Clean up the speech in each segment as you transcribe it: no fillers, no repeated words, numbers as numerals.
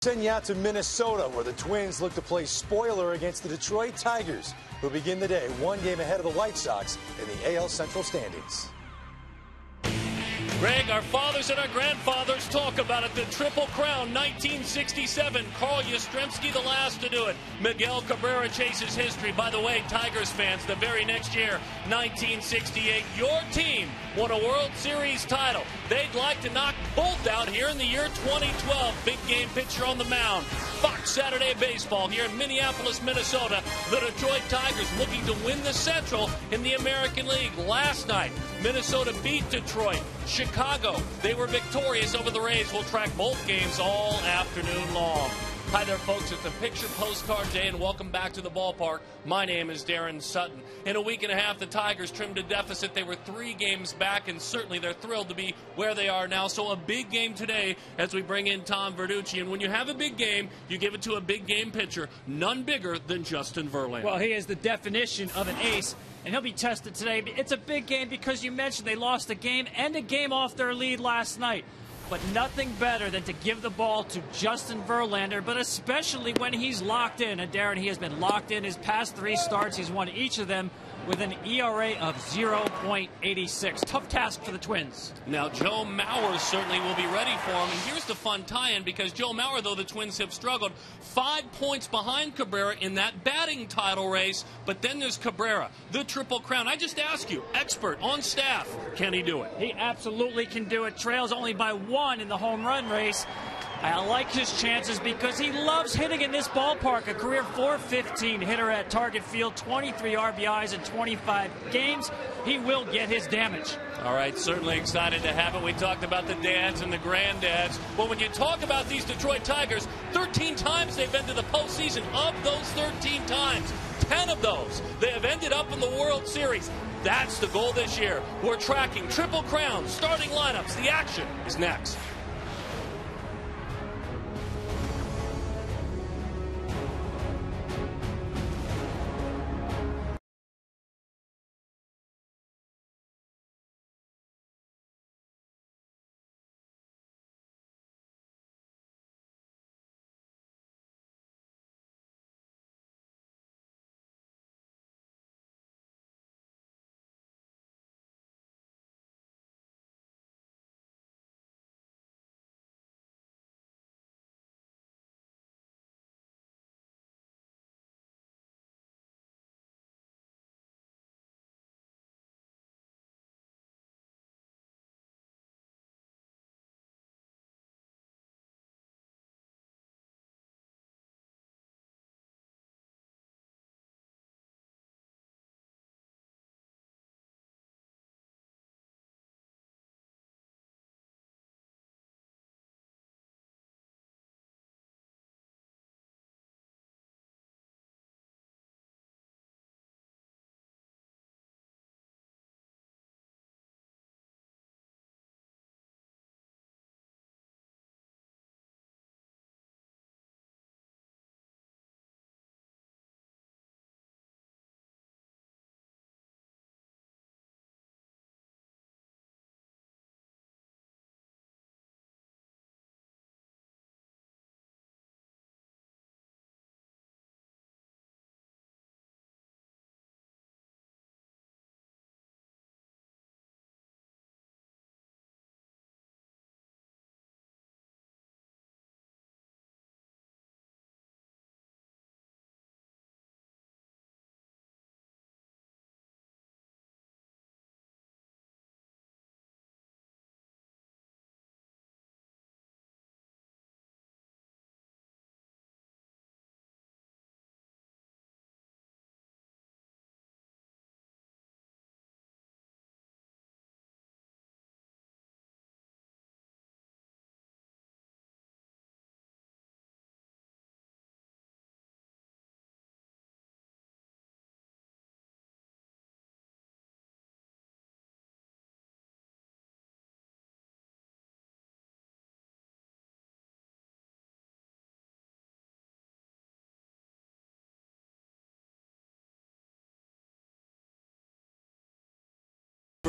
Send you out to Minnesota, where the Twins look to play spoiler against the Detroit Tigers, who begin the day one game ahead of the White Sox in the AL Central standings. Greg, our fathers and our grandfathers talk about it. The Triple Crown, 1967. Carl Yastrzemski, the last to do it. Miguel Cabrera chases history. By the way, Tigers fans, the very next year, 1968, your team won a World Series title. They'd like to knock both out here in the year 2012. Big game pitcher on the mound. Fox Saturday Baseball here in Minneapolis, Minnesota. The Detroit Tigers looking to win the Central in the American League. Last night, Minnesota beat Detroit. Chicago, they were victorious over the Rays. We'll track both games all afternoon long. Hi there, folks. It's the Picture Postcard Day, and welcome back to the ballpark. My name is Darren Sutton. In a week and a half, the Tigers trimmed a deficit. They were 3 games back, and certainly they're thrilled to be where they are now. So a big game today as we bring in Tom Verducci. And when you have a big game, you give it to a big game pitcher. None bigger than Justin Verlander. Well, he is the definition of an ace, and he'll be tested today. It's a big game because you mentioned they lost a game and a game off their lead last night. But nothing better than to give the ball to Justin Verlander, but especially when he's locked in. And Darren, he has been locked in his past 3 starts. He's won each of them with an ERA of 0.86. Tough task for the Twins. Now, Joe Mauer certainly will be ready for him. And here's the fun tie-in, because Joe Mauer, though the Twins have struggled, 5 points behind Cabrera in that batting title race. But then there's Cabrera, the Triple Crown. I just ask you, expert on staff, can he do it? He absolutely can do it. Trails only by 1 in the home run race. I like his chances because he loves hitting in this ballpark. A career .415 hitter at Target Field, 23 RBIs in 25 games. He will get his damage. All right, certainly excited to have it. We talked about the dads and the granddads. But when you talk about these Detroit Tigers, 13 times they've been to the postseason. Of those 13 times, 10 of those, they have ended up in the World Series. That's the goal this year. We're tracking Triple Crown, starting lineups. The action is next.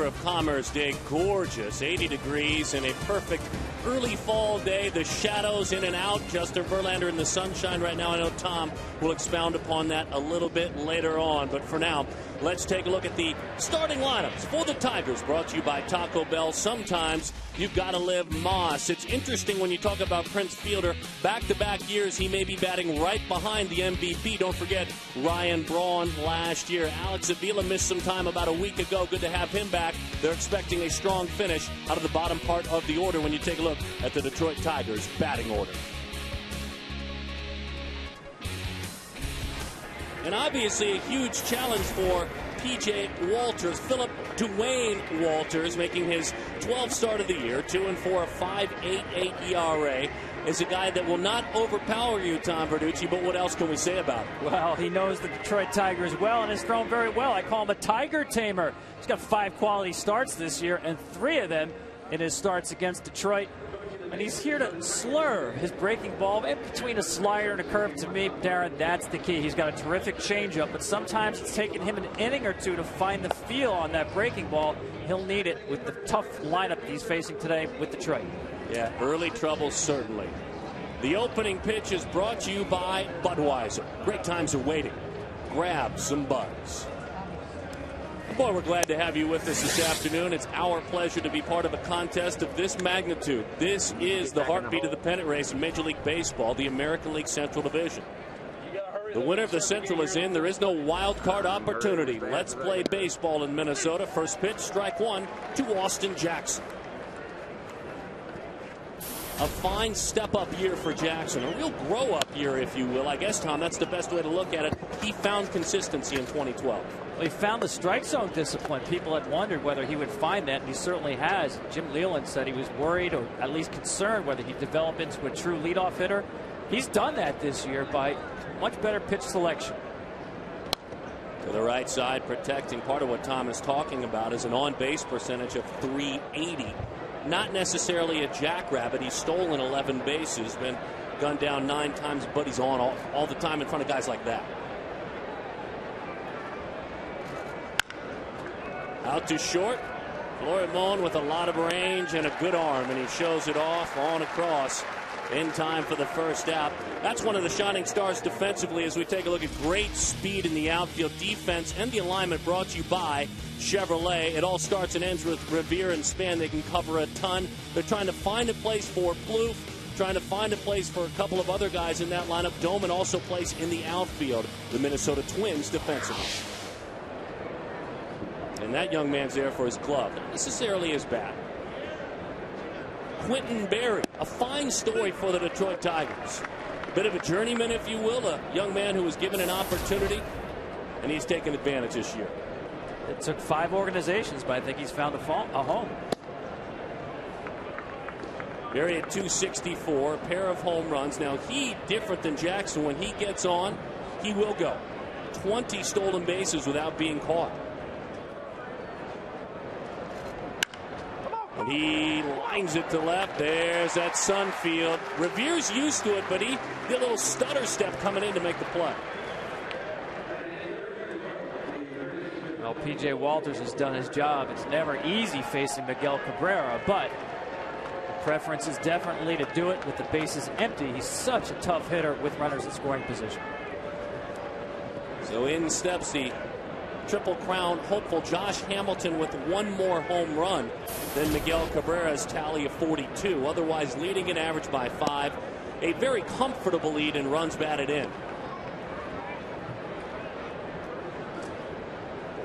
Chamber of Commerce day. Gorgeous, 80 degrees and a perfect early fall day. The shadows in and out. Justin Verlander in the sunshine right now. I know Tom will expound upon that a little bit later on. But for now, let's take a look at the starting lineups for the Tigers, brought to you by Taco Bell. Sometimes you've got to live Moss. It's interesting when you talk about Prince Fielder. Back-to-back years, he may be batting right behind the MVP. Don't forget Ryan Braun last year. Alex Avila missed some time about a week ago. Good to have him back. They're expecting a strong finish out of the bottom part of the order when you take a look at the Detroit Tigers batting order. And obviously a huge challenge for P.J. Walters. Philip Dwayne Walters, making his 12th start of the year, 2-4, a 5.88 ERA, is a guy that will not overpower you, Tom Verducci, but what else can we say about him? Well, he knows the Detroit Tigers well and has thrown very well. I call him a Tiger tamer. He's got 5 quality starts this year, and 3 of them in his starts against Detroit. And he's here to slurve his breaking ball in between a slider and a curve. To me, Darren, that's the key. He's got a terrific changeup, but sometimes it's taken him an inning or two to find the feel on that breaking ball. He'll need it with the tough lineup he's facing today with Detroit. Yeah, early trouble, certainly. The opening pitch is brought to you by Budweiser. Great times are waiting. Grab some buds. Boy, we're glad to have you with us this afternoon. It's our pleasure to be part of a contest of this magnitude. This is the heartbeat of the pennant race in Major League Baseball, the American League Central Division. The winner of the Central is in. There is no wild card opportunity. Let's play baseball in Minnesota. First pitch, strike one to Austin Jackson. A fine step-up year for Jackson, a real grow-up year, if you will. I guess, Tom, that's the best way to look at it. He found consistency in 2012. Well, he found the strike zone discipline. People had wondered whether he would find that, and he certainly has. Jim Leland said he was worried, or at least concerned, whether he'd develop into a true leadoff hitter. He's done that this year by much better pitch selection. To the right side, protecting. Part of what Tom is talking about is an on-base percentage of .380. Not necessarily a jackrabbit. He's stolen 11 bases, been gunned down 9 times, but he's on all the time in front of guys like that. Out to short. Florimon with a lot of range and a good arm, and he shows it off on across in time for the first out. That's one of the shining stars defensively as we take a look at great speed in the outfield. Defense and the alignment brought to you by Chevrolet. It all starts and ends with Revere and Span. They can cover a ton. They're trying to find a place for Plouffe, trying to find a place for a couple of other guys in that lineup. Doman also plays in the outfield. The Minnesota Twins defensively. And that young man's there for his glove. Not necessarily his bat. Quentin Berry, a fine story for the Detroit Tigers. A bit of a journeyman, if you will, a young man who was given an opportunity, and he's taken advantage this year. It took 5 organizations, but I think he's found a home. Berry at 264, a pair of home runs. Now, he, different than Jackson, when he gets on, he will go. 20 stolen bases without being caught. And he lines it to left. There's that Sunfield. Revere's used to it, but he did a little stutter step coming in to make the play. Well, P.J. Walters has done his job. It's never easy facing Miguel Cabrera, but the preference is definitely to do it with the bases empty. He's such a tough hitter with runners in scoring position. So in steps the Triple Crown hopeful Josh Hamilton with 1 more home run than Miguel Cabrera's tally of 42. Otherwise leading in average by 5. A very comfortable lead in runs batted in.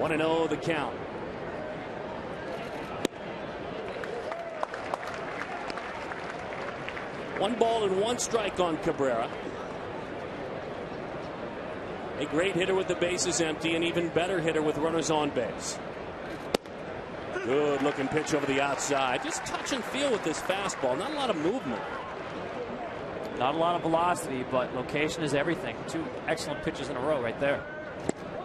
1-0 the count. One ball and 1 strike on Cabrera. A great hitter with the bases empty, an even better hitter with runners on base. Good looking pitch over the outside. Just touch and feel with this fastball. Not a lot of movement. Not a lot of velocity, but location is everything. 2 excellent pitches in a row right there.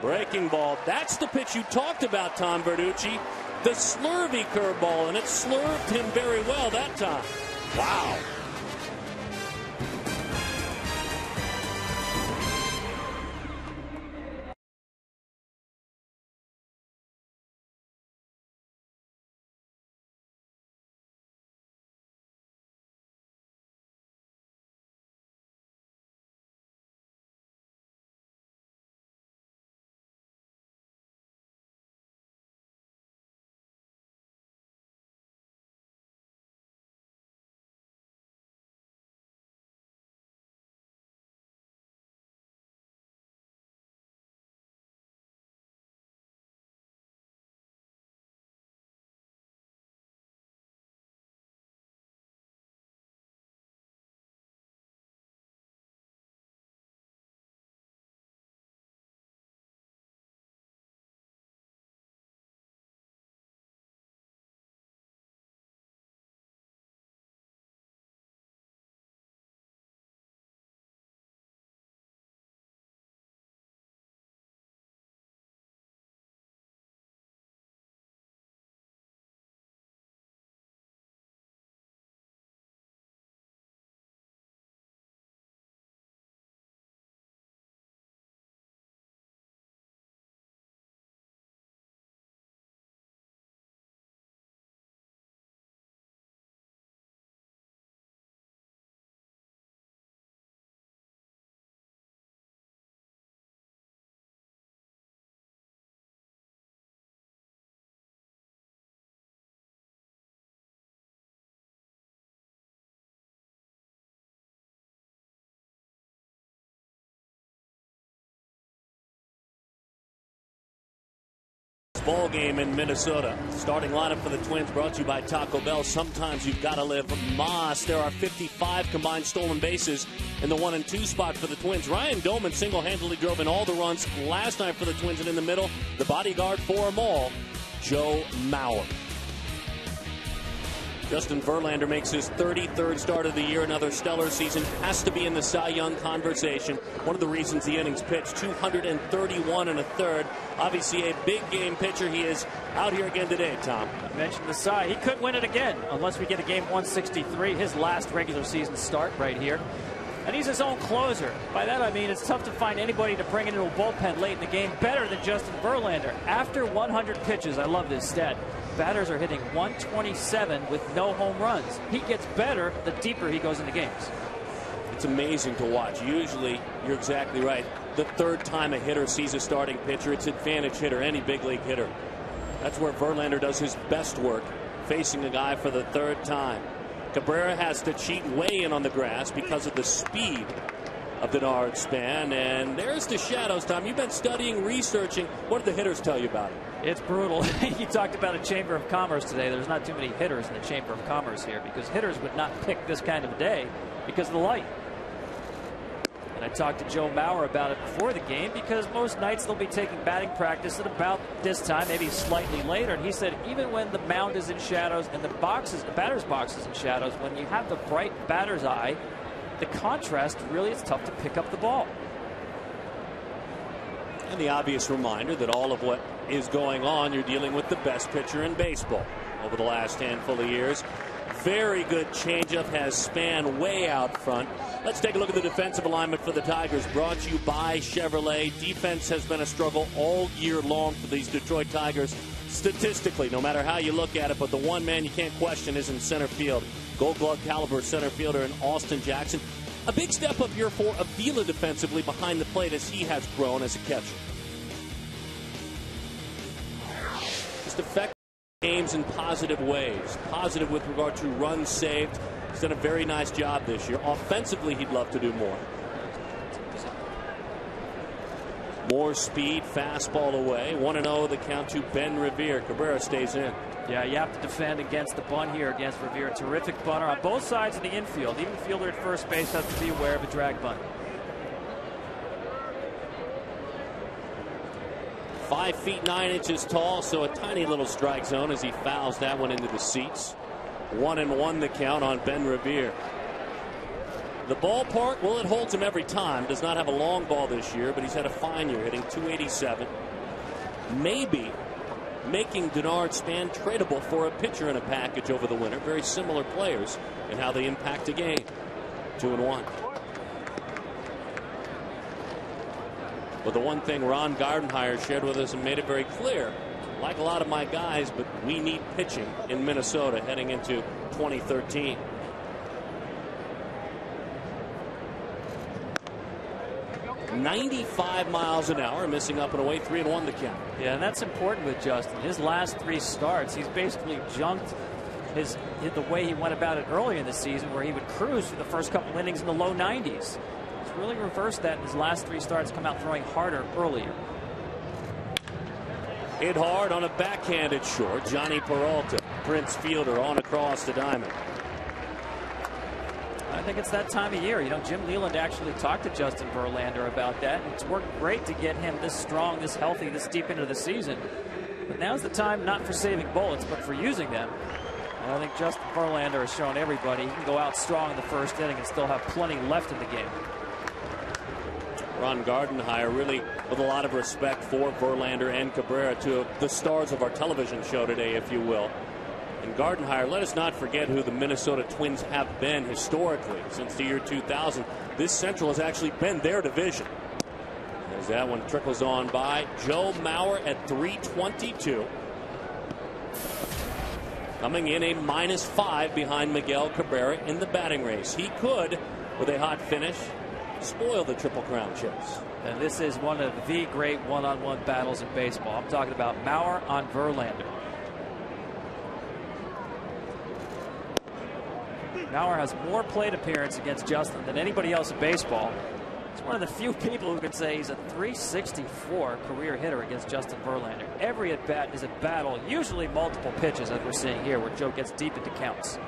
Breaking ball. That's the pitch you talked about, Tom Verducci. The slurvy curveball, and it slurved him very well that time. Wow. Ball game in Minnesota. Starting lineup for the Twins brought to you by Taco Bell. Sometimes you've got to live Moss. There are 55 combined stolen bases in the 1 and 2 spot for the Twins. Ryan Doman single-handedly drove in all the runs last night for the Twins, and in the middle, the bodyguard for them all, Joe Mauer. Justin Verlander makes his 33rd start of the year, another stellar season. Has to be in the Cy Young conversation. One of the reasons the innings pitched, 231 and a third. Obviously a big game pitcher. He is out here again today, Tom. I mentioned the Cy. He could win it again unless we get a game 163, his last regular season start right here. And he's his own closer. By that I mean it's tough to find anybody to bring into a bullpen late in the game better than Justin Verlander. After 100 pitches, I love this stat, batters are hitting 127 with no home runs. He gets better the deeper he goes into games. It's amazing to watch. Usually, you're exactly right, the third time a hitter sees a starting pitcher, it's advantage hitter, any big league hitter. That's where Verlander does his best work, facing a guy for the third time. Cabrera has to cheat way in on the grass because of the speed of Denard Span. And there's the shadows, Tom. You've been studying, researching. What did the hitters tell you about it? It's brutal. You talked about a Chamber of Commerce today. There's not too many hitters in the Chamber of Commerce here because hitters would not pick this kind of day because of the light. And I talked to Joe Mauer about it before the game because most nights they'll be taking batting practice at about this time, maybe slightly later. And he said even when the mound is in shadows and the batter's box is in shadows, when you have the bright batter's eye, the contrast really is tough to pick up the ball. And the obvious reminder that all of what is going on, you're dealing with the best pitcher in baseball over the last handful of years. Very good changeup, has Span way out front. Let's take a look at the defensive alignment for the Tigers, brought to you by Chevrolet. Defense has been a struggle all year long for these Detroit Tigers, statistically, no matter how you look at it. But the one man you can't question is in center field. Gold Glove caliber center fielder in Austin Jackson. A big step up here for Avila defensively behind the plate as he has grown as a catcher. Just effective games in positive ways. Positive with regard to runs saved. He's done a very nice job this year. Offensively, he'd love to do more. More speed, fastball away. 1-0 the count to Ben Revere. Cabrera stays in. Yeah, you have to defend against the bunt here against Revere. Terrific bunter on both sides of the infield. Even fielder at first base has to be aware of a drag bunt. 5 feet 9 inches tall, so a tiny little strike zone as he fouls that one into the seats. 1-1 the count on Ben Revere. The ballpark, well, it holds him every time. Does not have a long ball this year, but he's had a fine year, hitting .287. Maybe making Denard Span tradable for a pitcher in a package over the winter. Very similar players in how they impact a game. 2-1. But the one thing Ron Gardenhire shared with us and made it very clear, like a lot of my guys, but we need pitching in Minnesota heading into 2013. .95 miles an hour, missing up and away, 3-1 the count. Yeah, and that's important with Justin. His last 3 starts, he's basically junked the way he went about it earlier in the season, where he would cruise for the first couple innings in the low 90s. He's really reversed that in his last 3 starts, come out throwing harder earlier. Hit hard on a backhanded short. Johnny Peralta, Prince fielder, on across the diamond. I think it's that time of year. You know, Jim Leland actually talked to Justin Verlander about that. It's worked great to get him this strong, this healthy, this deep into the season. But now's the time not for saving bullets, but for using them. And I think Justin Verlander has shown everybody he can go out strong in the first inning and still have plenty left in the game. Ron Gardenhire really with a lot of respect for Verlander and Cabrera, two of the stars of our television show today, if you will. And Gardenhire, let us not forget who the Minnesota Twins have been historically since the year 2000. This Central has actually been their division. As that one trickles on by, Joe Mauer at 322. Coming in a -5 behind Miguel Cabrera in the batting race. He could, with a hot finish, spoil the Triple Crown chase. And this is one of the great one-on-one battles in baseball. I'm talking about Mauer on Verlander. Mauer has more plate appearance against Justin than anybody else in baseball. He's one of the few people who can say he's a .364 career hitter against Justin Verlander. Every at-bat is a battle, usually multiple pitches, as we're seeing here, where Joe gets deep into counts.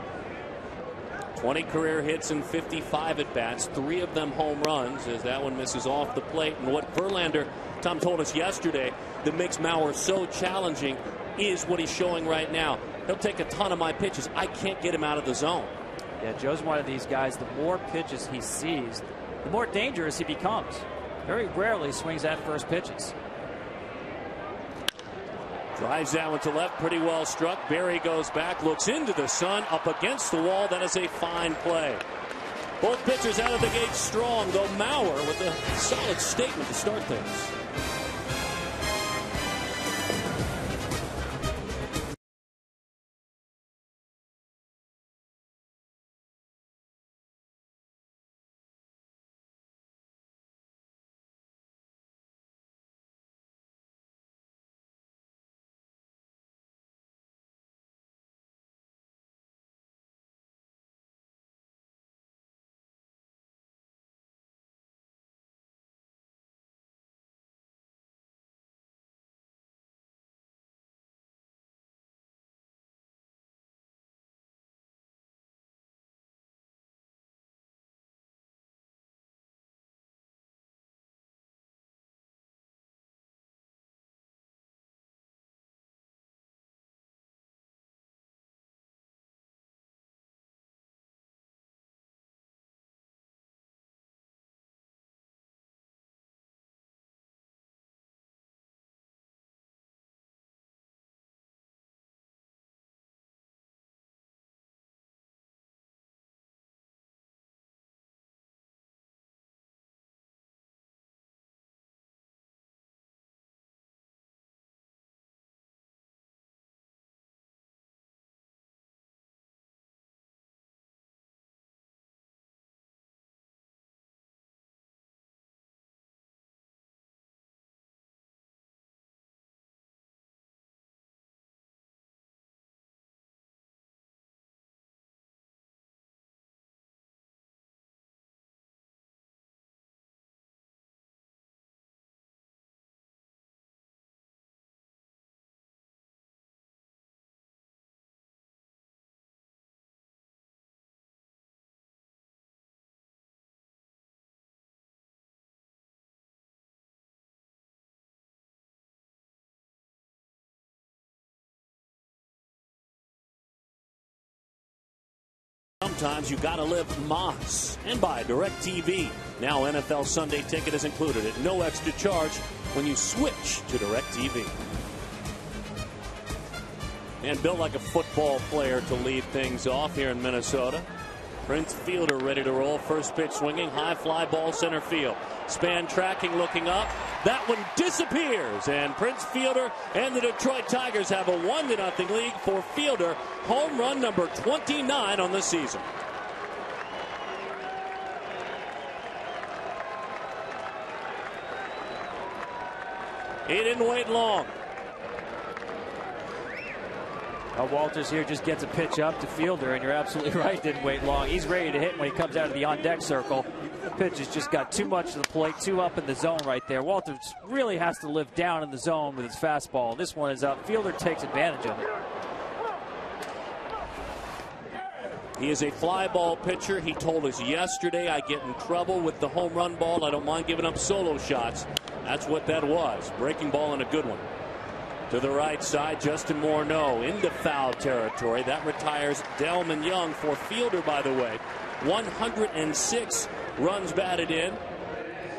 20 career hits and 55 at-bats, 3 of them home runs, as that one misses off the plate. And what Verlander, Tom told us yesterday, that makes Mauer so challenging is what he's showing right now. He'll take a ton of my pitches. I can't get him out of the zone. Yeah, Joe's one of these guys, the more pitches he sees, the more dangerous he becomes. Very rarely swings at first pitches. Drives that one to left, pretty well struck. Barry goes back, looks into the sun, up against the wall. That is a fine play. Both pitchers out of the gate strong, though Mauer with a solid statement to start things. Sometimes you gotta live Moss and buy DirecTV. Now NFL Sunday Ticket is included at no extra charge when you switch to DirecTV. And built like a football player to lead things off here in Minnesota. Prince Fielder ready to roll. First pitch swinging. High fly ball center field. Span tracking looking up. That one disappears. And Prince Fielder and the Detroit Tigers have a 1-0 lead for Fielder. Home run number 29 on the season. He didn't wait long. Walters here just gets a pitch up to Fielder, and you're absolutely right, didn't wait long. He's ready to hit when he comes out of the on-deck circle. The pitch has just got too much to the plate, too up in the zone right there. Walters really has to live down in the zone with his fastball. This one is up. Fielder takes advantage of it. He is a fly ball pitcher. He told us yesterday, I get in trouble with the home run ball. I don't mind giving up solo shots. That's what that was. Breaking ball and a good one. To the right side, Justin Morneau into foul territory. That retires Delman Young for Fielder, by the way. 106 runs batted in.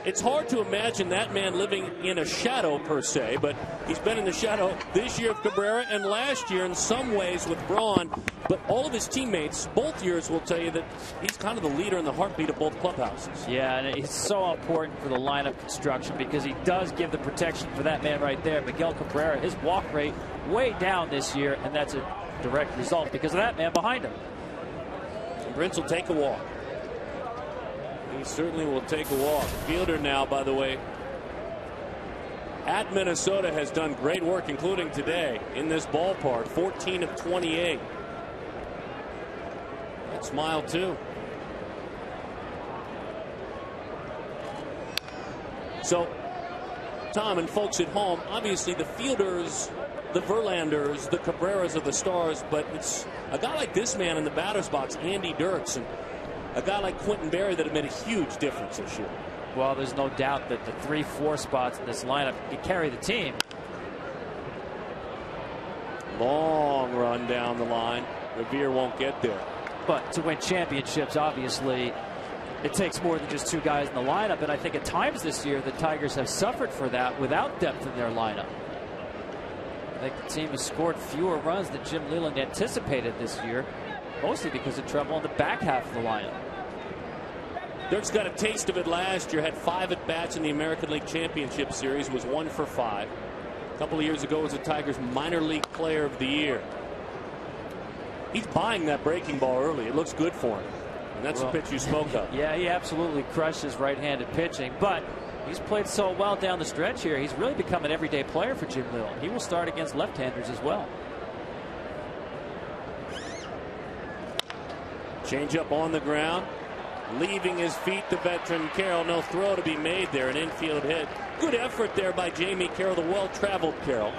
It's hard to imagine that man living in a shadow per se, but he's been in the shadow this year of Cabrera and last year in some ways with Braun. But all of his teammates, both years, will tell you that he's kind of the leader in the heartbeat of both clubhouses. Yeah, and it's so important for the lineup construction because he does give the protection for that man right there. Miguel Cabrera, his walk rate way down this year, and that's a direct result because of that man behind him. And Brentz will take a walk. He certainly will take a walk. Fielder now, by the way, at Minnesota has done great work, including today in this ballpark. 14 of 28. That smile, too. So, Tom and folks at home, obviously the fielders, the Verlanders, the Cabreras are the stars, but it's a guy like this man in the batter's box, Andy Dirks, and a guy like Quentin Berry that have made a huge difference this year. Well, there's no doubt that the 3-4 spots in this lineup can carry the team. Long run down the line. Revere won't get there. But to win championships, obviously, it takes more than just two guys in the lineup. And I think at times this year, the Tigers have suffered for that without depth in their lineup. I think the team has scored fewer runs than Jim Leyland anticipated this year, mostly because of trouble in the back half of the lineup. Dirks got a taste of it last year, had 5 at-bats in the American League Championship Series, was 1 for 5. A couple of years ago was the Tigers' minor league player of the year. He's buying that breaking ball early. It looks good for him. And that's the pitch you spoke of. Yeah, he absolutely crushes right-handed pitching, but he's played so well down the stretch here. He's really become an everyday player for Jim Leyland. He will start against left-handers as well. Change up on the ground. Leaving his feet, the veteran Carroll. No throw to be made there. An infield hit. Good effort there by Jamie Carroll, the well-traveled Carroll.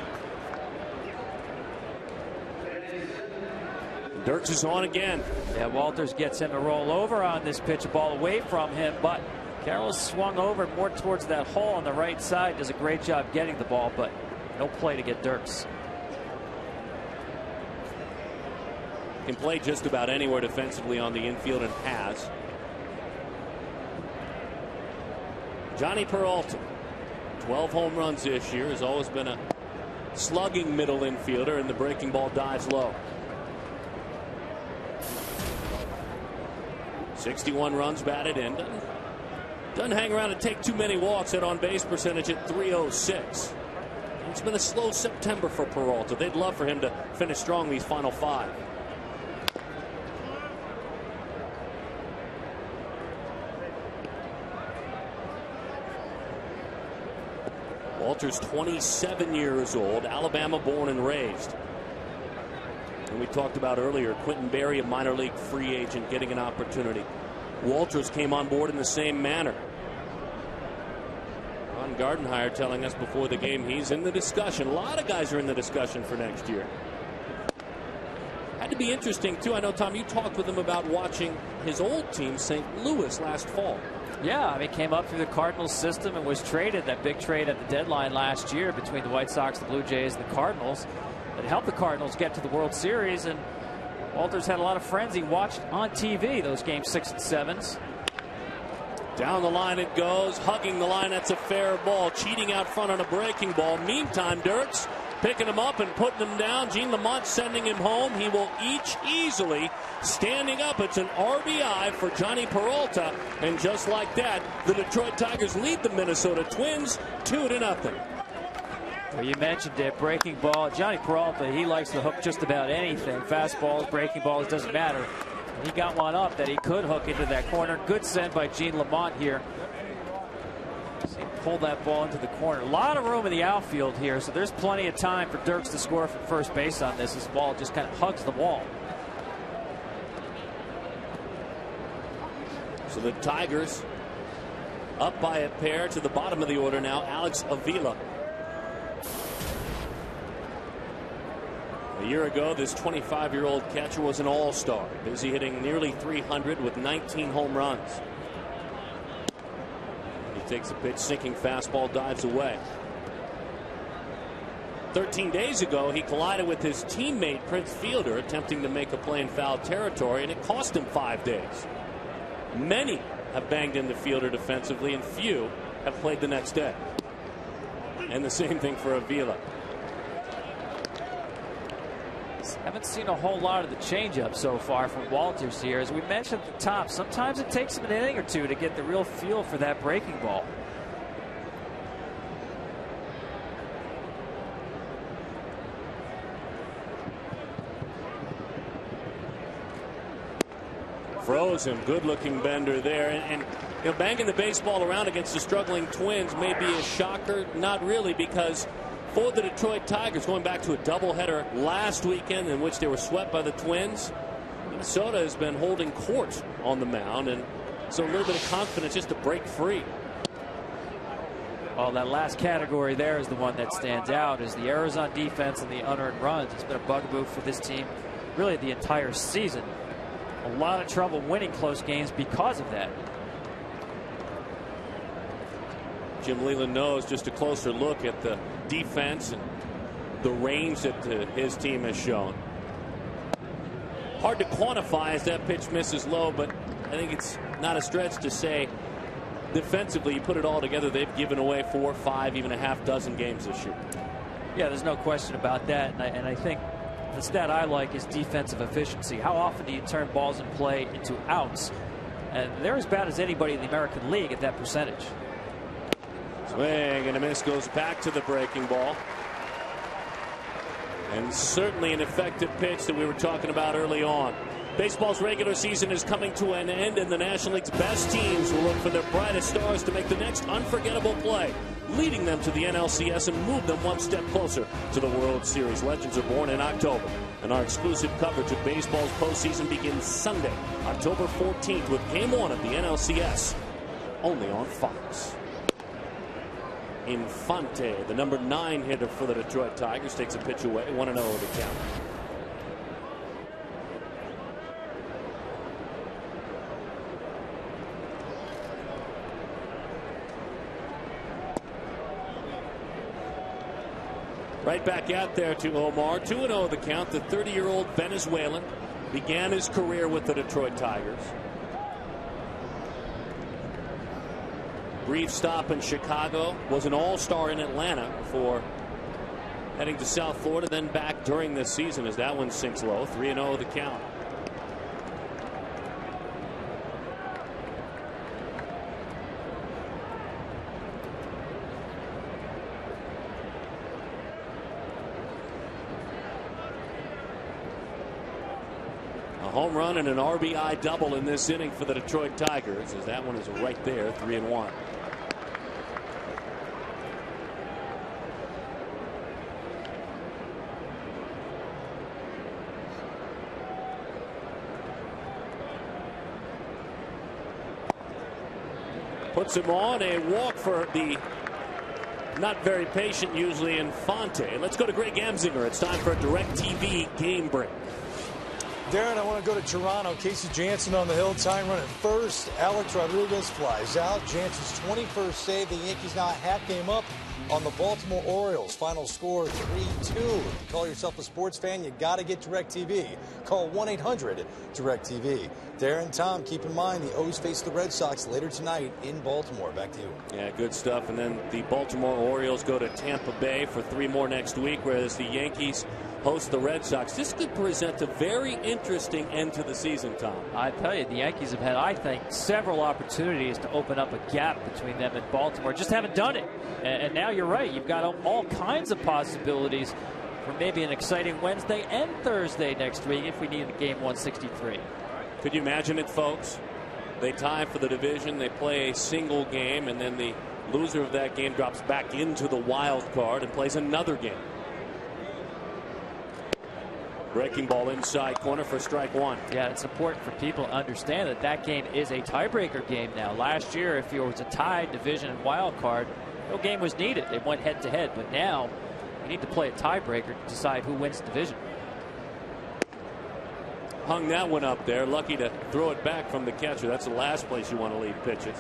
Dirks is on again. Yeah, Walters gets him to roll over on this pitch. A ball away from him, but Carroll swung over more towards that hole on the right side. Does a great job getting the ball, but no play to get Dirks. Can play just about anywhere defensively on the infield and has. Johnny Peralta, 12 home runs this year, has always been a slugging middle infielder, and the breaking ball dives low. 61 runs batted in. Doesn't hang around and take too many walks. At on-base percentage at .306. It's been a slow September for Peralta. They'd love for him to finish strong these final 5. Walters 27 years old, Alabama born and raised. And we talked about earlier, Quentin Berry, a minor league free agent, getting an opportunity. Walters came on board in the same manner. Ron Gardenhire telling us before the game he's in the discussion. A lot of guys are in the discussion for next year. Had to be interesting, too. I know, Tom, you talked with him about watching his old team, St. Louis, last fall. Yeah, I mean, came up through the Cardinals system and was traded, that big trade at the deadline last year between the White Sox, the Blue Jays, and the Cardinals. That helped the Cardinals get to the World Series, and Walters had a lot of friends he watched on TV, those games 6 and 7s. Down the line it goes, hugging the line. That's a fair ball. Cheating out front on a breaking ball. Meantime, Dirks picking him up and putting him down. Gene Lamont sending him home. He will each easily standing up. It's an RBI for Johnny Peralta. And just like that, the Detroit Tigers lead the Minnesota Twins 2-0. Well, you mentioned it, breaking ball. Johnny Peralta, he likes to hook just about anything. Fastballs, breaking balls, doesn't matter. He got one up that he could hook into that corner. Good send by Gene Lamont here. He pulled that ball into the corner. A lot of room in the outfield here, so there's plenty of time for Dirks to score from first base on this. This ball just kind of hugs the wall. So the Tigers up by a pair to the bottom of the order now. Alex Avila. A year ago, this 25-year-old catcher was an all-star, busy hitting nearly 300 with 19 home runs. He takes a pitch, sinking fastball, dives away. 13 days ago, he collided with his teammate Prince Fielder, attempting to make a play in foul territory, and it cost him 5 days. Many have banged into Fielder defensively, and few have played the next day. And the same thing for Avila. Haven't seen a whole lot of the changeup so far from Walters here. As we mentioned at the top, sometimes it takes him an inning or two to get the real feel for that breaking ball. Froze him. Good looking bender there. And you know, banging the baseball around against the struggling Twins may be a shocker. Not really, because for the Detroit Tigers, going back to a doubleheader last weekend in which they were swept by the Twins, Minnesota has been holding court on the mound, and so a little bit of confidence just to break free. Well, that last category there is the one that stands out, is the errors on defense and the unearned runs. It's been a bugaboo for this team really the entire season. A lot of trouble winning close games because of that. Jim Leland knows just a closer look at the defense and the range that his team has shown. Hard to quantify as that pitch misses low, but I think it's not a stretch to say defensively, you put it all together, they've given away 4, 5, even a half dozen games this year. Yeah, there's no question about that. And I think the stat I like is defensive efficiency. How often do you turn balls in play into outs? And they're as bad as anybody in the American League at that percentage. Swing and a miss, goes back to the breaking ball. And certainly an effective pitch that we were talking about early on. Baseball's regular season is coming to an end, and the National League's best teams will look for their brightest stars to make the next unforgettable play, leading them to the NLCS and move them one step closer to the World Series. Legends are born in October, and our exclusive coverage of baseball's postseason begins Sunday, October 14th, with Game 1 of the NLCS, only on Fox. Infante, the number 9 hitter for the Detroit Tigers, takes a pitch away, 1-0 the count. Right back out there to Omar. 2-0 the count. The 30-year-old Venezuelan began his career with the Detroit Tigers. Brief stop in Chicago. Was an all-star in Atlanta before heading to South Florida, then back during this season as that one sinks low. 3-0 the count. Home run and an RBI double in this inning for the Detroit Tigers, as that one is right there, 3-1. Puts him on, a walk for the not very patient usually Infante. Let's go to Greg Amsinger. It's time for a DirecTV game break. Darren, I want to go to Toronto. Casey Janssen on the hill, tying run at first. Alex Rodriguez flies out. Jansen's 21st save. The Yankees now a half game up on the Baltimore Orioles. Final score 3-2. If you call yourself a sports fan, you got to get DirecTV. Call 1-800-DirecTV. Darren, Tom, keep in mind the O's face the Red Sox later tonight in Baltimore. Back to you. Yeah, good stuff. And then the Baltimore Orioles go to Tampa Bay for 3 more next week, whereas the Yankees host the Red Sox. This could present a very interesting end to the season, Tom. I tell you, the Yankees have had, I think, several opportunities to open up a gap between them and Baltimore. Just haven't done it. And now you're right. You've got all kinds of possibilities for maybe an exciting Wednesday and Thursday next week if we need a game 163. Could you imagine it, folks? They tie for the division. They play a single game, and then the loser of that game drops back into the wild card and plays another game. Breaking ball inside corner for strike 1. Yeah, it's important for people to understand that that game is a tiebreaker game now. Last year, if it was a tied division and wild card, no game was needed. They went head to head. But now you need to play a tiebreaker to decide who wins the division. Hung that one up there. Lucky to throw it back from the catcher. That's the last place you want to leave pitches.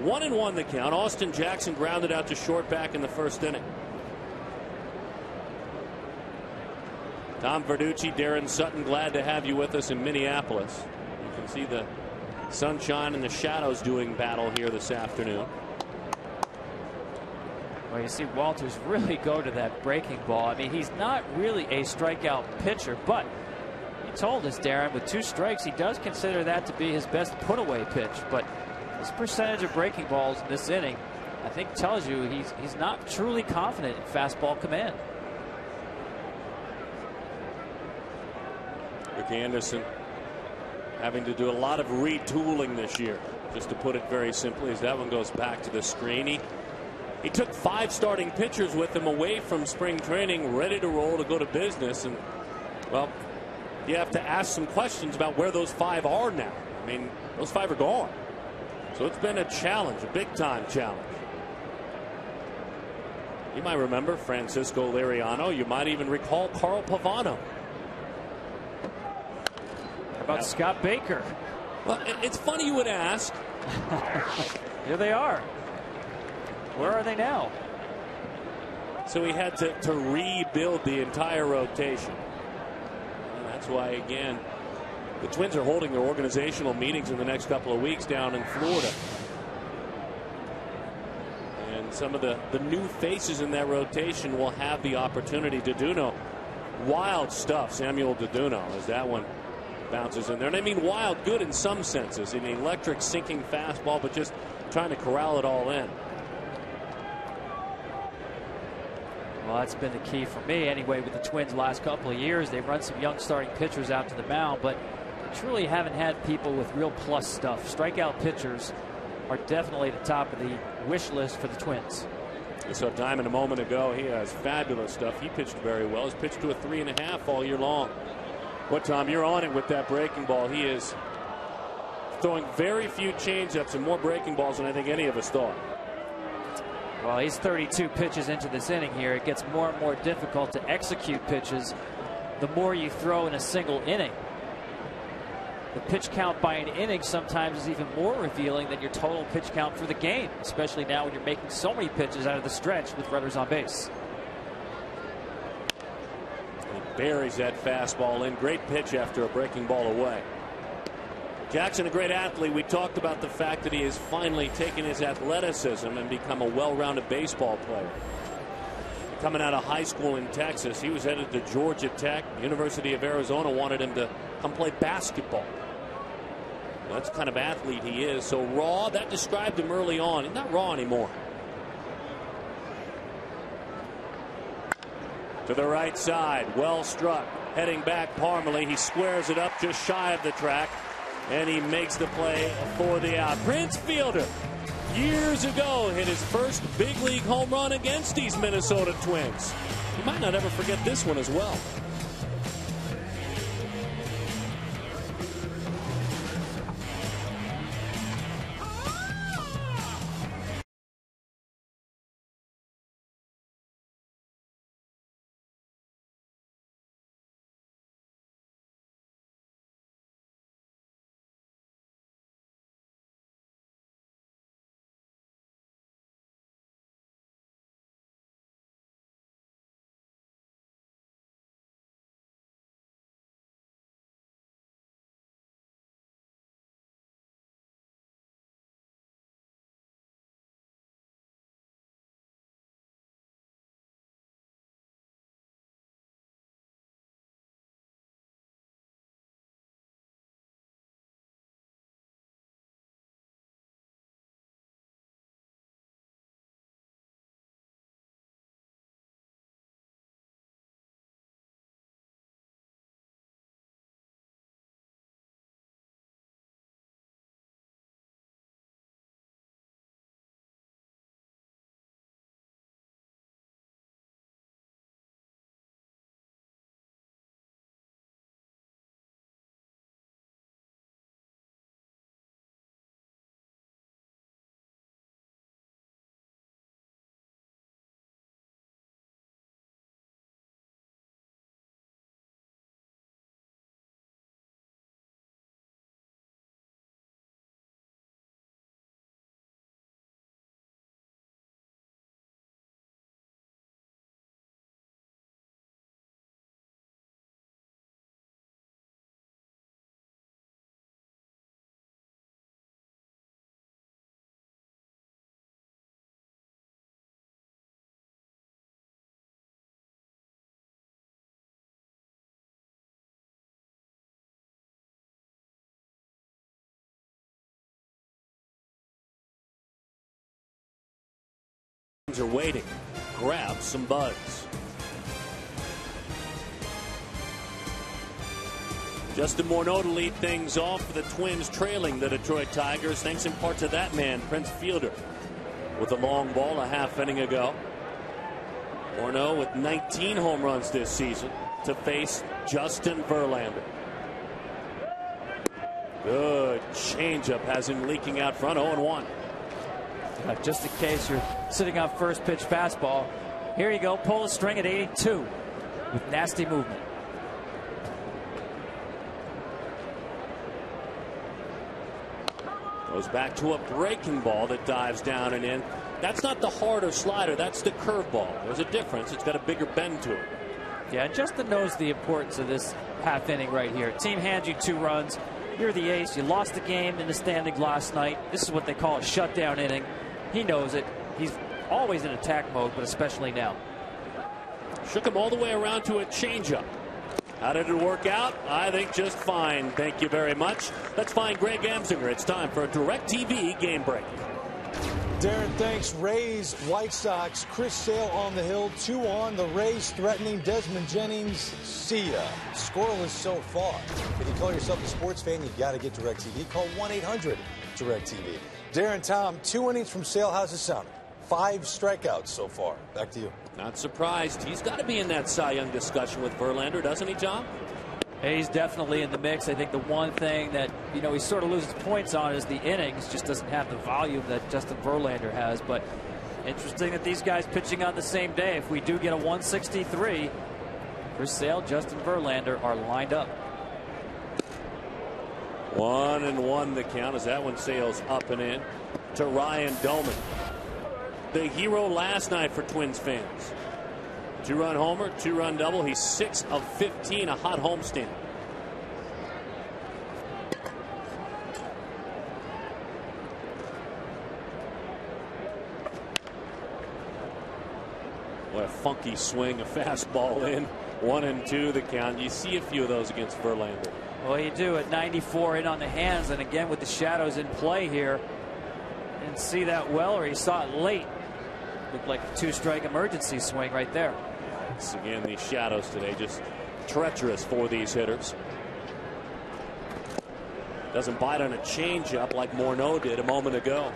1-1 the count. Austin Jackson grounded out to short back in the first inning. Tom Verducci, Darren Sutton, glad to have you with us in Minneapolis. You can see the sunshine and the shadows doing battle here this afternoon. Well, you see Walters really go to that breaking ball. I mean, he's not really a strikeout pitcher, but he told us, Darren, with 2 strikes, he does consider that to be his best put-away pitch. But his percentage of breaking balls in this inning, I think, tells you he's not truly confident in fastball command. Rick Anderson having to do a lot of retooling this year, just to put it very simply, as that one goes back to the screen. He took 5 starting pitchers with him away from spring training, ready to roll to go to business. And, well, you have to ask some questions about where those 5 are now. I mean, those 5 are gone. So it's been a challenge, a big-time challenge. You might remember Francisco Liriano. You might even recall Carl Pavano. How about Scott Baker? Well, it's funny you would ask. Here they are. Where are they now? So he had to rebuild the entire rotation. And that's why, again, the Twins are holding their organizational meetings in the next couple of weeks down in Florida. And some of the new faces in that rotation will have the opportunity. Deduno, wild stuff. Samuel Deduno, as that one bounces in there. And I mean wild, good in some senses. An electric sinking fastball, but just trying to corral it all in. Well, that's been the key for me anyway with the Twins the last couple of years. They've run some young starting pitchers out to the mound, but they truly haven't had people with real plus stuff. Strikeout pitchers are definitely the top of the wish list for the Twins. We saw Diamond a moment ago. He has fabulous stuff. He pitched very well. He's pitched to a 3.5 all year long. What, Tom, you're on it with that breaking ball. He is throwing very few changeups and more breaking balls than I think any of us thought. Well, he's 32 pitches into this inning here. It gets more and more difficult to execute pitches the more you throw in a single inning. The pitch count by an inning sometimes is even more revealing than your total pitch count for the game, especially now when you're making so many pitches out of the stretch with runners on base. He buries that fastball in. Great pitch after a breaking ball away. Jackson, a great athlete. We talked about the fact that he has finally taken his athleticism and become a well-rounded baseball player. Coming out of high school in Texas, he was headed to Georgia Tech. University of Arizona wanted him to come play basketball. Well, that's the kind of athlete he is. So raw, that described him early on. He's not raw anymore. To the right side, well struck. Heading back, Parmalee. He squares it up just shy of the track. And he makes the play for the out. Prince Fielder, years ago, hit his first big league home run against these Minnesota Twins. You might not ever forget this one as well. Are waiting. Grab some buds. Justin Morneau to lead things off for the Twins, trailing the Detroit Tigers, thanks in part to that man, Prince Fielder, with a long ball a half inning ago. Morneau with 19 home runs this season to face Justin Verlander. Good changeup has him leaking out front. 0-1. Just in case you're sitting on first pitch fastball, Here you go. Pull a string at 82 with nasty movement. Goes back to a breaking ball that dives down and in. That's not the harder slider. That's the curveball. There's a difference. It's got a bigger bend to it. Yeah, Justin knows the importance of this half inning right here. Team hands you 2 runs. You're the ace. You lost the game in the standings last night. This is what they call a shutdown inning. He knows it. He's always in attack mode, but especially now. Shook him all the way around to a changeup. How did it work out? I think just fine. Thank you very much. Let's find Greg Amsinger. It's time for a DirecTV game break. Darren, thanks. Rays, White Sox, Chris Sale on the hill, 2 on. The Rays threatening Desmond Jennings. See ya. Scoreless so far. If you call yourself a sports fan, you've got to get DirecTV. Call 1-800-DirecTV. Darren, Tom, 2 innings from Sale. How's it sound? 5 strikeouts so far. Back to you. Not surprised. He's got to be in that Cy Young discussion with Verlander, doesn't he, Tom? He's definitely in the mix. I think the one thing that, he sort of loses points on is the innings. Just doesn't have the volume that Justin Verlander has. But interesting that these guys pitching on the same day. If we do get a 163, Chris Sale, Justin Verlander are lined up. 1-1 the count as that one sails up and in to Ryan Doman. The hero last night for Twins fans. 2-run homer, 2-run double. He's 6 of 15, a hot homestand. What a funky swing, a fastball in. 1-2 the count. You see a few of those against Verlander. Well, you do at 94 in on the hands, and again with the shadows in play here. Didn't see that well, or he saw it late. Looked like a 2-strike emergency swing right there. Once again, these shadows today just treacherous for these hitters. Doesn't bite on a changeup like Morneau did a moment ago.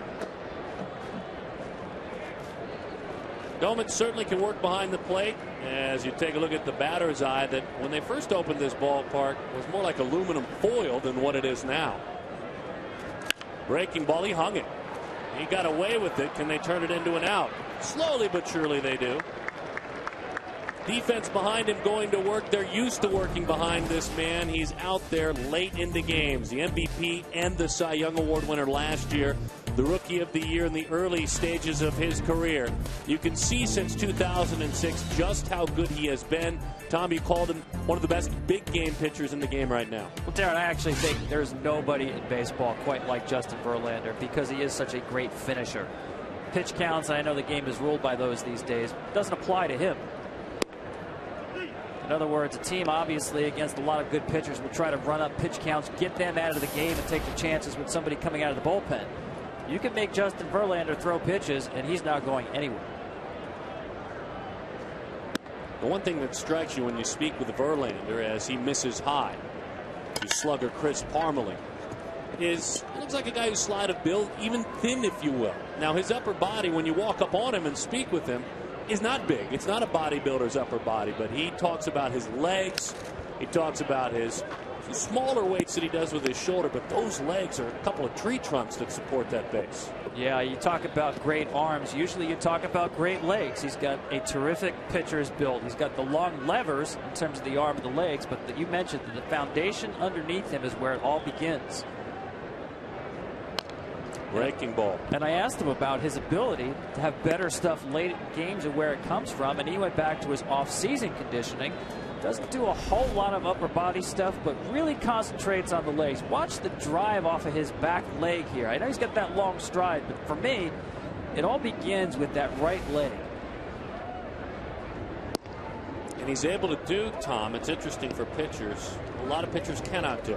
Doman certainly can work behind the plate. As you take a look at the batter's eye, that when they first opened this ballpark was more like aluminum foil than what it is now. Breaking ball, he hung it. He got away with it. Can they turn it into an out? Slowly but surely they do. Defense behind him going to work. They're used to working behind this man. He's out there late in the games. The MVP and the Cy Young Award winner last year. The Rookie of the Year in the early stages of his career. You can see since 2006 just how good he has been. Tom, you called him one of the best big game pitchers in the game right now. Well, Darren, I actually think there's nobody in baseball quite like Justin Verlander because he is such a great finisher. Pitch counts, I know the game is ruled by those these days, doesn't apply to him. In other words, a team obviously against a lot of good pitchers will try to run up pitch counts, get them out of the game, and take the chances with somebody coming out of the bullpen. You can make Justin Verlander throw pitches, and he's not going anywhere. The one thing that strikes you when you speak with Verlander as he misses high to slugger Chris Parmelee is he looks like a guy who's slight of build, even thin, if you will. Now, his upper body, when you walk up on him and speak with him, is not big. It's not a bodybuilder's upper body, but he talks about his legs. He talks about his smaller weights that he does with his shoulder, but those legs are a couple of tree trunks that support that base. Yeah, you talk about great arms. Usually you talk about great legs. He's got a terrific pitcher's build. He's got the long levers in terms of the arm and the legs, but you mentioned that the foundation underneath him is where it all begins. Breaking ball. And I asked him about his ability to have better stuff late in games and where it comes from, and he went back to his off-season conditioning. Doesn't do a whole lot of upper body stuff, but really concentrates on the legs. Watch the drive off of his back leg here. I know he's got that long stride, but for me, it all begins with that right leg. And he's able to do, Tom, it's interesting for pitchers, a lot of pitchers cannot do.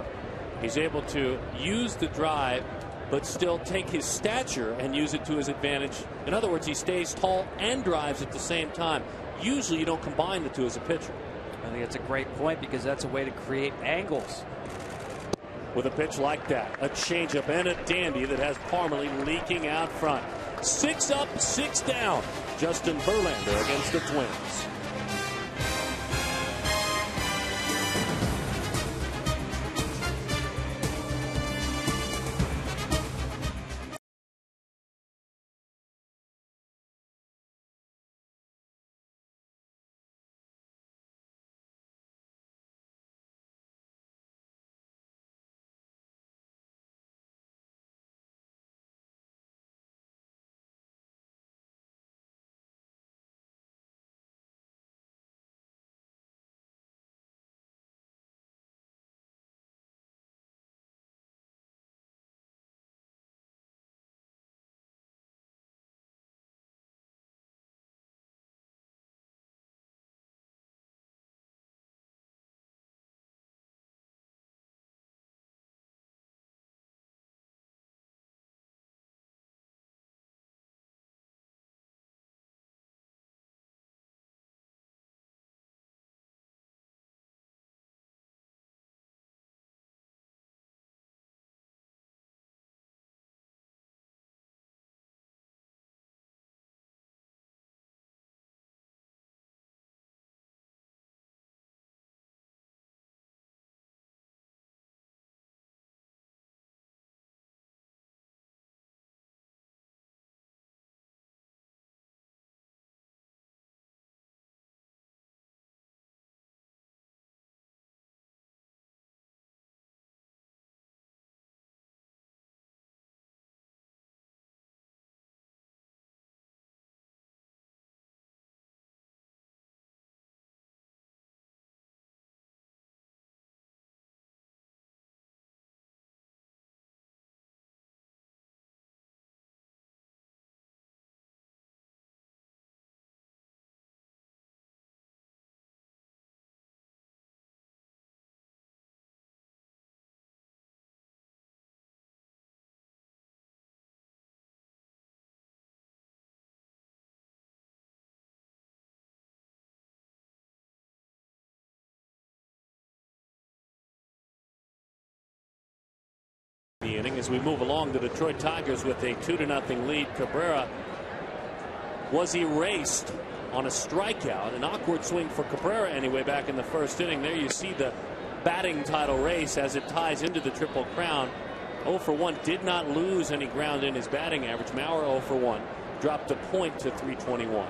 He's able to use the drive, but still take his stature and use it to his advantage. In other words, he stays tall and drives at the same time. Usually you don't combine the two as a pitcher. I think that's a great point because that's a way to create angles. With a pitch like that, a changeup and a dandy that has Parmelee leaking out front. 6 up, 6 down. Justin Verlander against the Twins. the inning. As we move along, the Detroit Tigers with a 2-0 lead. Cabrera was erased on a strikeout. An awkward swing for Cabrera anyway back in the first inning. There you see the batting title race as it ties into the Triple Crown. 0 for 1, did not lose any ground in his batting average. Mauer 0 for 1, dropped a point to 321.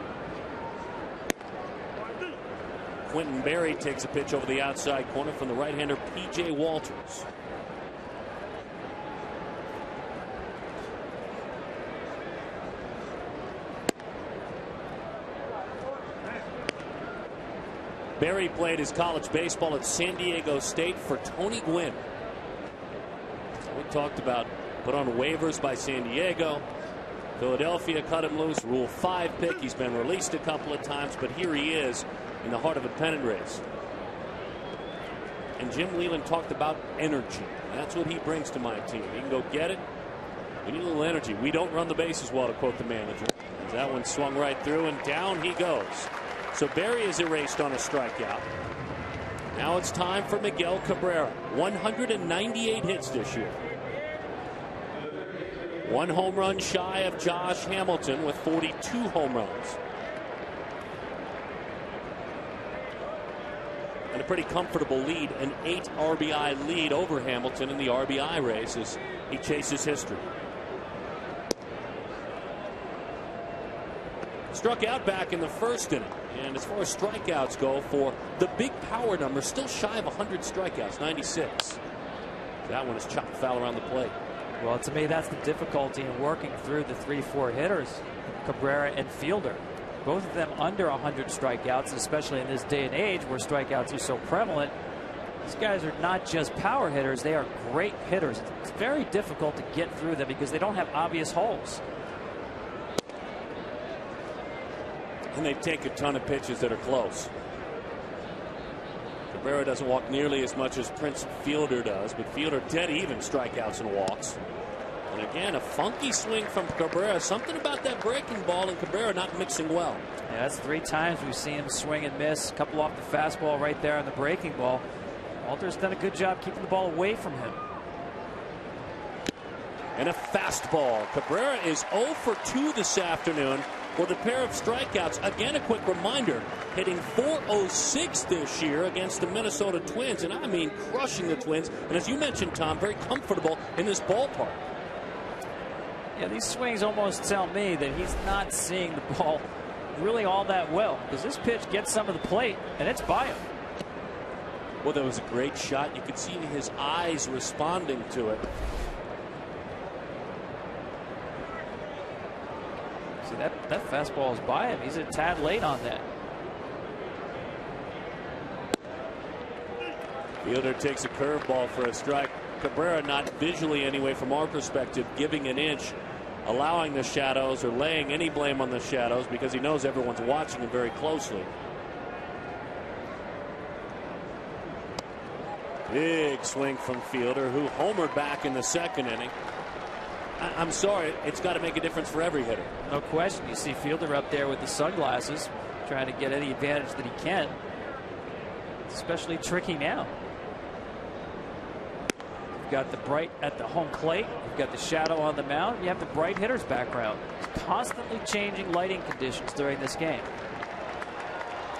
Quentin Berry takes a pitch over the outside corner from the right-hander P.J. Walters. Berry played his college baseball at San Diego State for Tony Gwynn. We talked about put on waivers by San Diego. Philadelphia cut him loose. Rule 5 pick. He's been released a couple of times, but here he is in the heart of a pennant race. And Jim Leyland talked about energy. That's what he brings to my team. He can go get it. We need a little energy. We don't run the bases well, to quote the manager. That one swung right through, and down he goes. So Berry is erased on a strikeout. Now it's time for Miguel Cabrera. 198 hits this year. 1 home run shy of Josh Hamilton with 42 home runs. And a pretty comfortable lead, an 8 RBI lead over Hamilton in the RBI race as he chases history. Struck out back in the first inning. And as far as strikeouts go, for the big power number, still shy of 100 strikeouts, 96. That one is chopped foul around the plate. Well, to me, that's the difficulty in working through the 3-4 hitters, Cabrera and Fielder. Both of them under 100 strikeouts, especially in this day and age where strikeouts are so prevalent. These guys are not just power hitters, they are great hitters. It's very difficult to get through them because they don't have obvious holes. And they take a ton of pitches that are close. Cabrera doesn't walk nearly as much as Prince Fielder does, but Fielder dead even strikeouts and walks. And again, a funky swing from Cabrera. Something about that breaking ball and Cabrera not mixing well. Yeah, that's 3 times we've seen him swing and miss. A couple off the fastball right there on the breaking ball. Walter's done a good job keeping the ball away from him. And a fastball. Cabrera is 0 for 2 this afternoon with a pair of strikeouts. Again, a quick reminder, hitting .406 this year against the Minnesota Twins. And I mean crushing the Twins. And as you mentioned, Tom, very comfortable in this ballpark. Yeah, these swings almost tell me that he's not seeing the ball really all that well, because this pitch gets some of the plate and it's by him. Well, that was a great shot. You could see his eyes responding to it. See, that fastball is by him. He's a tad late on that. Fielder takes a curveball for a strike. Cabrera, not visually anyway from our perspective, giving an inch, allowing the shadows or laying any blame on the shadows because he knows everyone's watching him very closely. Big swing from Fielder, who homered back in the second inning. I'm sorry, it's got to make a difference for every hitter. No question. You see Fielder up there with the sunglasses trying to get any advantage that he can. It's especially tricky now. You've got the bright at the home plate. You've got the shadow on the mound. You have the bright hitter's background. It's constantly changing lighting conditions during this game.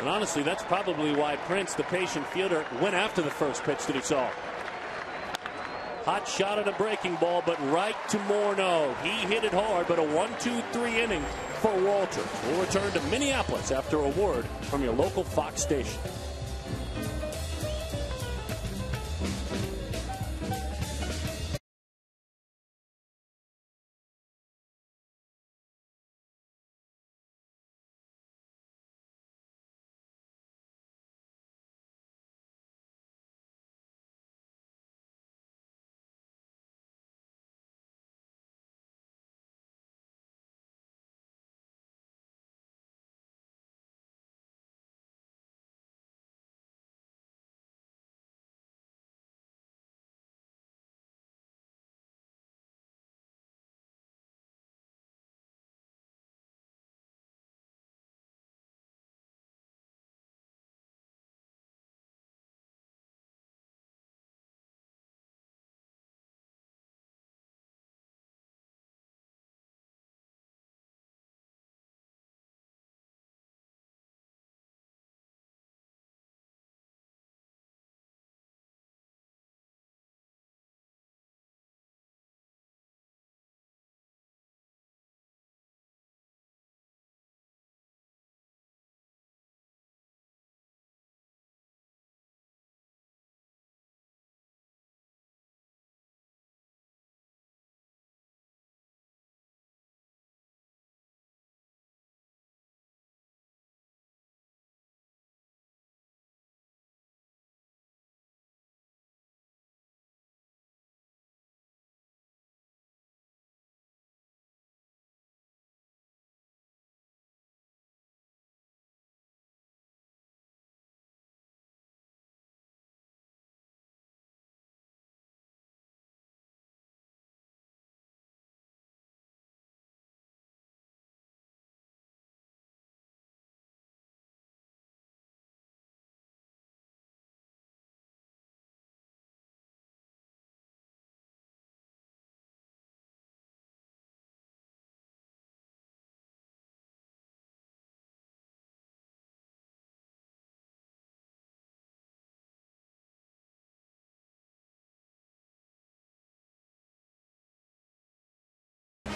And honestly, that's probably why Prince, the patient fielder, went after the first pitch that he saw. Hot shot at a breaking ball, but right to Morneau. He hit it hard, but a 1-2-3 inning for Walter. We'll return to Minneapolis after a word from your local Fox station.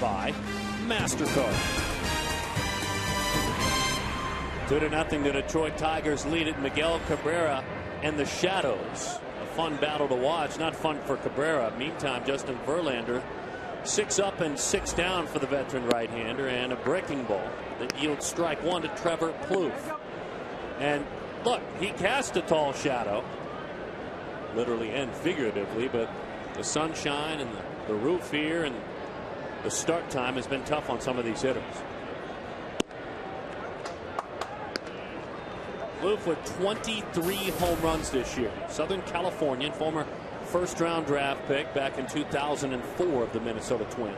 by MasterCard. 2-0, the Detroit Tigers lead it. Miguel Cabrera and the Shadows. A fun battle to watch. Not fun for Cabrera. Meantime, Justin Verlander 6 up and 6 down for the veteran right-hander, and a breaking ball that yields strike one to Trevor Plouffe. And look, he cast a tall shadow, literally and figuratively, but the sunshine and the roof here and the start time has been tough on some of these hitters. Plouffe with 23 home runs this year. Southern Californian, former first-round draft pick back in 2004 of the Minnesota Twins.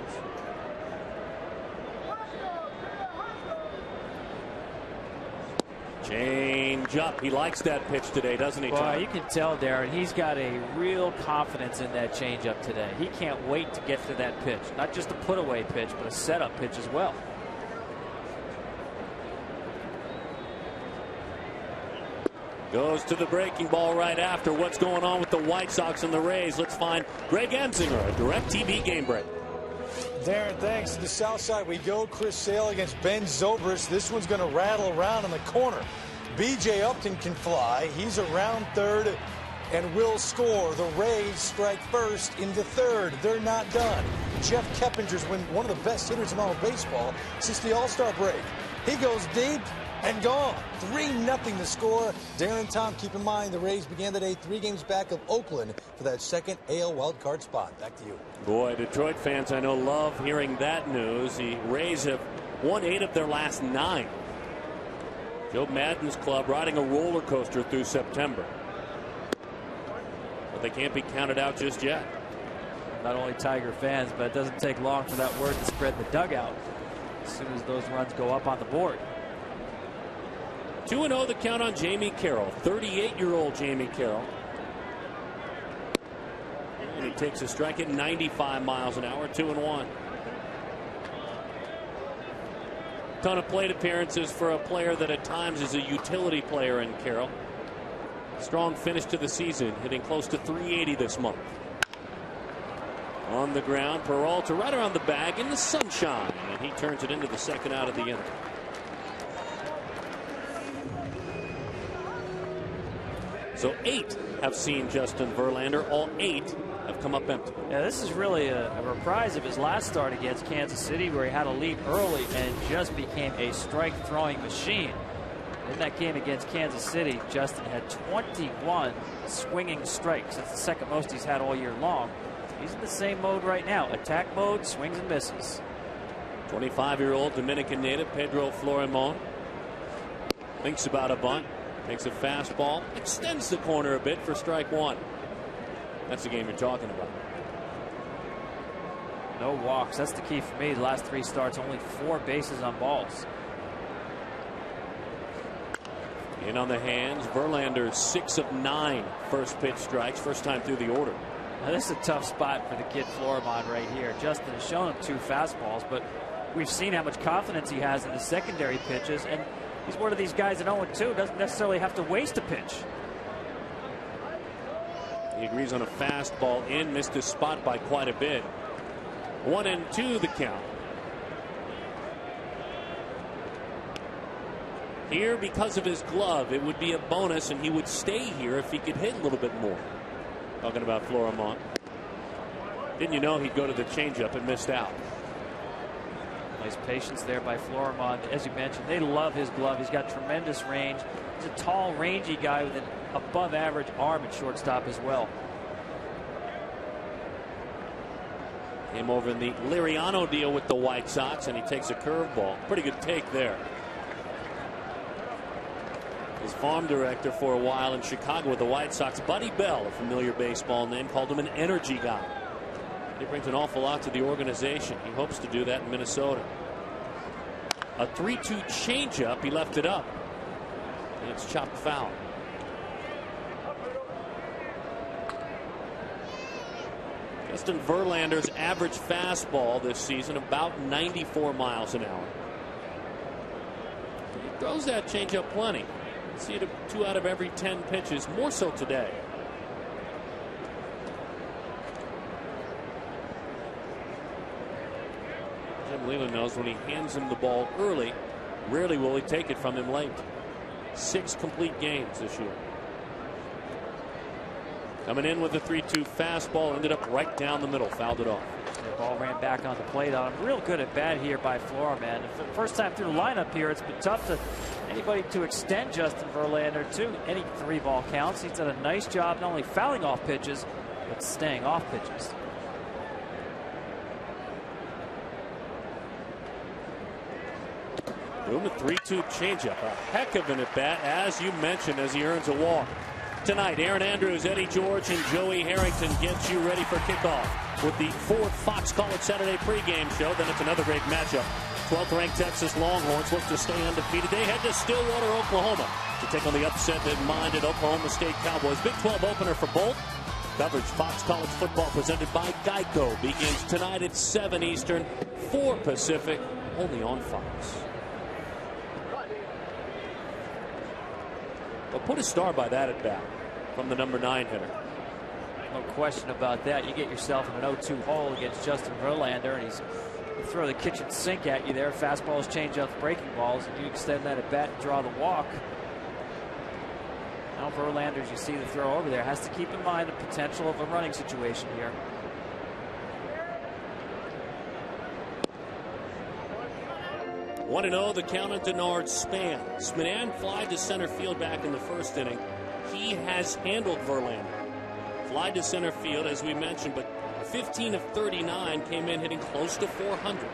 Change up. He likes that pitch today, doesn't he, Tom? Well, you can tell, Darren, he's got a real confidence in that changeup today. He can't wait to get to that pitch. Not just a put-away pitch, but a setup pitch as well. Goes to the breaking ball right after. What's going on with the White Sox and the Rays? Let's find Greg Enzinger, a DirecTV game break. Darren, thanks. To the south side we go. Chris Sale against Ben Zobrist. This one's going to rattle around in the corner. B.J. Upton can fly. He's around third and will score. The Rays strike first into third. They're not done. Jeff Keppinger's been one of the best hitters in all of baseball since the All-Star break. He goes deep and gone. 3-0 the score. Darren, Tom, keep in mind the Rays began the day 3 games back of Oakland for that second AL wildcard spot. Back to you. Boy, Detroit fans I know love hearing that news. The Rays have won 8 of their last 9. Joe Madden's club riding a roller coaster through September. But they can't be counted out just yet. Not only Tiger fans, but it doesn't take long for that word to spread in the dugout as soon as those runs go up on the board. 2-0 the count on Jamie Carroll. 38-year-old Jamie Carroll. And he takes a strike at 95 miles an hour. 2-1. Ton of plate appearances for a player that at times is a utility player in Carroll. Strong finish to the season, hitting close to 380 this month. On the ground, Peralta right around the bag in the sunshine, and he turns it into the second out of the inning. So 8 have seen Justin Verlander. All 8 have come up empty. Yeah, this is really a reprise of his last start against Kansas City, where he had a lead early and just became a strike-throwing machine. In that game against Kansas City, Justin had 21 swinging strikes. That's the second most he's had all year long. He's in the same mode right now. Attack mode, swings and misses. 25-year-old Dominican native Pedro Florimon thinks about a bunt. Takes a fastball, extends the corner a bit for strike one. That's the game you're talking about. No walks. That's the key for me. The last 3 starts, only 4 bases on balls. In on the hands, Verlander 6 of 9 first pitch strikes, first time through the order. Now, this is a tough spot for the kid Florimon right here. Justin has shown him 2 fastballs, but we've seen how much confidence he has in the secondary pitches, and he's one of these guys at 0-2 doesn't necessarily have to waste a pitch. He agrees on a fastball in, missed his spot by quite a bit. 1-2 the count. Here, because of his glove, it would be a bonus, and he would stay here if he could hit a little bit more. Talking about Florimon. Didn't you know he'd go to the changeup and missed out? Nice patience there by Florimon. As you mentioned, they love his glove. He's got tremendous range. He's a tall, rangy guy with an above-average arm at shortstop as well. Came over in the Liriano deal with the White Sox, and he takes a curveball. Pretty good take there. His farm director for a while in Chicago with the White Sox, Buddy Bell, a familiar baseball name, called him an energy guy. He brings an awful lot to the organization. He hopes to do that in Minnesota. A 3-2 changeup. He left it up. And it's chopped foul. Justin Verlander's average fastball this season about 94 miles an hour. He throws that changeup plenty. See it 2 out of every 10 pitches, more so today. Leland knows when he hands him the ball early, rarely will he take it from him late. 6 complete games this year. Coming in with a 3-2 fastball, ended up right down the middle, fouled it off. The ball ran back on the plate on him. Real good at bat here by Flora, man. For the first time through the lineup here, it's been tough to anybody to extend Justin Verlander to any 3-ball counts. He's done a nice job not only fouling off pitches, but staying off pitches. Boom, a 3-2 changeup. A heck of an at-bat, as you mentioned, as he earns a walk. Tonight, Aaron Andrews, Eddie George, and Joey Harrington gets you ready for kickoff with the 4th Fox College Saturday pregame show. Then it's another great matchup. 12th-ranked Texas Longhorns look to stay undefeated. They head to Stillwater, Oklahoma to take on the upset-minded Oklahoma State Cowboys. Big 12 opener for both. Coverage Fox College football presented by Geico begins tonight at 7 Eastern, 4 Pacific, only on Fox. But put a star by that at bat from the number 9 hitter. No question about that. You get yourself in an 0-2 hole against Justin Verlander, and he's throw the kitchen sink at you there. Fastballs, changeups, breaking balls, and you extend that at bat and draw the walk. Now Verlander, as you see the throw over there, has to keep in mind the potential of a running situation here. One and 0 the count at Denard Span. Span fly to center field back in the first inning. He has handled Verlander. Fly to center field, as we mentioned, but 15 of 39 came in hitting close to 400.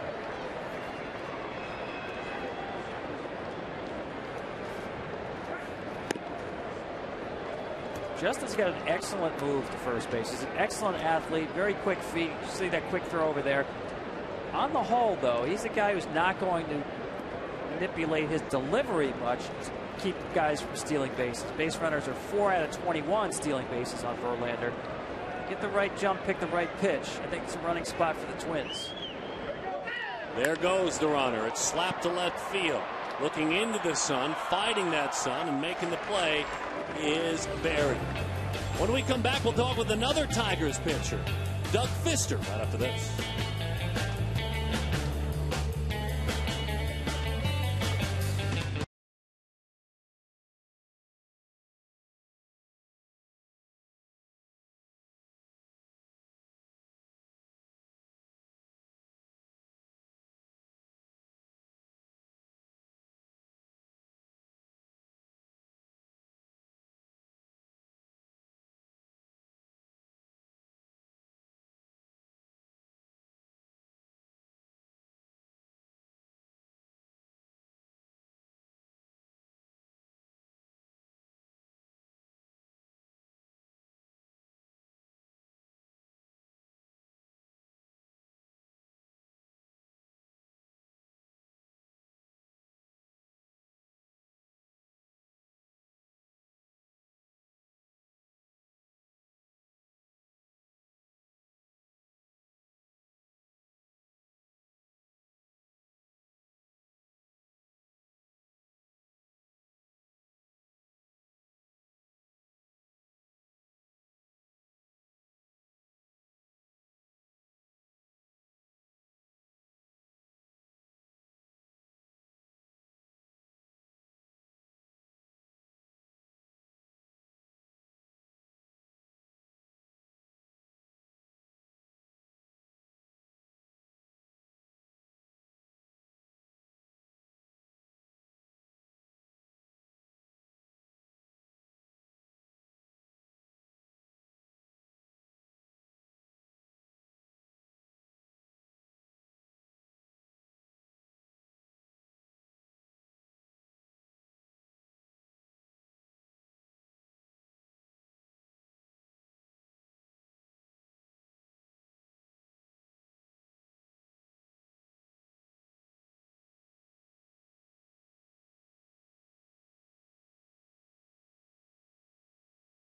Justin's got an excellent move to first base. He's an excellent athlete, very quick feet. You see that quick throw over there. On the whole, though, he's a guy who's not going to manipulate his delivery much to keep guys from stealing bases. Base runners are 4 out of 21 stealing bases on Verlander. Get the right jump, pick the right pitch. I think it's a running spot for the Twins. There goes the runner. It's slapped to left field. Looking into the sun, fighting that sun, and making the play is buried. When we come back, we'll talk with another Tigers pitcher, Doug Fister, right after this.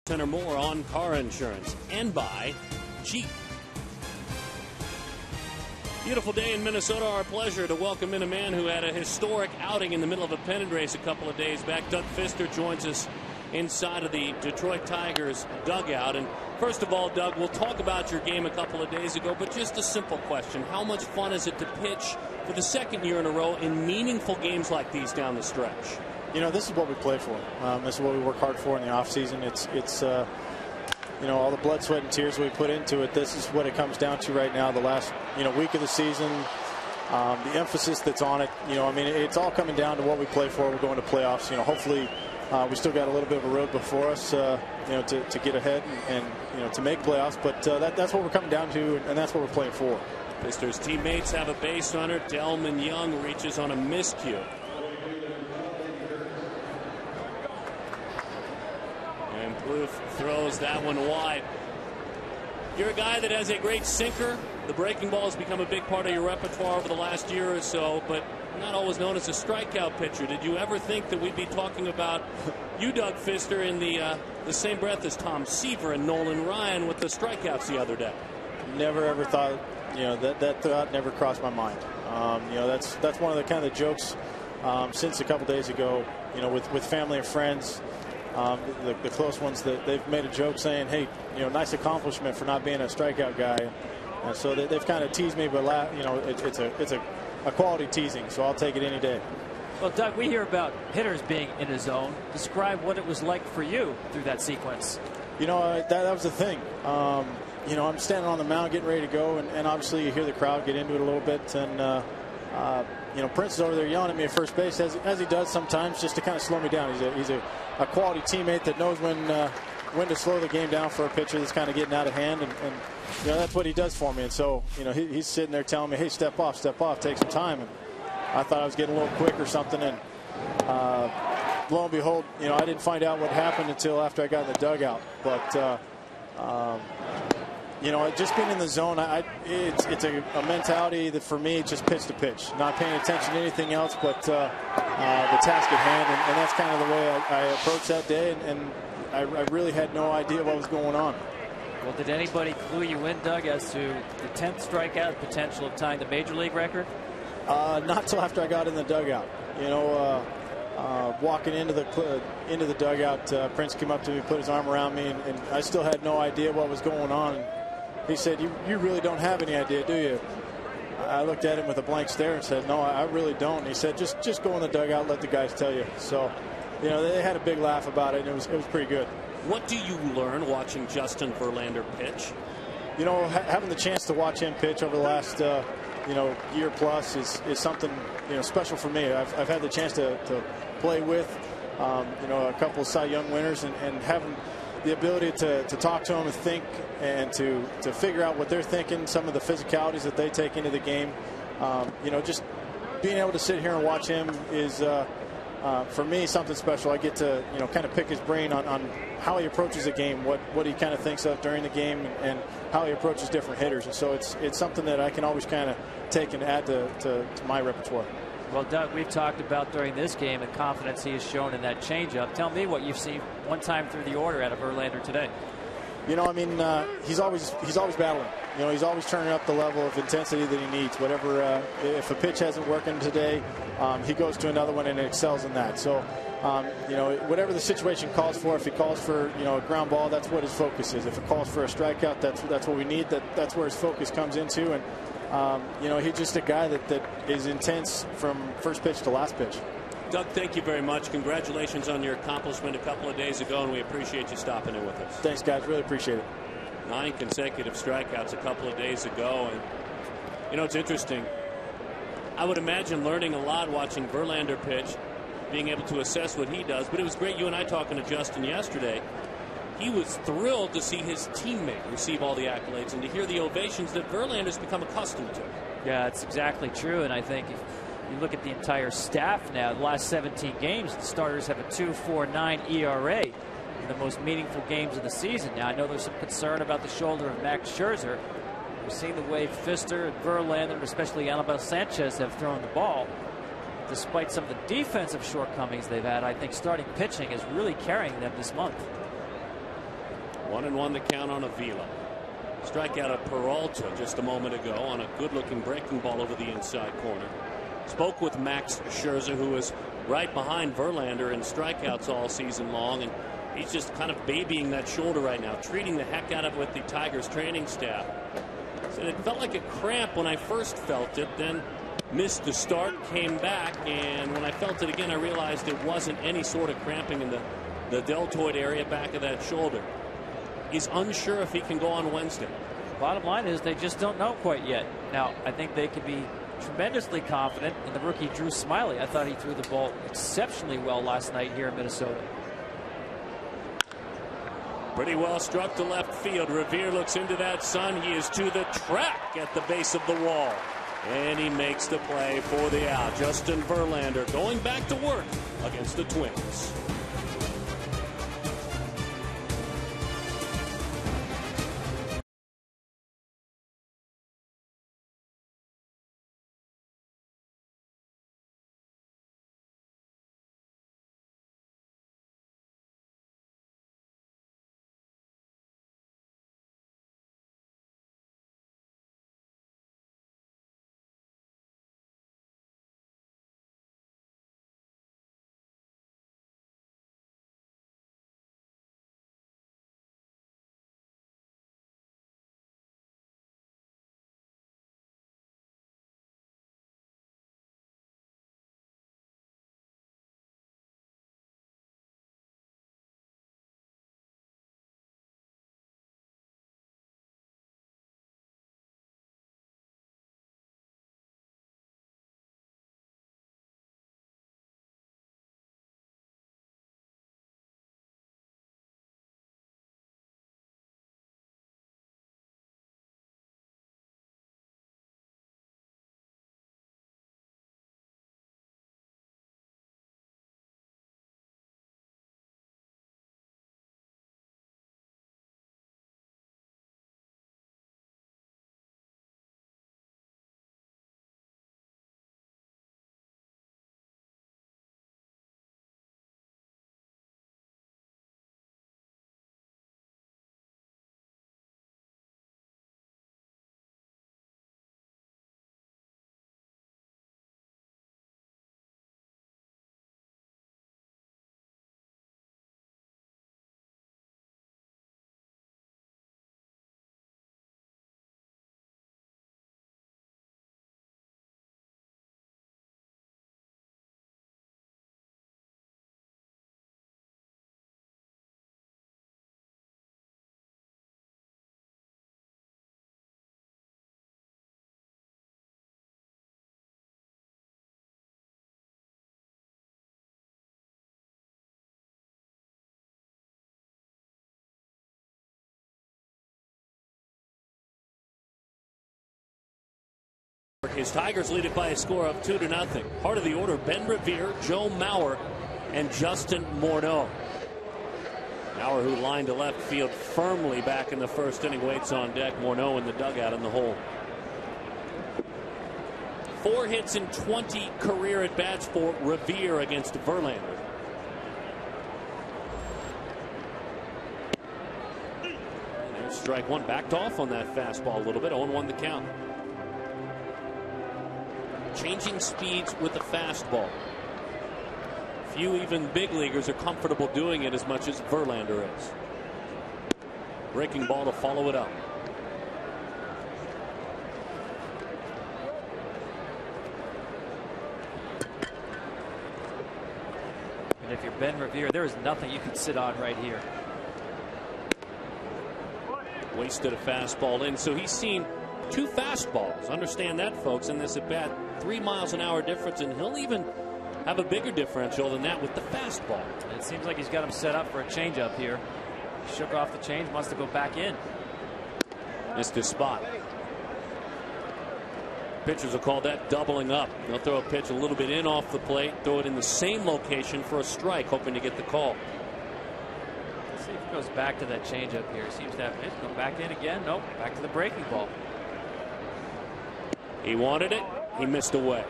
Or more on car insurance, and by Jeep. Beautiful day in Minnesota. Our pleasure to welcome in a man who had a historic outing in the middle of a pennant race a couple of days back. Doug Fister joins us inside of the Detroit Tigers dugout. And First of all, Doug, we'll talk about your game a couple of days ago, but just a simple question. How much fun is it to pitch for the second year in a row in meaningful games like these down the stretch? You know, this is what we play for. This is what we work hard for in the offseason. It's you know, all the blood, sweat, and tears we put into it. This is what it comes down to right now. The last, week of the season, the emphasis that's on it. I mean, it's all coming down to what we play for. We're going to playoffs. Hopefully, we still got a little bit of a road before us. To get ahead and to make playoffs. But that's what we're coming down to, and that's what we're playing for. Pistons teammates have a base runner. Delman Young reaches on a miscue. And Plouffe throws that one wide. You're a guy that has a great sinker. The breaking ball has become a big part of your repertoire over the last year or so, but not always known as a strikeout pitcher. Did you ever think that we'd be talking about you, Doug Fister, in the same breath as Tom Seaver and Nolan Ryan with the strikeouts the other day? Never ever thought, that thought never crossed my mind. That's one of the kind of jokes since a couple days ago, with family and friends. The close ones, that they've made a joke saying, hey, nice accomplishment for not being a strikeout guy. And so they've kind of teased me, but it's a quality teasing, so I'll take it any day. Well, Doug, we hear about hitters being in a zone. Describe what it was like for you through that sequence. That was the thing. I'm standing on the mound getting ready to go, and obviously you hear the crowd get into it a little bit, and Prince is over there yelling at me at first base, as he does sometimes, just to kind of slow me down. He's a quality teammate that knows when to slow the game down for a pitcher that's kind of getting out of hand, and that's what he does for me. And so he's sitting there telling me, hey, step off, take some time. And I thought I was getting a little quick or something, and lo and behold, I didn't find out what happened until after I got in the dugout. But just being in the zone, it's a mentality that for me, just pitch to pitch, not paying attention to anything else but the task at hand, and that's kind of the way I approached that day, and I really had no idea what was going on. Well, did anybody clue you in, Doug, as to the 10th strikeout potential of tying the major league record? Not till after I got in the dugout. Walking into the dugout, Prince came up to me, put his arm around me, and I still had no idea what was going on. He said, you really don't have any idea, do you? I looked at him with a blank stare and said, no, I really don't. And he said, just go in the dugout, let the guys tell you. So, they had a big laugh about it, and it was pretty good. What do you learn watching Justin Verlander pitch? Having the chance to watch him pitch over the last year plus is something special for me. I've had the chance to play with a couple of Cy Young winners, and having the ability to talk to them and think and to figure out what they're thinking, some of the physicalities that they take into the game. Just being able to sit here and watch him is for me something special. I get to kind of pick his brain on how he approaches a game, what he kind of thinks of during the game, and how he approaches different hitters. And so it's something that I can always kind of take and add to my repertoire. Well, Doug, we've talked about during this game the confidence he has shown in that changeup. Tell me what you've seen one time through the order out of Verlander today. He's always battling. He's always turning up the level of intensity that he needs. Whatever, if a pitch hasn't working today, he goes to another one and excels in that. So, whatever the situation calls for, if he calls for a ground ball, that's what his focus is. If it calls for a strikeout, that's what we need. That's where his focus comes into. And he's just a guy that is intense from first pitch to last pitch. Doug, thank you very much. Congratulations on your accomplishment a couple of days ago, and we appreciate you stopping in with us. Thanks, guys. Really appreciate it. 9 consecutive strikeouts a couple of days ago. And, it's interesting. I would imagine learning a lot watching Verlander pitch, being able to assess what he does. But it was great, you and I talking to Justin yesterday. He was thrilled to see his teammate receive all the accolades and to hear the ovations that Verlander's become accustomed to. Yeah, it's exactly true. And I think if you look at the entire staff now, the last 17 games, the starters have a 2.49 ERA in the most meaningful games of the season. Now, I know there's some concern about the shoulder of Max Scherzer. We've seen the way Fister and Verlander, and especially Anibal Sanchez, have thrown the ball. Despite some of the defensive shortcomings they've had, I think starting pitching is really carrying them this month. 1-1 the count on Avila. Strikeout of Peralta just a moment ago on a good-looking breaking ball over the inside corner. Spoke with Max Scherzer, who was right behind Verlander in strikeouts all season long, and He's just kind of babying that shoulder right now, treating the heck out of it with the Tigers training staff. Said it felt like a cramp when I first felt it, then missed the start, came back, and when I felt it again, I realized it wasn't any sort of cramping in the deltoid area back of that shoulder. He's unsure if he can go on Wednesday. Bottom line is they just don't know quite yet. Now, I think they could be tremendously confident in the rookie Drew Smiley. I thought he threw the ball exceptionally well last night here in Minnesota. Pretty well struck to left field. Revere looks into that sun. He is to the track at the base of the wall. And he makes the play for the out. Justin Verlander going back to work against the Twins. His Tigers lead it by a score of 2-0. Part of the order: Ben Revere, Joe Mauer, and Justin Morneau. Mauer, who lined to left field firmly back in the first inning, waits on deck. Morneau in the dugout in the hole. 4 hits and 20 career at bats for Revere against Verlander. And there's strike one. Backed off on that fastball a little bit. 0-1 the count. Changing speeds with the fastball. Few even big leaguers are comfortable doing it as much as Verlander is. Breaking ball to follow it up. And if you're Ben Revere, there is nothing you can sit on right here. Wasted a fastball in, so he's seen 2 fastballs. Understand that, folks, in this at bat. 3 miles an hour difference, and he'll even have a bigger differential than that with the fastball. It seems like he's got him set up for a changeup here. Shook off the change, wants to go back in. Missed his spot. Pitchers will call that doubling up. They'll throw a pitch a little bit in off the plate, throw it in the same location for a strike, hoping to get the call. Let's see if he goes back to that changeup here. Seems to have it. Go back in again. Nope. Back to the breaking ball. He wanted it. He missed away.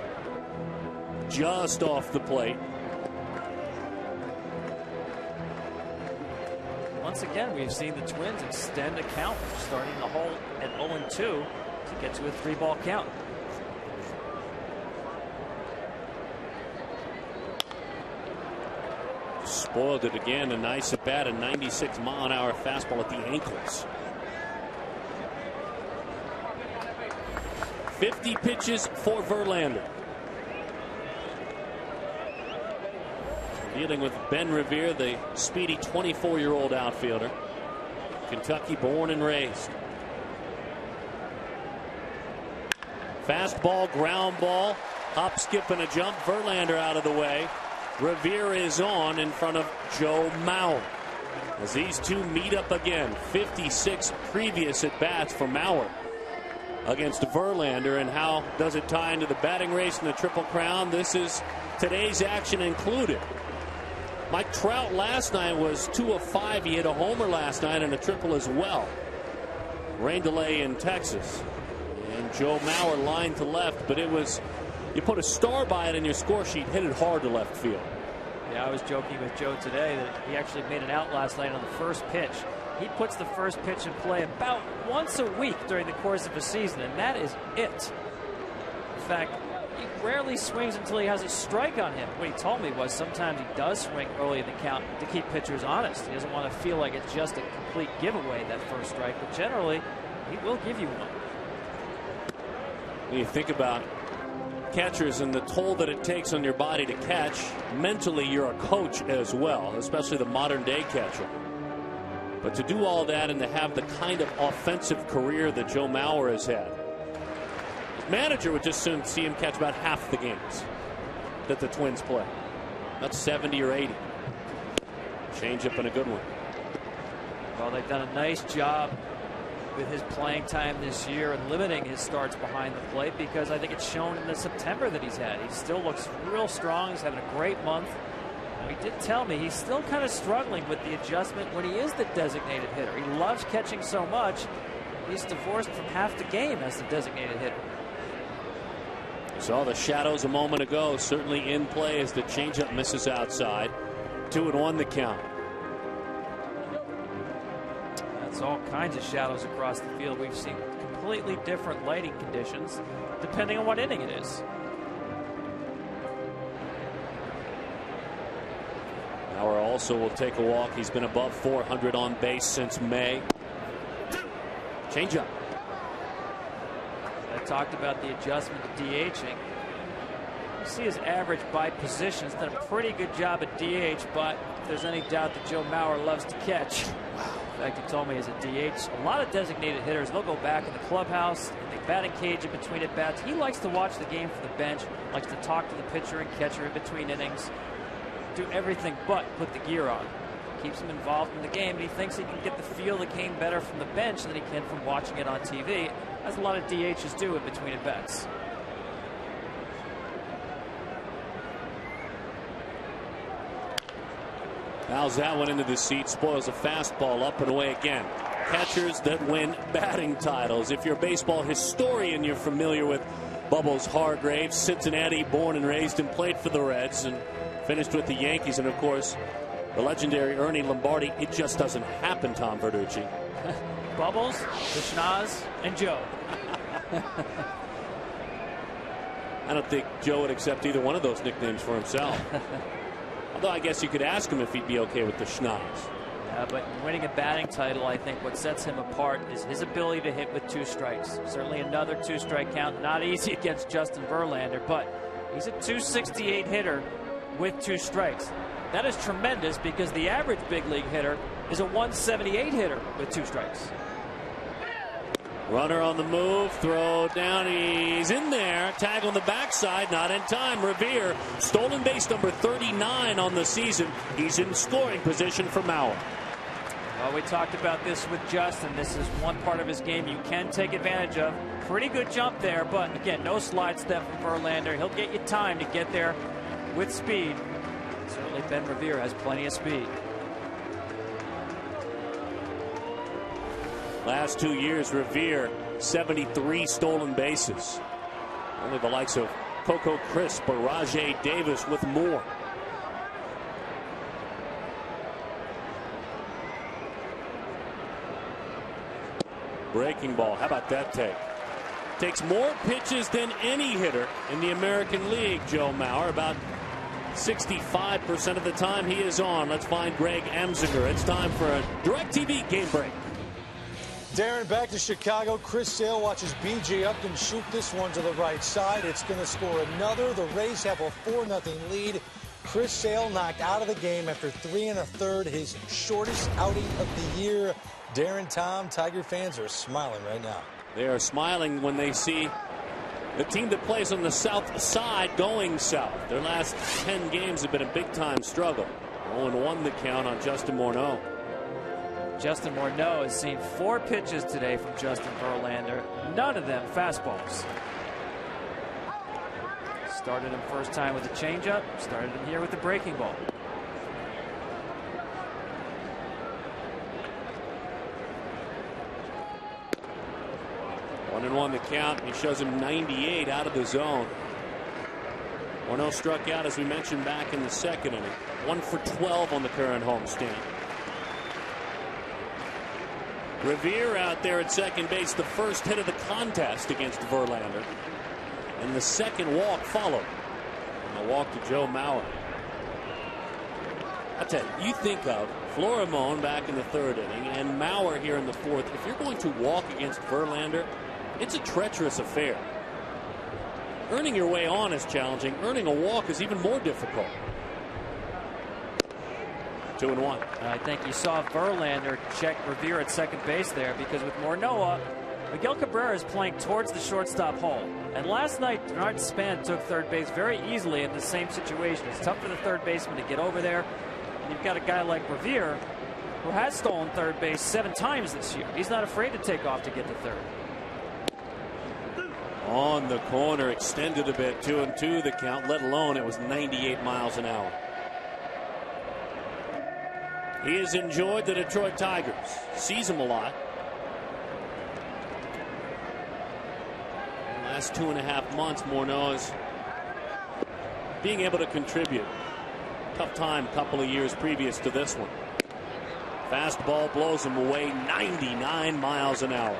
Just off the plate. Once again, we've seen the Twins extend the count, starting the hole at 0-2 to get to a 3-ball count. Spoiled it again. A nice at bat, a 96-mile-an-hour fastball at the ankles. 50 pitches for Verlander. Dealing with Ben Revere, the speedy 24-year-old outfielder. Kentucky born and raised. Fastball, ground ball, hop, skip, and a jump. Verlander out of the way. Revere is on in front of Joe Mauer. As these two meet up again, 56 previous at-bats for Mauer against Verlander. And how does it tie into the batting race in the Triple Crown? This is today's action included. Mike Trout last night was 2 of 5. He hit a homer last night and a triple as well. Rain delay in Texas. And Joe Mauer lined to left, but it was, you put a star by it in your score sheet, hit it hard to left field. Yeah, I was joking with Joe today that he actually made an out last night on the first pitch. He puts the first pitch in play about once a week during the course of a season, and that is it. In fact, he rarely swings until he has a strike on him. What he told me was sometimes he does swing early in the count to keep pitchers honest. He doesn't want to feel like it's just a complete giveaway, that first strike, but generally he will give you one. When you think about catchers and the toll that it takes on your body to catch, mentally you're a coach as well, especially the modern day catcher. But to do all that and to have the kind of offensive career that Joe Mauer has had, his manager would just soon see him catch about half the games that the Twins play. Not 70 or 80. Change up and a good one. Well, they've done a nice job with his playing time this year and limiting his starts behind the plate, because I think it's shown in the September that he's had. He still looks real strong. He's having a great month. He did tell me he's still kind of struggling with the adjustment when he is the designated hitter. He loves catching so much. He's divorced from half the game as the designated hitter. Saw the shadows a moment ago, certainly in play as the changeup misses outside. 2-1 the count. That's all kinds of shadows across the field. We've seen completely different lighting conditions depending on what inning it is. Mauer also will take a walk. He's been above 400 on base since May. Changeup. I talked about the adjustment to DHing. You see his average by position. He's done a pretty good job at DH, but if there's any doubt that Joe Mauer loves to catch. In fact, he told me as a DH, a lot of designated hitters, they'll go back in the clubhouse, in the batting cage in between at bats. He likes to watch the game from the bench, likes to talk to the pitcher and catcher in between innings, do everything but put the gear on. Keeps him involved in the game, and he thinks he can get the feel of the game better from the bench than he can from watching it on TV, as a lot of DHs do in between at bats. Fouls that one into the seat, spoils a fastball up and away again. Catchers that win batting titles. If you're a baseball historian, you're familiar with Bubbles Hargraves, Cincinnati, born and raised and played for the Reds and finished with the Yankees. And of course, the legendary Ernie Lombardi. It just doesn't happen, Tom Verducci. Bubbles, the Schnoz, and Joe. I don't think Joe would accept either one of those nicknames for himself. Although I guess you could ask him if he'd be okay with the Schnoz. Yeah, but winning a batting title, I think what sets him apart is his ability to hit with 2 strikes. Certainly another 2-strike count. Not easy against Justin Verlander, but he's a .268 hitter with 2 strikes. That is tremendous because the average big league hitter is a .178 hitter with 2 strikes. Runner on the move, throw down, he's in there, tag on the backside, not in time. Revere, stolen base number 39 on the season. He's in scoring position for Mauer. Well, we talked about this with Justin. This is one part of his game you can take advantage of. Pretty good jump there, but again, no slide step from Verlander. He'll get you time to get there with speed. Certainly Ben Revere has plenty of speed. Last 2 years, Revere, 73 stolen bases. Only the likes of Coco Crisp or Rajay Davis with more. Breaking ball. How about that take? Takes more pitches than any hitter in the American League, Joe Mauer. About 65% of the time he is on. Let's find Greg Amsinger. It's time for a DirecTV game break. Darren, back to Chicago. Chris Sale watches B.J. Upton shoot this one to the right side. It's going to score another. The Rays have a 4-0 lead. Chris Sale knocked out of the game after 3 1/3, his shortest outing of the year. Darren, Tom, Tiger fans are smiling right now. They are smiling when they see the team that plays on the south side going south. Their last 10 games have been a big-time struggle. 0-1 the count on Justin Morneau. Justin Morneau has seen 4 pitches today from Justin Verlander. None of them fastballs. Started him first time with a changeup. Started him here with the breaking ball. One and one the count. He shows him 98 out of the zone. Morneau struck out, as we mentioned, back in the second inning. 1 for 12 on the current homestand. Revere out there at second base, the first hit of the contest against Verlander. And the second walk followed. And the walk to Joe Mauer. I tell you, you think of Florimon back in the third inning and Mauer here in the fourth. If you're going to walk against Verlander, it's a treacherous affair. Earning your way on is challenging. Earning a walk is even more difficult. 2-1. I think you saw Verlander check Revere at second base there, because with Morneau, Miguel Cabrera is playing towards the shortstop hole. And last night, Bernard Span took third base very easily in the same situation. It's tough for the third baseman to get over there. And you've got a guy like Revere who has stolen third base 7 times this year. He's not afraid to take off to get to third. On the corner, extended a bit, 2-2 the count, let alone it was 98 miles an hour. He has enjoyed the Detroit Tigers, sees them a lot. In the last 2.5 months, Morneau is being able to contribute. Tough time, couple of years previous to this one. Fastball blows him away, 99 miles an hour.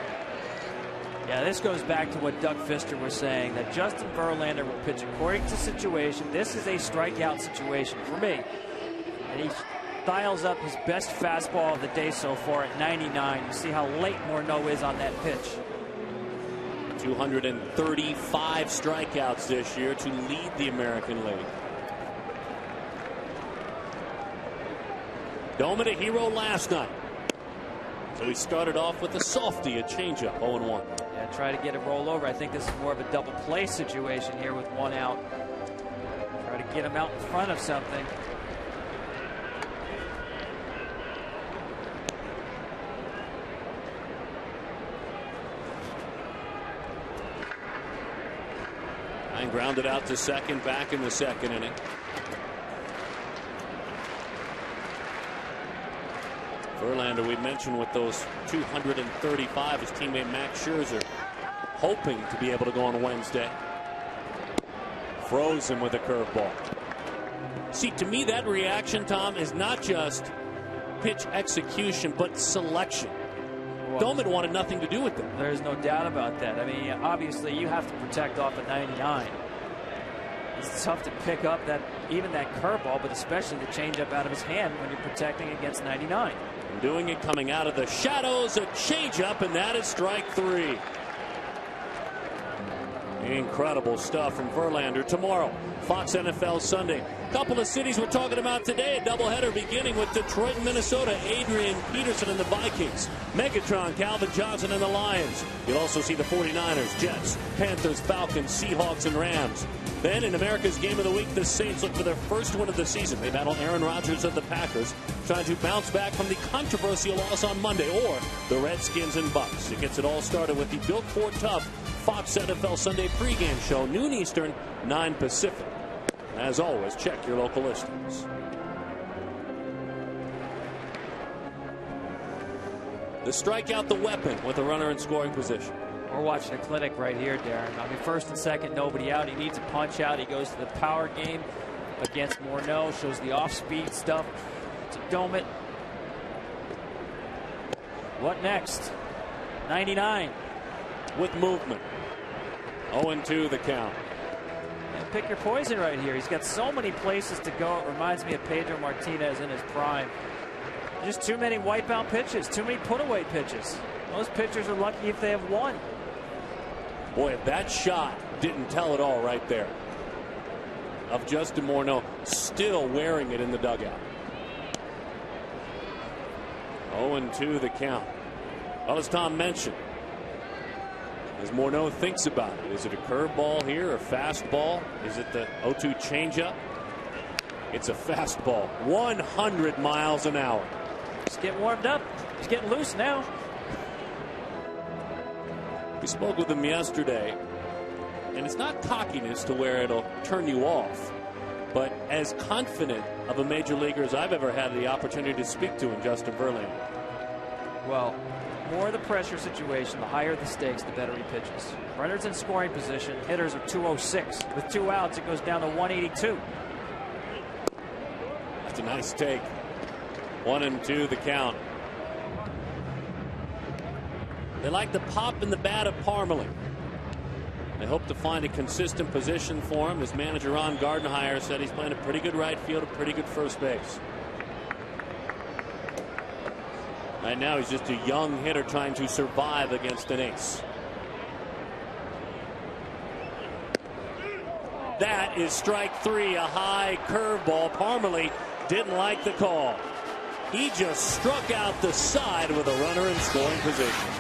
Yeah, this goes back to what Doug Fister was saying, that Justin Verlander will pitch according to situation. This is a strikeout situation for me. And he dials up his best fastball of the day so far at 99. You see how late Morneau is on that pitch. 235 strikeouts this year to lead the American League. Doman a hero last night. So he started off with a softie, a changeup, 0-1. Yeah, try to get a rollover. I think this is more of a double play situation here with 1 out. Try to get him out in front of something. And grounded out to second, back in the second inning. Verlander, we mentioned with those 235, his teammate Max Scherzer hoping to be able to go on Wednesday. Froze him with a curveball. See, to me, that reaction, Tom, is not just pitch execution, but selection. Doman wanted nothing to do with it. There's no doubt about that. I mean, obviously, you have to protect off of 99. It's tough to pick up even that curveball, but especially the changeup out of his hand when you're protecting against 99. And doing it coming out of the shadows, a changeup, and that is strike 3. Incredible stuff from Verlander. Tomorrow, Fox NFL Sunday. Couple of cities we're talking about today. A doubleheader beginning with Detroit and Minnesota. Adrian Peterson and the Vikings. Megatron, Calvin Johnson and the Lions. You'll also see the 49ers, Jets, Panthers, Falcons, Seahawks, and Rams. Then in America's Game of the Week, the Saints look for their first win of the season. They battle Aaron Rodgers of the Packers, trying to bounce back from the controversial loss on Monday, or the Redskins and Bucks. It gets it all started with the Built Ford Tough Fox NFL Sunday pregame show, noon Eastern, 9 Pacific. As always, check your local listings. The strikeout, the weapon, with a runner in scoring position. We're watching a clinic right here, Darren. I mean, first and second, nobody out. He needs a punch out. He goes to the power game against Morneau. Shows the off-speed stuff to Doman. What next? 99. With movement. 0-2 the count. And pick your poison right here. He's got so many places to go. It reminds me of Pedro Martinez in his prime. Just too many wipeout pitches, too many put-away pitches. Most pitchers are lucky if they have one. Boy, if that shot didn't tell it all right there. Of Justin Morneau still wearing it in the dugout. 0-2 the count. Well, as Tom mentioned, as Morneau thinks about it, is it a curveball here, a fastball? Is it the 0-2 changeup? It's a fastball, 100 miles an hour. He's getting warmed up. He's getting loose now. We spoke with him yesterday, and it's not cockiness to where it'll turn you off, but as confident of a major leaguer as I've ever had the opportunity to speak to in Justin Verlander. Well, more the pressure situation, the higher the stakes, the better he pitches. Runners in scoring position, hitters are 206. With 2 outs, it goes down to 182. That's a nice take. 1-2 the count. They like the pop in the bat of Parmelee. They hope to find a consistent position for him. His manager, Ron Gardenhire, said he's playing a pretty good right field, a pretty good first base. Right now, he's just a young hitter trying to survive against an ace. That is strike 3, a high curveball. Parmelee didn't like the call. He just struck out the side with a runner in scoring position.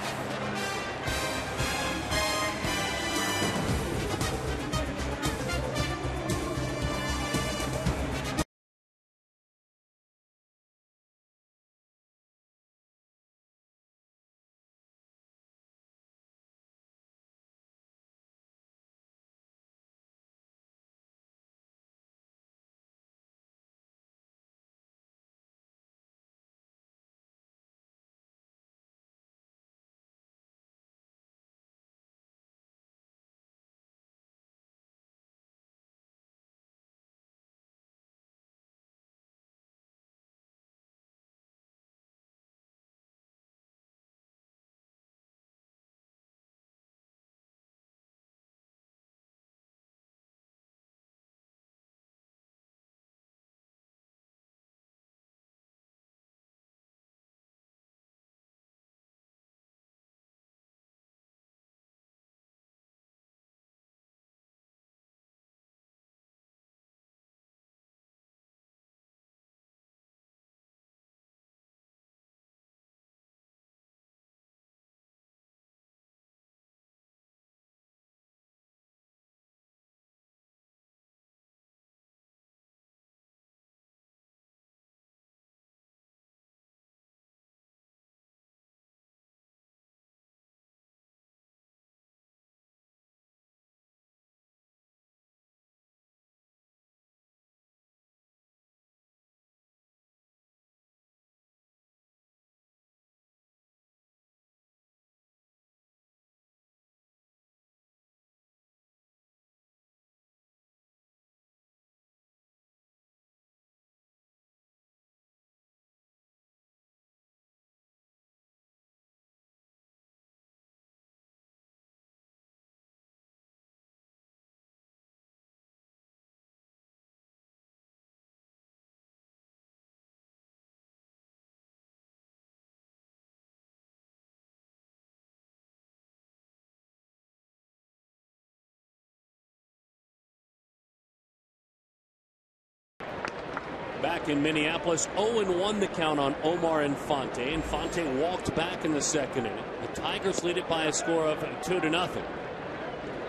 Back in Minneapolis, 0-1 the count on Omar Infante. Infante walked back in the second inning. The Tigers lead it by a score of 2-0.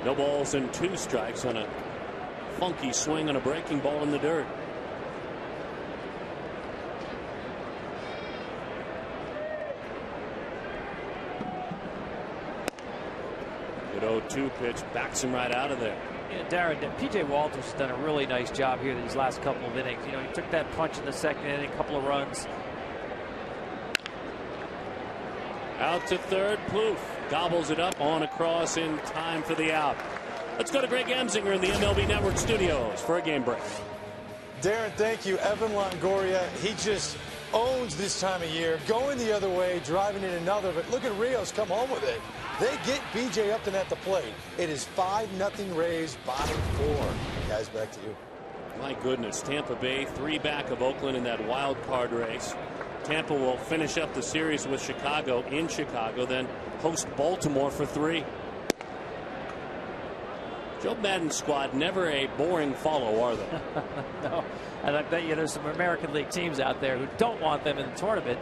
No balls and 2 strikes on a funky swing on a breaking ball in the dirt. Good 0-2 pitch, backs him right out of there. Yeah, Darren, P.J. Walters has done a really nice job here these last couple of innings. You know, he took that punch in the second inning, a couple of runs. Out to third, Plouffe gobbles it up on across in time for the out. Let's go to Greg Emsinger in the MLB Network studios for a game break. Darren, thank you. Evan Longoria, he just owns this time of year, going the other way, driving in another. But look at Rios come home with it. They get BJ Upton at the plate. It is 5-0 Rays, bottom 4. Guys, back to you. My goodness, Tampa Bay 3 back of Oakland in that wild card race. Tampa will finish up the series with Chicago in Chicago, then host Baltimore for 3. Joe Madden's squad never a boring follow, are they? No, and I bet you there's some American League teams out there who don't want them in the tournament,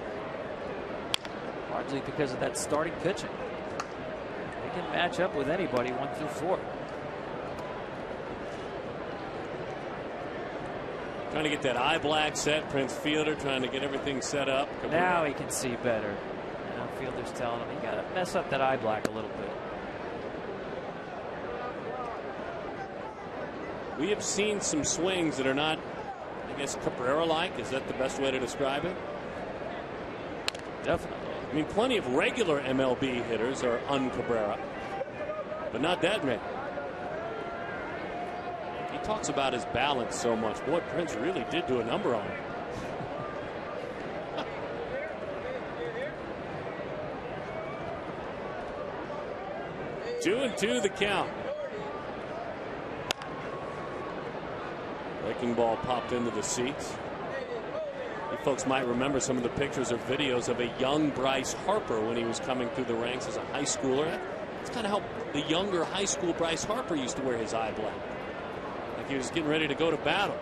largely because of that starting pitching. They can match up with anybody 1 through 4. Trying to get that eye black set. Prince Fielder trying to get everything set up. Now he can see better. Now Fielder's telling him he got to mess up that eye black a little bit. We have seen some swings that are not, I guess, Cabrera-like. Is that the best way to describe it? Definitely. I mean, plenty of regular MLB hitters are un-Cabrera, but not that many. He talks about his balance so much. Boy, Prince really did do a number on him. 2-2 the count. Breaking ball popped into the seats. You folks might remember some of the pictures or videos of a young Bryce Harper when he was coming through the ranks as a high schooler. That's kind of how the younger high school Bryce Harper used to wear his eye black. Like he was getting ready to go to battle.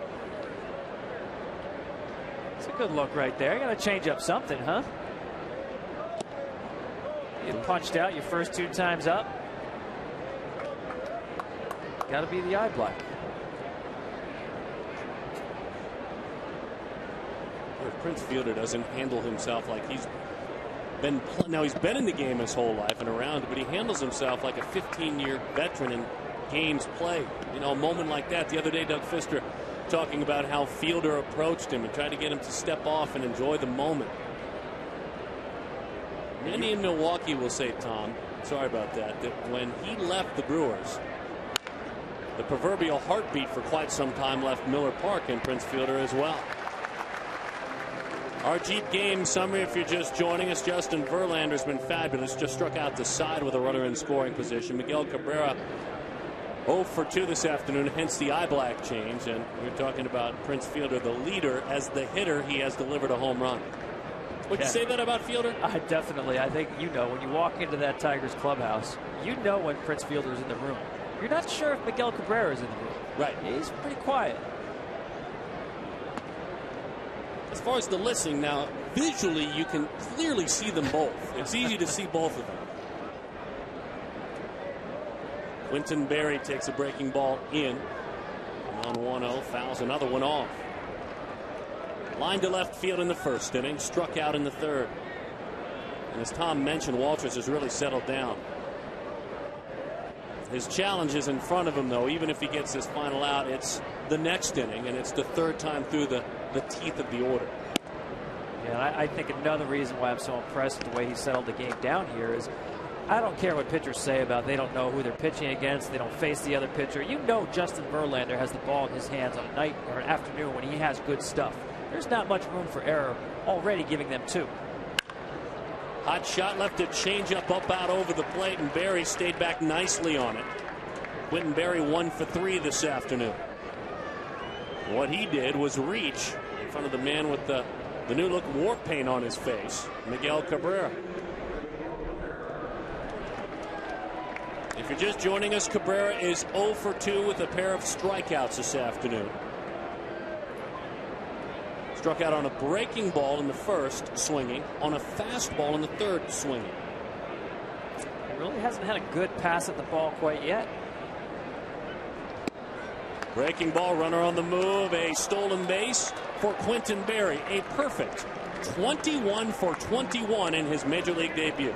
It's a good look right there. You got to change up something, huh? You punched out your first 2 times up. Got to be the eye black. If Prince Fielder doesn't handle himself like he's been, now he's been in the game his whole life and around, but he handles himself like a 15-year veteran in games played. You know, a moment like that the other day, Doug Fister talking about how Fielder approached him and tried to get him to step off and enjoy the moment. Many in Milwaukee will say, Tom, sorry about that, that when he left the Brewers, the proverbial heartbeat for quite some time left Miller Park and Prince Fielder as well. Our Jeep game summary, if you're just joining us, Justin Verlander's been fabulous. Just struck out the side with a runner in scoring position. Miguel Cabrera 0 for 2 this afternoon, hence the eye black change. And we're talking about Prince Fielder, the leader. As the hitter, he has delivered a home run. Would you say that about Fielder? Definitely. I think you know when you walk into that Tigers clubhouse, you know when Prince Fielder's in the room. You're not sure if Miguel Cabrera is in the room. Right. He's pretty quiet. As far as the listening now, visually you can clearly see them both. It's easy to see both of them. Quentin Berry takes a breaking ball in. On 1-0, fouls another one off. Line to left field in the first inning, struck out in the third. And as Tom mentioned, Walters has really settled down. His challenge is in front of him, though. Even if he gets this final out, it's the next inning, and it's the 3rd time through the teeth of the order. Yeah, I think another reason why I'm so impressed with the way he settled the game down here is I don't care what pitchers say about they don't know who they're pitching against. They don't face the other pitcher. You know Justin Verlander has the ball in his hands on a night or an afternoon when he has good stuff. There's not much room for error, already giving them 2. Hot shot, left a changeup up out over the plate, and Berry stayed back nicely on it. Quentin Berry 1 for 3 this afternoon. What he did was reach in front of the man with the new look war paint on his face, Miguel Cabrera. If you're just joining us, Cabrera is 0 for 2 with a pair of strikeouts this afternoon. Struck out on a breaking ball in the first, swinging, on a fastball in the third, swinging. He really hasn't had a good pass at the ball quite yet. Breaking ball, runner on the move, a stolen base for Quentin Berry. A perfect 21 for 21 in his major league debut.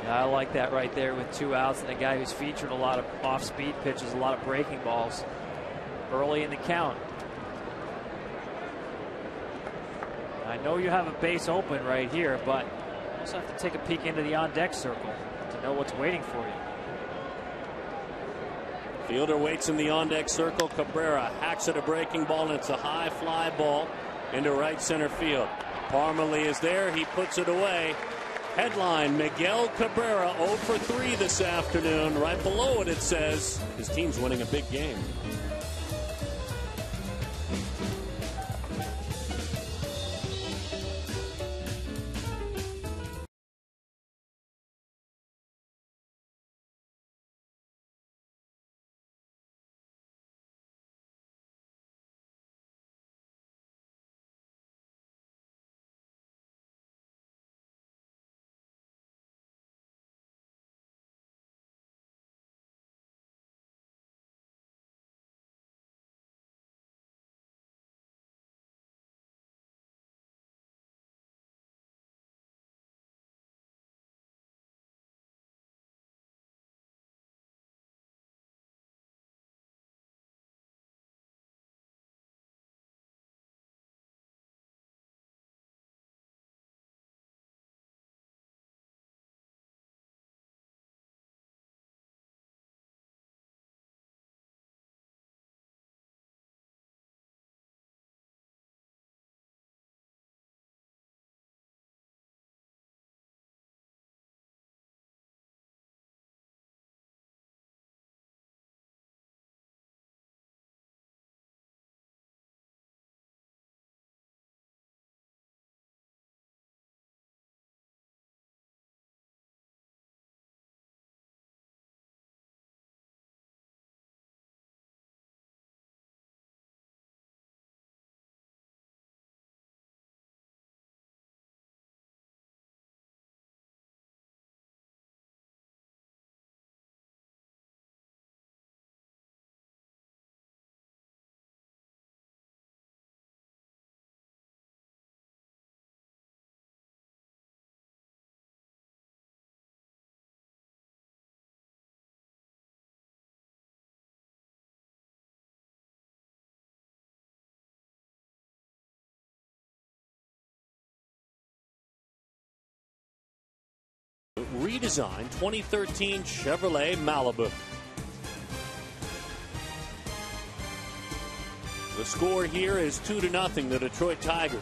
Yeah, I like that right there with 2 outs and a guy who's featured a lot of off-speed pitches, a lot of breaking balls early in the count. I know you have a base open right here, but you also have to take a peek into the on-deck circle to know what's waiting for you. Fielder waits in the on-deck circle. Cabrera hacks at a breaking ball, and it's a high fly ball into right center field. Parmalee is there. He puts it away. Headline, Miguel Cabrera 0 for 3 this afternoon. Right below it, it says his team's winning a big game. Redesigned 2013 Chevrolet Malibu. The score here is 2-0, the Detroit Tigers.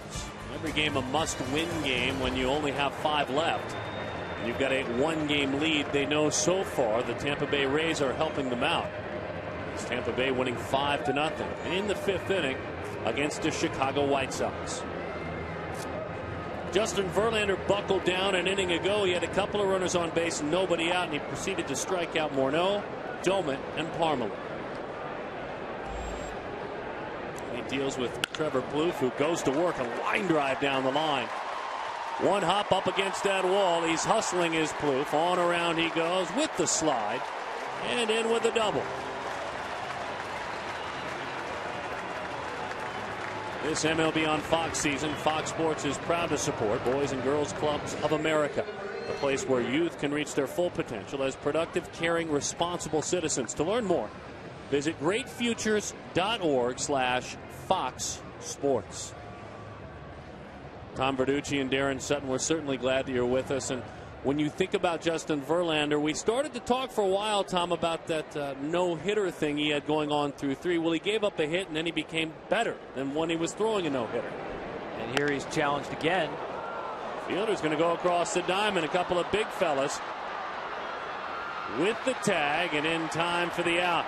Every game a must-win game when you only have 5 left. And you've got a 1-game lead. They know so far the Tampa Bay Rays are helping them out. It's Tampa Bay winning 5-0 in the 5th inning against the Chicago White Sox. Justin Verlander buckled down an inning ago. He had a couple of runners on base and nobody out, and he proceeded to strike out Morneau, Doman, and Parmalee. He deals with Trevor Plouffe, who goes to work, a line drive down the line. One hop up against that wall. He's hustling his Plouffe. On around he goes with the slide and in with a double. This MLB on Fox season, Fox Sports is proud to support Boys and Girls Clubs of America, a place where youth can reach their full potential as productive, caring, responsible citizens. To learn more, visit greatfutures.org/Fox Sports. Tom Verducci and Darren Sutton, we're certainly glad that you're with us. And when you think about Justin Verlander, we started to talk for a while, Tom, about that no-hitter thing he had going on through 3. Well, he gave up a hit, and then he became better than when he was throwing a no-hitter. And here he's challenged again. Fielder's going to go across the diamond. A couple of big fellas with the tag and in time for the out.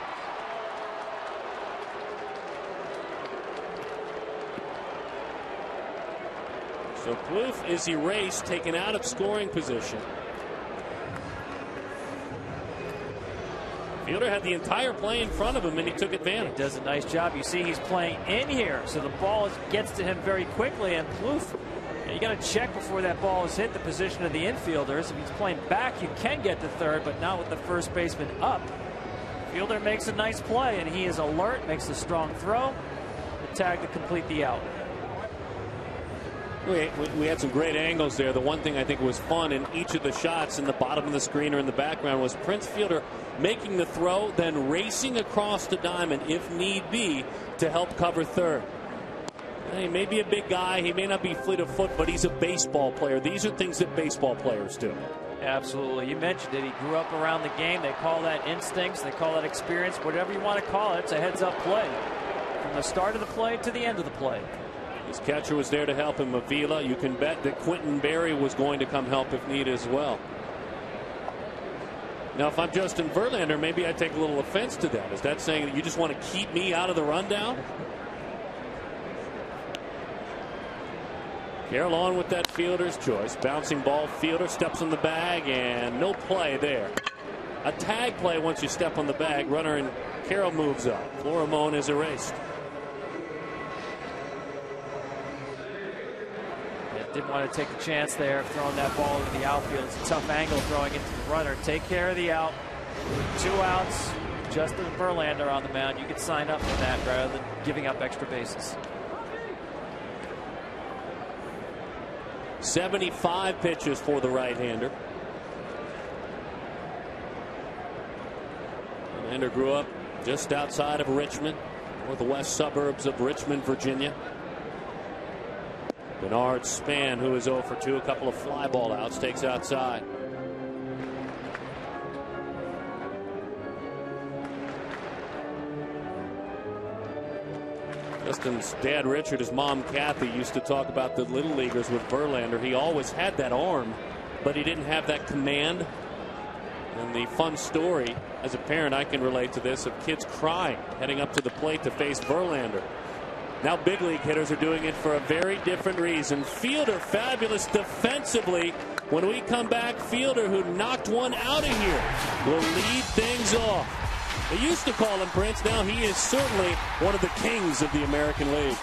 So Plouffe is erased, taken out of scoring position. Fielder had the entire play in front of him, and he took advantage. He does a nice job. You see he's playing in here, so the ball gets to him very quickly. And Plouffe, you got to check before that ball is hit the position of the infielders. If he's playing back, you can get to third, but not with the first baseman up. Fielder makes a nice play, and he is alert, makes a strong throw. The tag to complete the out. We had some great angles there. The one thing I think was fun in each of the shots in the bottom of the screen or in the background was Prince Fielder making the throw, then racing across the diamond if need be to help cover third. He may be a big guy. He may not be fleet of foot, but he's a baseball player. These are things that baseball players do. Absolutely. You mentioned it. He grew up around the game. They call that instincts. They call that experience. Whatever you want to call it, it's a heads-up play. From the start of the play to the end of the play. His catcher was there to help him, Avila. You can bet that Quentin Berry was going to come help if needed as well. Now, if I'm Justin Verlander, maybe I take a little offense to that. Is that saying that you just want to keep me out of the rundown? Carroll on with that fielder's choice. Bouncing ball, fielder steps on the bag, and no play there. A tag play once you step on the bag. Runner and Carroll moves up. Florimon is erased. Didn't want to take a chance there of throwing that ball into the outfield. It's a tough angle throwing it to the runner. Take care of the out. 2 outs. Justin Verlander on the mound. You could sign up for that rather than giving up extra bases. 75 pitches for the right-hander. Verlander grew up just outside of Richmond, northwest suburbs of Richmond, Virginia. Bernard Span, who is 0 for 2, a couple of fly ball outs, takes outside. Justin's dad, Richard, his mom, Kathy, used to talk about the little leaguers with Verlander. He always had that arm, but he didn't have that command. And the fun story, as a parent, I can relate to this, of kids crying heading up to the plate to face Verlander. Now big league hitters are doing it for a very different reason. Fielder fabulous defensively. When we come back, Fielder, who knocked one out of here, will lead things off. They used to call him Prince. Now he is certainly one of the kings of the American League.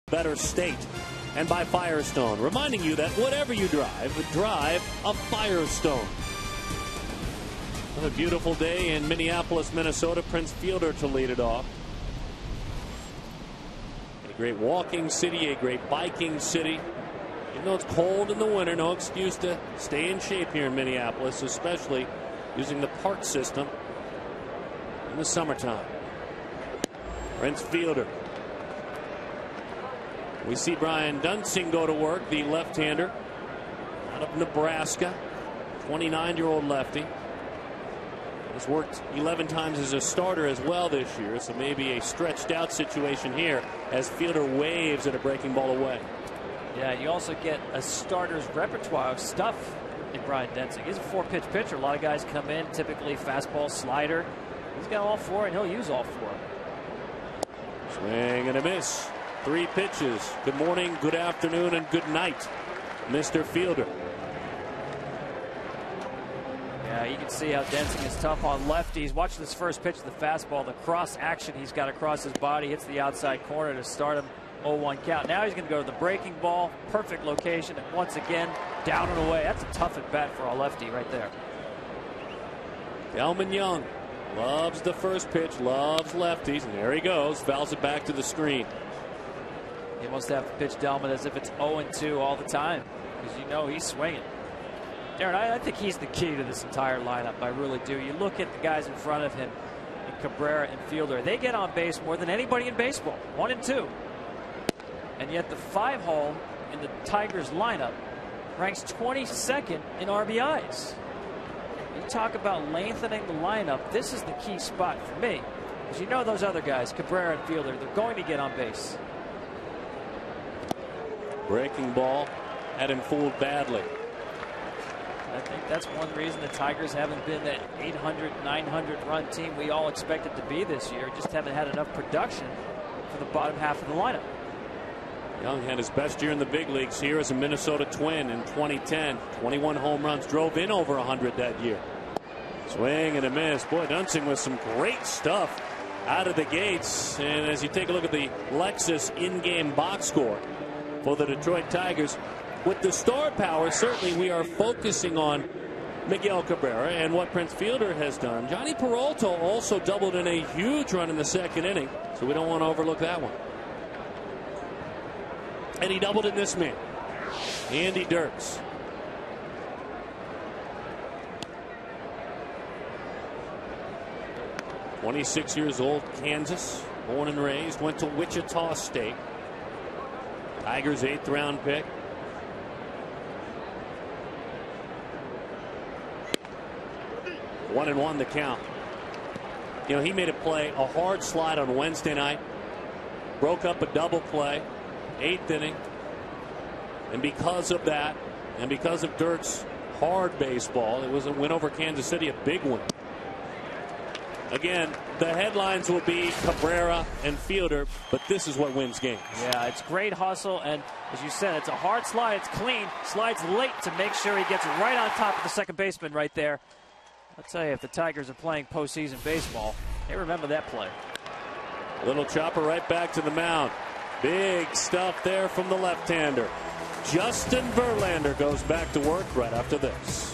Better state, and by Firestone, reminding you that whatever you drive a Firestone. Another beautiful day in Minneapolis, Minnesota. Prince Fielder to lead it off. A great walking city, a great biking city. Even though it's cold in the winter, no excuse to stay in shape here in Minneapolis, especially using the park system in the summertime. Prince Fielder. We see Brian Dunsing go to work, the left-hander out of Nebraska, 29-year-old lefty. Has worked 11 times as a starter as well this year, so maybe a stretched out situation here as Fielder waves at a breaking ball away. Yeah, you also get a starter's repertoire of stuff in Brian Dunsing. He's a 4-pitch pitcher. A lot of guys come in, typically fastball, slider. He's got all 4, and he'll use all 4. Swing and a miss. 3 pitches. Good morning, good afternoon, and good night, Mr. Fielder. Yeah, you can see how Densing is tough on lefties. Watch this first pitch of the fastball. The cross action he's got across his body hits the outside corner to start him 0-1 count. Now he's going to go to the breaking ball. Perfect location. And once again, down and away. That's a tough at bat for a lefty right there. Delman Young loves the first pitch, loves lefties, and there he goes. Fouls it back to the screen. He wants to have to pitch Delman as if it's 0-2 all the time, because you know he's swinging. Darren, I think he's the key to this entire lineup. I really do. You look at the guys in front of him, and Cabrera and Fielder. They get on base more than anybody in baseball, 1 and 2. And yet the 5-hole in the Tigers lineup ranks 22nd in RBIs. You talk about lengthening the lineup. This is the key spot for me, because you know those other guys, Cabrera and Fielder, they're going to get on base. Breaking ball had him fooled badly. I think that's one reason the Tigers haven't been that 800, 900 run team we all expected to be this year. Just haven't had enough production for the bottom half of the lineup. Young had his best year in the big leagues here as a Minnesota Twin in 2010. 21 home runs, drove in over 100 that year. Swing and a miss. Boy, Densing with some great stuff out of the gates. And as you take a look at the Lexus in-game box score for the Detroit Tigers, with the star power, certainly we are focusing on Miguel Cabrera and what Prince Fielder has done. Johnny Peralta also doubled in a huge run in the second inning, so we don't want to overlook that one. And he doubled in this man, Andy Dirks. "26 years old, Kansas, born and raised, went to Wichita State. Tigers 8th round pick. One and one the count. You know, he made a play, a hard slide on Wednesday night, broke up a double play, 8th inning, and because of that, and because of Dirk's hard baseball, it was a win over Kansas City, a big one. Again, the headlines will be Cabrera and Fielder, but this is what wins games. Yeah, it's great hustle, and as you said, it's a hard slide. It's clean. Slides late to make sure he gets right on top of the second baseman right there. I'll tell you, if the Tigers are playing postseason baseball, they remember that play. Little chopper right back to the mound. Big stuff there from the left-hander. Justin Verlander goes back to work right after this.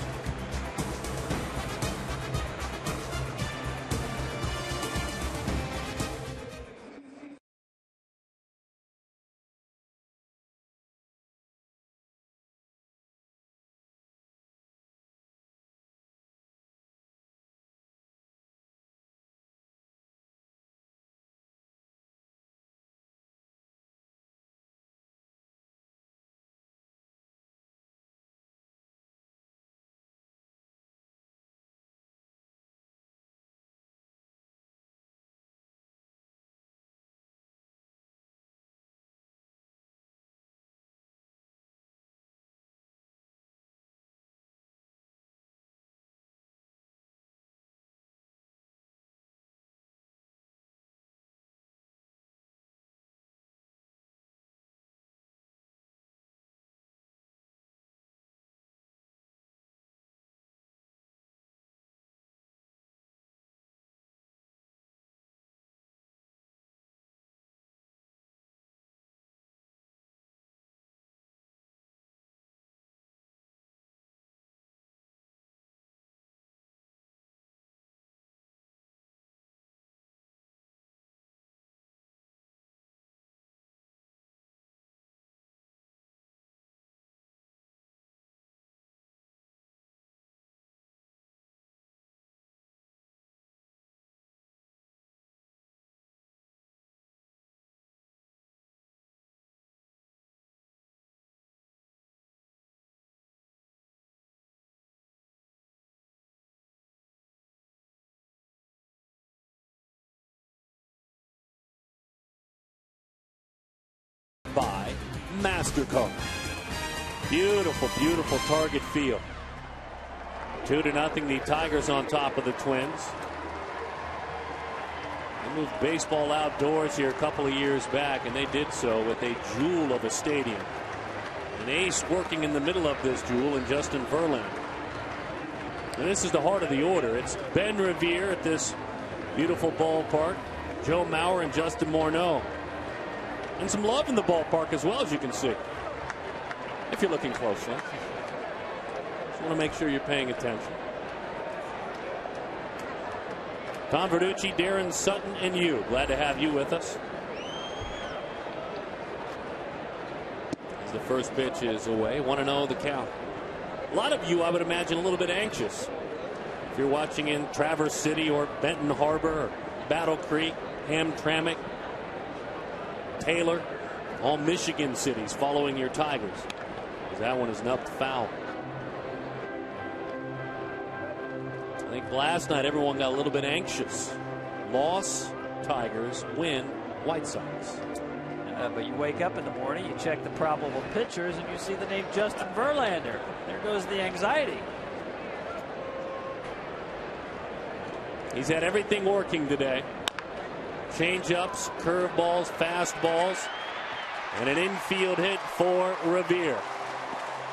By MasterCard. Beautiful, beautiful target field. 2-0, the Tigers on top of the Twins. They moved baseball outdoors here a couple of years back, and they did so with a jewel of a stadium. An ace working in the middle of this jewel in Justin Verlander. And this is the heart of the order. It's Ben Revere at this beautiful ballpark, Joe Mauer and Justin Morneau. And some love in the ballpark as well, as you can see, if you're looking closely. Just want to make sure you're paying attention. Tom Verducci, Darren Sutton, and you. Glad to have you with us. As the first pitch is away, 1-0 the count. A lot of you, I would imagine, a little bit anxious. If you're watching in Traverse City or Benton Harbor or Battle Creek, Hamtramck, Taylor, all Michigan cities following your Tigers. As that one is nubbed foul. I think last night everyone got a little bit anxious. Loss, Tigers. Win, White Sox. But you wake up in the morning, you check the probable pitchers, and you see the name Justin Verlander. There goes the anxiety. He's had everything working today. Change-ups, curveballs, fastballs, and an infield hit for Revere.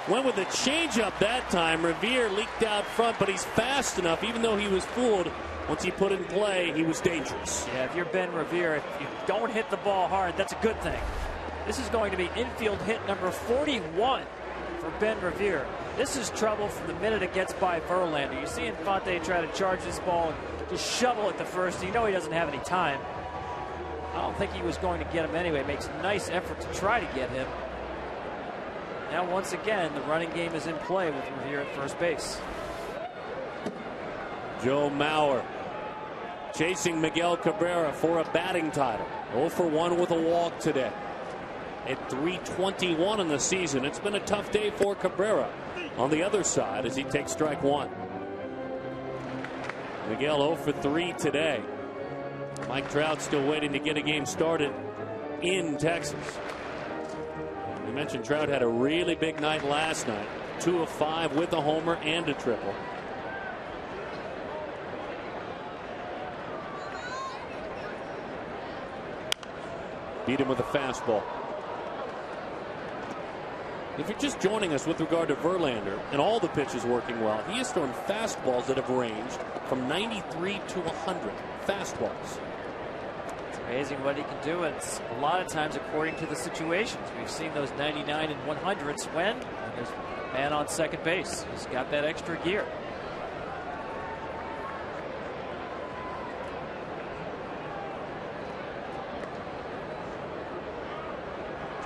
Went with a changeup that time. Revere leaked out front, but he's fast enough. Even though he was fooled, once he put in play, he was dangerous. Yeah, if you're Ben Revere, if you don't hit the ball hard, that's a good thing. This is going to be infield hit number 41 for Ben Revere. This is trouble from the minute it gets by Verlander. You see Infante try to charge this ball and just shovel it to first. You know he doesn't have any time. I don't think he was going to get him anyway. Makes a nice effort to try to get him. Now, once again, the running game is in play with Revere at first base. Joe Mauer chasing Miguel Cabrera for a batting title. 0 for 1 with a walk today. At .321 in the season. It's been a tough day for Cabrera on the other side as he takes strike one. Miguel 0 for 3 today. Mike Trout still waiting to get a game started in Texas. We mentioned Trout had a really big night last night. 2 of 5 with a homer and a triple. Beat him with a fastball. If you're just joining us with regard to Verlander and all the pitches working well, he has thrown fastballs that have ranged from 93 to 100 fastballs. It's amazing what he can do, and it's a lot of times according to the situations. We've seen those 99 and 100s when there's a man on second base. He's got that extra gear.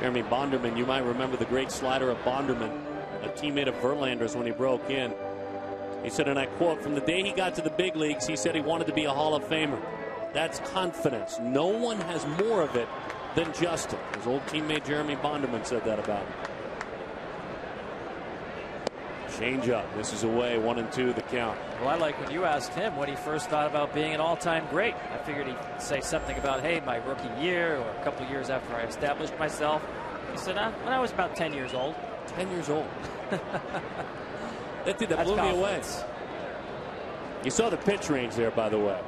Jeremy Bonderman, you might remember the great slider of Bonderman, a teammate of Verlander's when he broke in. He said, and I quote, from the day he got to the big leagues, he said he wanted to be a Hall of Famer. That's confidence. No one has more of it than Justin. His old teammate Jeremy Bonderman said that about him. Change up. This is away. 1-2 the count. Well, I like when you asked him what he first thought about being an all-time great. I figured he'd say something about, hey, my rookie year or a couple years after I established myself. He said, when I was about 10 years old. 10 years old. That blew me away. You saw the pitch range there, by the way.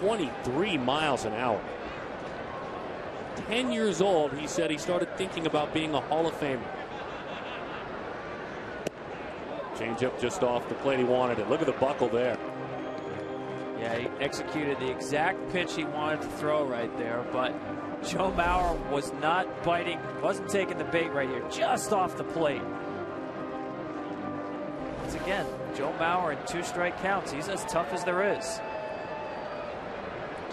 23 miles an hour. 10 years old, he said he started thinking about being a Hall of Famer. Change up just off the plate. He wanted it. Look at the buckle there. Yeah, he executed the exact pitch he wanted to throw right there, but Joe Mauer was not biting, wasn't taking the bait right here, just off the plate. Once again, Joe Mauer in 2 strike counts. He's as tough as there is.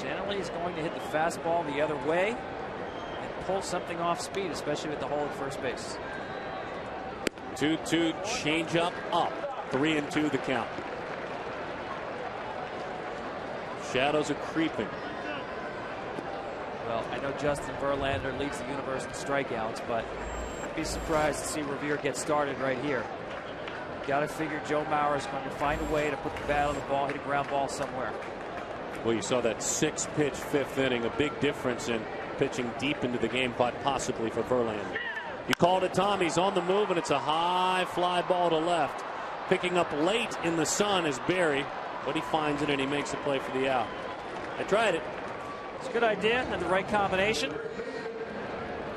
Generally, he's going to hit the fastball the other way and pull something off speed, especially with the hole at first base. 2-2 change up. 3-2 the count. Shadows are creeping. Well, I know Justin Verlander leads the universe in strikeouts, but I'd be surprised to see Revere get started right here. Got to figure Joe Mauer is going to find a way to put the bat on the ball, hit a ground ball somewhere. Well, you saw that 6-pitch 5th inning, a big difference in pitching deep into the game, possibly for Verlander. You called it, Tom. He's on the move, and it's a high fly ball to left. Picking up late in the sun is Barry, but he finds it and he makes a play for the out. I tried it. It's a good idea and the right combination.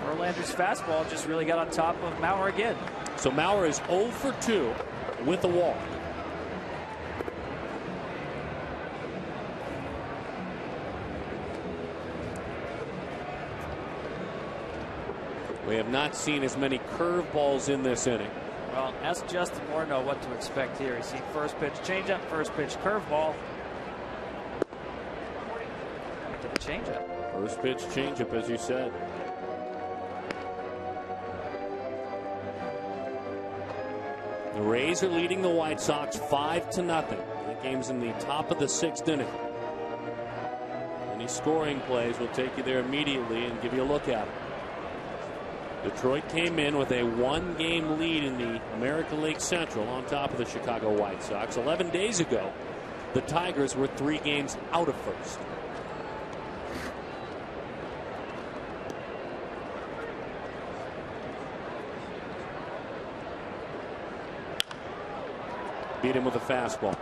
Verlander's fastball just really got on top of Mauer again. So Mauer is 0 for 2 with a walk. We have not seen as many curveballs in this inning. Well, ask Justin Morneau what to expect here. He's seen first pitch changeup, first pitch curveball. To the changeup. First pitch changeup, as you said. The Rays are leading the White Sox 5-0. That game's in the top of the 6th inning. Any scoring plays will take you there immediately and give you a look at it. Detroit came in with a 1-game lead in the American League Central on top of the Chicago White Sox. 11 days ago, the Tigers were 3 games out of first. Beat him with a fastball.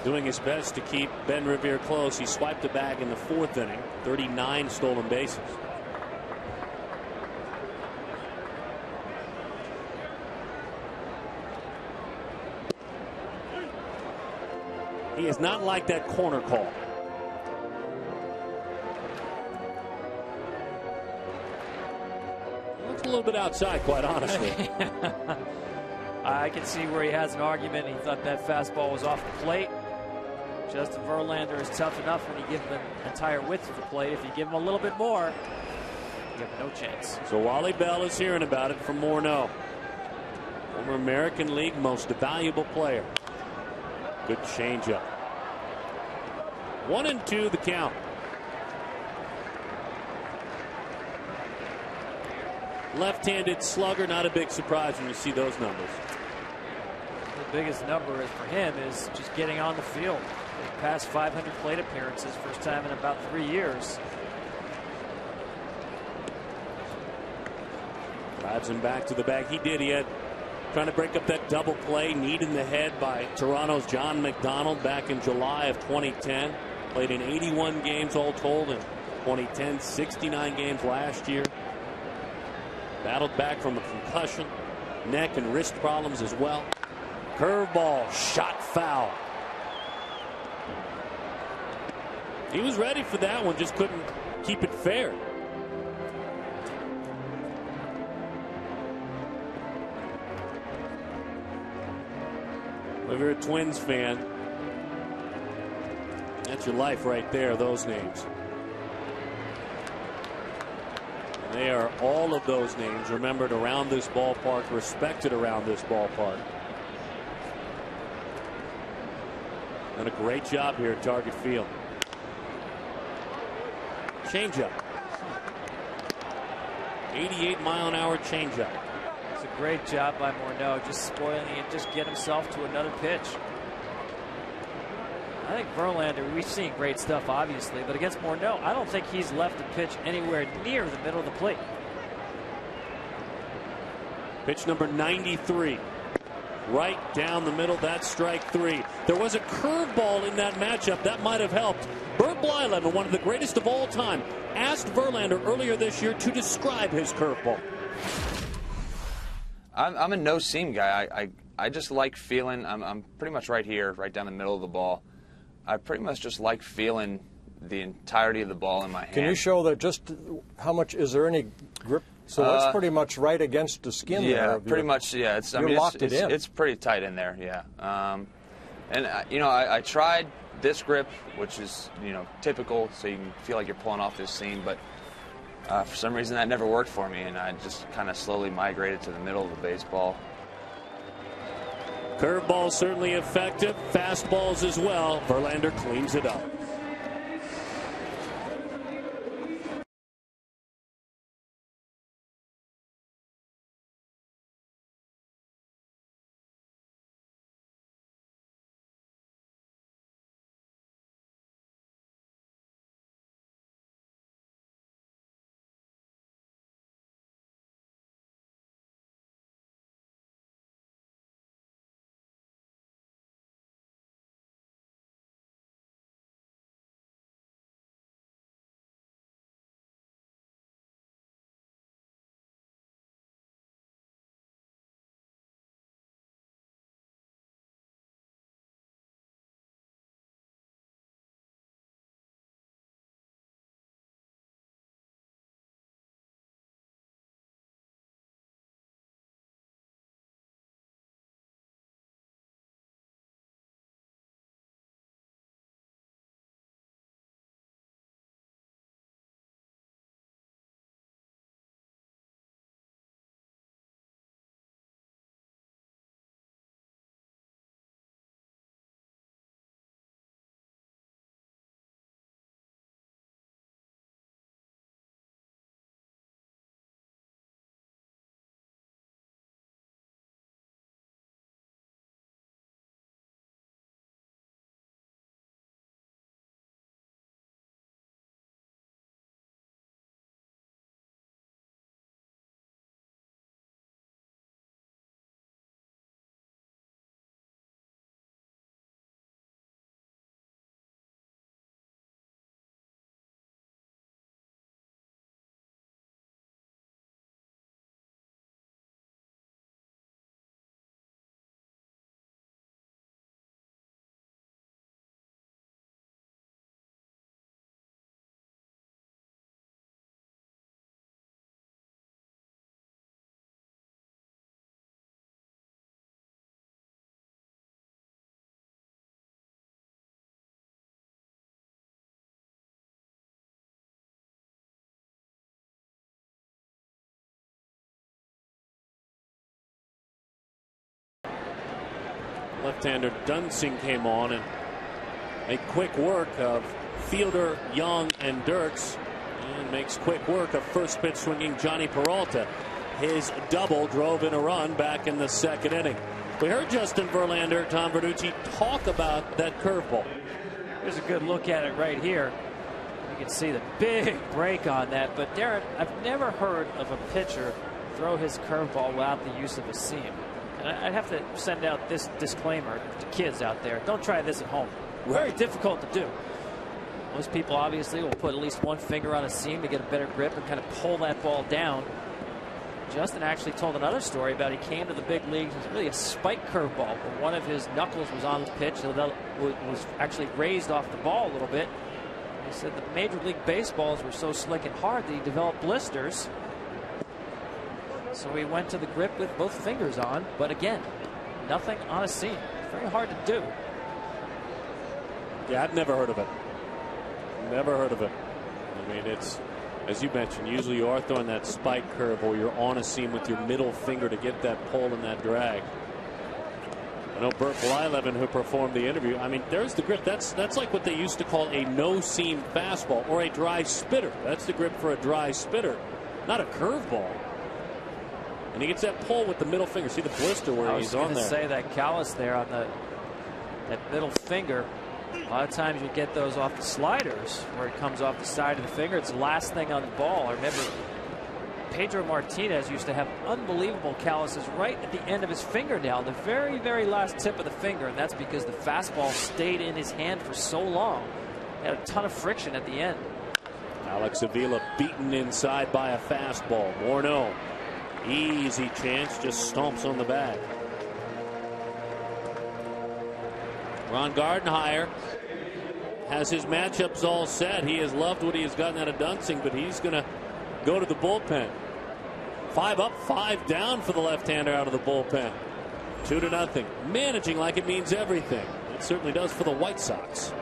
Doing his best to keep Ben Revere close. He swiped the bag in the 4th inning. 39 stolen bases. He is not like that corner call. Looks a little bit outside, quite honestly. I can see where he has an argument. He thought that fastball was off the plate. Justin Verlander is tough enough when you give him the entire width of the plate. If you give him a little bit more, you have no chance. So Wally Bell is hearing about it from Morneau. Former American League most valuable player. Good changeup. 1-2 the count. Left-handed slugger, not a big surprise when you see those numbers. The biggest number for him is just getting on the field. Past 500 plate appearances, first time in about 3 years. Drives him back to the bag. He did. He had trying to break up that double play, kneed in the head by Toronto's John McDonald back in July of 2010. Played in 81 games all told in 2010, 69 games last year. Battled back from a concussion, neck and wrist problems as well. Curveball, shot foul. He was ready for that one, just couldn't keep it fair. If you're a Twins fan, that's your life right there, those names. And they are all of those names remembered around this ballpark, respected around this ballpark. Done a great job here at Target Field. Changeup. 88-mile-an-hour changeup. It's a great job by Morneau, just spoiling it, just get himself to another pitch. I think Verlander, we've seen great stuff, obviously, but against Morneau, I don't think he's left a pitch anywhere near the middle of the plate. Pitch number 93. Right down the middle, that's strike 3. There was a curveball in that matchup that might have helped. Bert Blyleven, one of the greatest of all time, asked Verlander earlier this year to describe his curveball. I'm a no-seam guy. I just like feeling, I'm pretty much right here, right down the middle of the ball. I pretty much just like feeling the entirety of the ball in my hand. Can you show that just how much, is there any grip? So that's pretty much right against the skin there. Yeah, pretty much, yeah. It's pretty tight in there, yeah. And, you know, I tried this grip, which is, you know, typical, so you can feel like you're pulling off this seam, but for some reason that never worked for me, and I just kind of slowly migrated to the middle of the baseball. Curveball certainly effective. Fastballs as well. Verlander cleans it up. Left-hander Dunsing came on and made quick work of Fielder, Young, and Dirks, and makes quick work of first pitch swinging Johnny Peralta. His double drove in a run back in the second inning. We heard Justin Verlander, Tom Verducci, talk about that curveball. Here's a good look at it right here. You can see the big break on that. But Darren, I've never heard of a pitcher throw his curveball without the use of a seam. And I'd have to send out this disclaimer to kids out there. Don't try this at home. Very difficult to do. Most people obviously will put at least one finger on a seam to get a better grip and kind of pull that ball down. Justin actually told another story about he came to the big leagues. It was really a spike curveball where one of his knuckles was on the pitch, so that was actually raised off the ball a little bit. He said the Major League Baseballs were so slick and hard that he developed blisters. So he went to the grip with both fingers on, but again, nothing on a seam. Very hard to do. Yeah, I've never heard of it. Never heard of it. I mean, it's, as you mentioned, usually you are throwing that spike curve or you're on a seam with your middle finger to get that pull and that drag. I know Burt Blyleven, who performed the interview, I mean, there's the grip. That's like what they used to call a no-seam fastball or a dry spitter. That's the grip for a dry spitter, not a curveball. And he gets that pull with the middle finger. See the blister where he's on there. I was going to say that callus there on that middle finger. A lot of times you get those off the sliders where it comes off the side of the finger. It's the last thing on the ball. I remember Pedro Martinez used to have unbelievable calluses right at the end of his fingernail, the very, very last tip of the finger, and that's because the fastball stayed in his hand for so long. He had a ton of friction at the end. Alex Avila beaten inside by a fastball. Morneau, easy chance, just stomps on the bag. Ron Gardenhire has his matchups all set. He has loved what he has gotten out of Dunsing, but he's going to go to the bullpen. 5 up, 5 down for the left-hander out of the bullpen. 2-0. Managing like it means everything. It certainly does for the White Sox.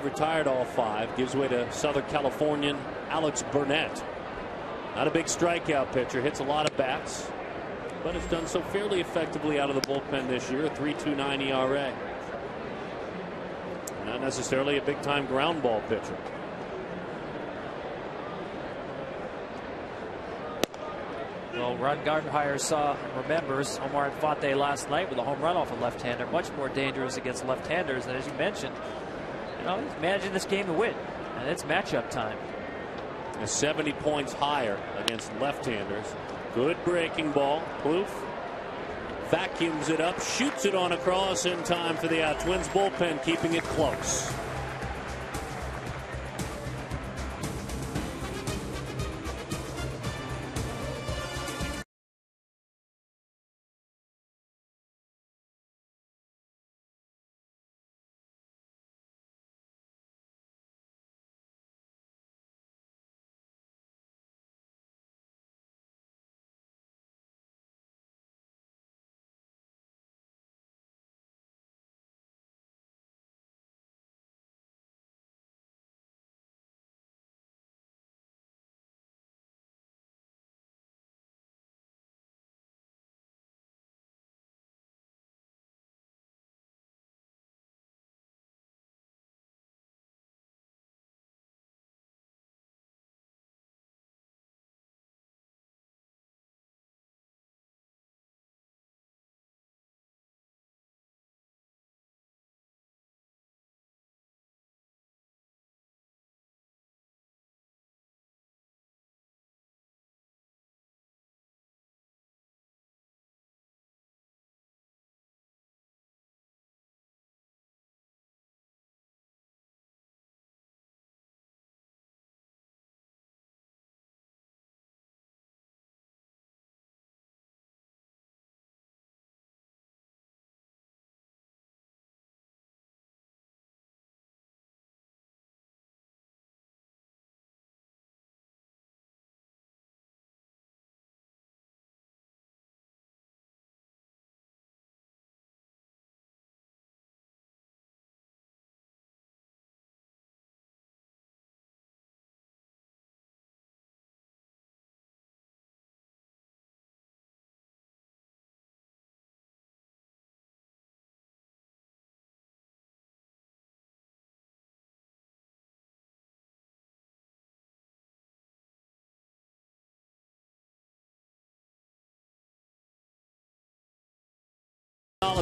Retired all 5, gives way to Southern Californian Alex Burnett. Not a big strikeout pitcher, hits a lot of bats, but has done so fairly effectively out of the bullpen this year. A 3.29 ERA. Not necessarily a big time ground ball pitcher. Well, Ron Gardenhire remembers Omar Infante last night with a home run off a left-hander, much more dangerous against left-handers. And as you mentioned, he's managing this game to win, and it's matchup time. 70 points higher against left-handers. Good breaking ball. Plouffe vacuums it up, shoots it on across in time for the out. Twins bullpen keeping it close.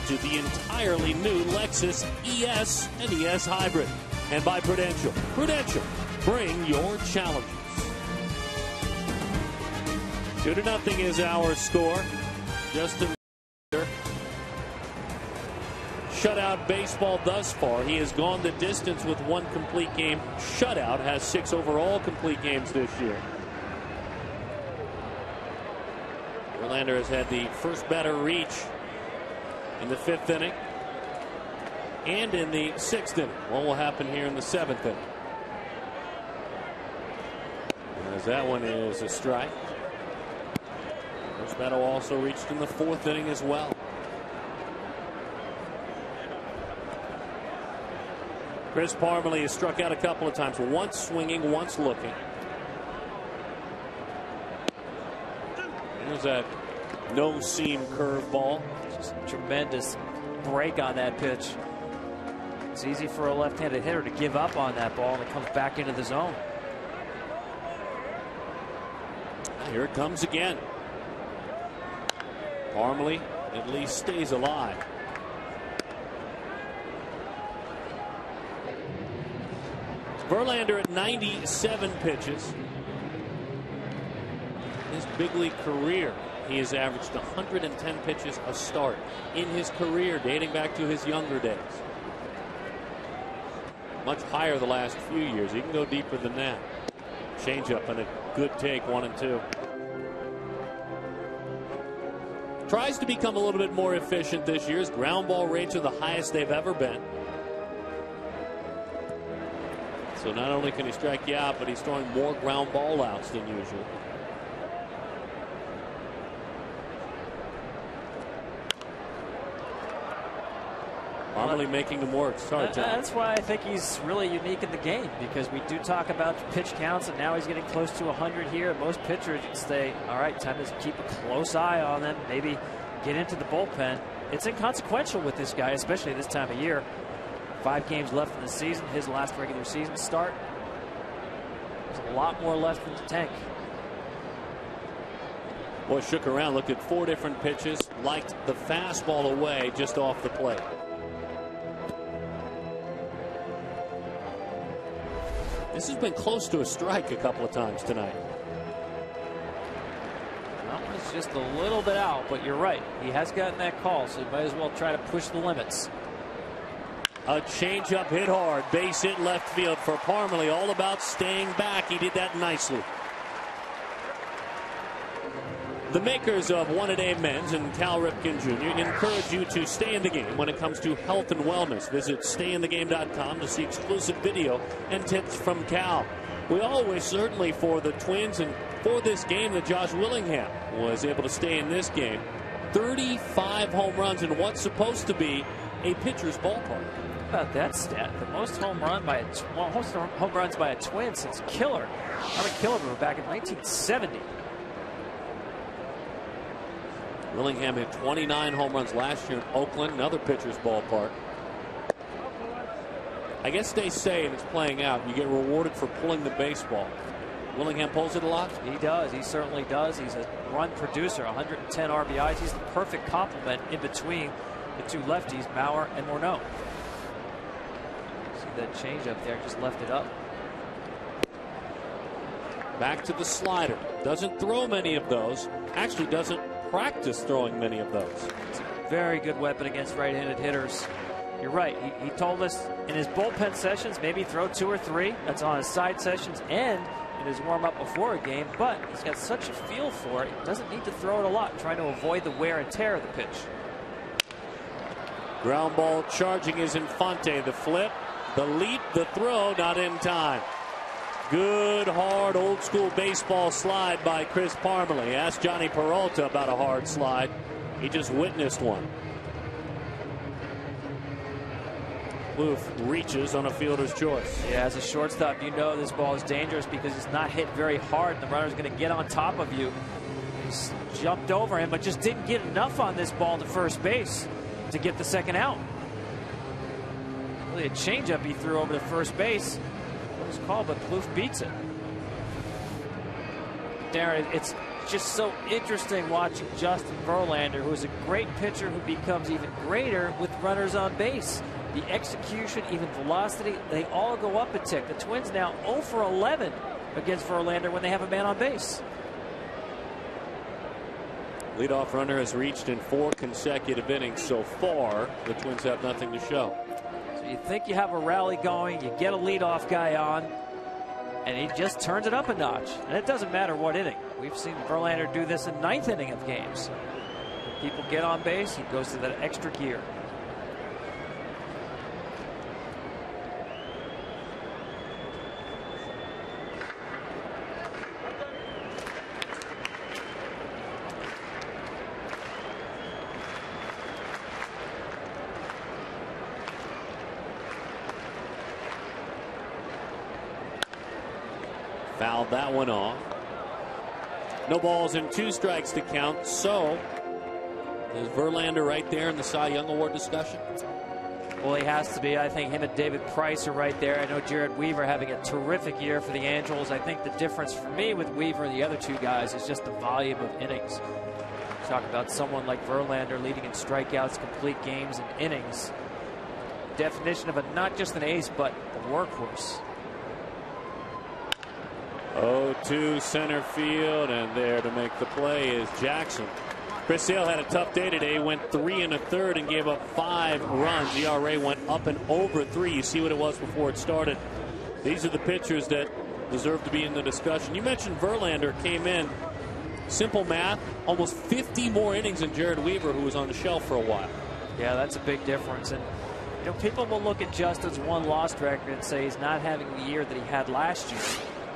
The entirely new Lexus ES and ES Hybrid. And by Prudential. Prudential, bring your challenges. 2-0 is our score. Justin shutout baseball thus far. He has gone the distance with 1 complete game shutout. Has 6 overall complete games this year. Verlander has had the first batter reach in the 5th inning and in the 6th inning. What will happen here in the 7th inning? As that one is a strike. First batter also reached in the 4th inning as well. Chris Parmelee has struck out a couple of times, once swinging, once looking. There's that no seam curveball. Just tremendous break on that pitch. It's easy for a left-handed hitter to give up on that ball, and it comes back into the zone. Here it comes again. Parmelee at least stays alive. Verlander at 97 pitches. His big league career, he has averaged 110 pitches a start in his career, dating back to his younger days. Much higher the last few years. He can go deeper than that. Changeup and a good take, 1-2. Tries to become a little bit more efficient this year. His ground ball rates are the highest they've ever been. So not only can he strike you out, but he's throwing more ground ball outs than usual. Parmelee making him work. Sorry, Tom. That's why I think he's really unique in the game, because we do talk about pitch counts, and now he's getting close to 100 here. Most pitchers say, all right, time to keep a close eye on them, maybe get into the bullpen. It's inconsequential with this guy, especially this time of year. 5 games left in the season, his last regular season start. There's a lot more left in the tank. Boy, shook around, looked at 4 different pitches, liked the fastball away just off the plate. This has been close to a strike a couple of times tonight. That one's just a little bit out, but you're right. He has gotten that call, so he might as well try to push the limits. A changeup hit hard, base hit left field for Parmalee. All about staying back. He did that nicely. The makers of One A Day Men's and Cal Ripken Jr. encourage you to stay in the game when it comes to health and wellness. Visit stayinthegame.com to see exclusive video and tips from Cal. We always, certainly for the Twins and for this game that Josh Willingham was able to stay in this game, 35 home runs in what's supposed to be a pitcher's ballpark. How about that stat? The most home runs by a Twin since Killer. Harvey Killer back in 1970. Willingham hit 29 home runs last year in Oakland, another pitcher's ballpark. I guess they say, and it's playing out, you get rewarded for pulling the baseball. Willingham pulls it a lot? He does. He certainly does. He's a run producer, 110 RBIs. He's the perfect complement in between the two lefties, Mauer and Morneau. See that changeup there, just left it up. Back to the slider. Doesn't throw many of those. Actually doesn't practice throwing many of those. It's a very good weapon against right-handed hitters. You're right. He told us in his bullpen sessions maybe throw 2 or 3. That's on his side sessions and in his warm-up before a game. But he's got such a feel for it. He doesn't need to throw it a lot, trying to avoid the wear and tear of the pitch. Ground ball charging is Infante. The flip, the leap, the throw, not in time. Good, hard, old-school baseball slide by Chris Parmalee. Ask Johnny Peralta about a hard slide. He just witnessed one. Plouffe reaches on a fielder's choice. Yeah, as a shortstop, you know this ball is dangerous because it's not hit very hard. The runner's going to get on top of you. He's jumped over him, but just didn't get enough on this ball to first base to get the second out. Really a changeup he threw over to first base. Call, but Plouffe beats it. Darren, it's just so interesting watching Justin Verlander, who is a great pitcher who becomes even greater with runners on base. The execution, even velocity, they all go up a tick. The Twins now 0 for 11 against Verlander when they have a man on base. Leadoff runner has reached in 4 consecutive innings so far. The Twins have nothing to show. You think you have a rally going, you get a leadoff guy on, and he just turns it up a notch. And it doesn't matter what inning. We've seen Verlander do this in 9th inning of games. When people get on base, he goes to that extra gear. Fouled that one off. No balls and 2 strikes to count. So is Verlander right there in the Cy Young Award discussion? Well, he has to be. I think him and David Price are right there. I know Jared Weaver having a terrific year for the Angels. I think the difference for me with Weaver and the other 2 guys is just the volume of innings. Talk about someone like Verlander leading in strikeouts, complete games, and innings. Definition of not just an ace, but the workhorse. 0-2 center field, and there to make the play is Jackson. Chris Sale had a tough day today. Went 3 1/3 and gave up 5 runs. ERA went up and over 3. You see what it was before it started. These are the pitchers that deserve to be in the discussion. You mentioned Verlander came in. Simple math, almost 50 more innings than Jared Weaver, who was on the shelf for a while. Yeah, that's a big difference. And you know, people will look at Justin's 1-loss record and say he's not having the year that he had last year.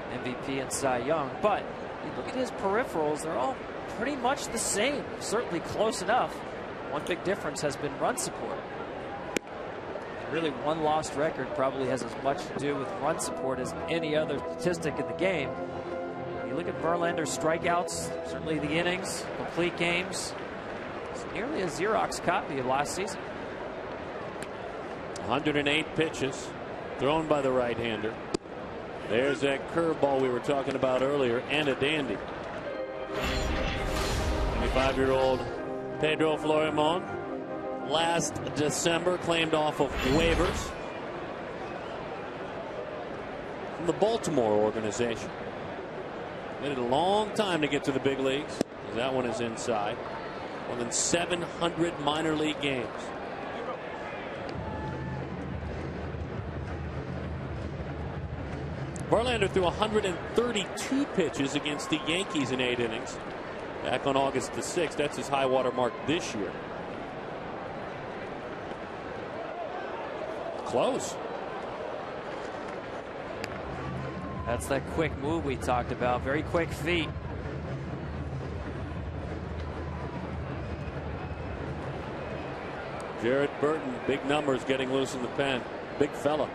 MVP and Cy Young, but you look at his peripherals, they're all pretty much the same, certainly close enough. One big difference has been run support. Really, 1-loss record probably has as much to do with run support as any other statistic in the game. You look at Verlander's strikeouts, certainly the innings, complete games, it's nearly a Xerox copy of last season. 108 pitches thrown by the right-hander. There's that curveball we were talking about earlier, and a dandy. 25-year-old Pedro Florimon, last December claimed off of waivers from the Baltimore organization. Waited a long time to get to the big leagues. That one is inside. More than 700 minor league games. Verlander threw 132 pitches against the Yankees in 8 innings back on August the 6th. That's his high water mark this year. Close. That's that quick move we talked about. Very quick feet. Jared Burton, big numbers getting loose in the pen. Big fella.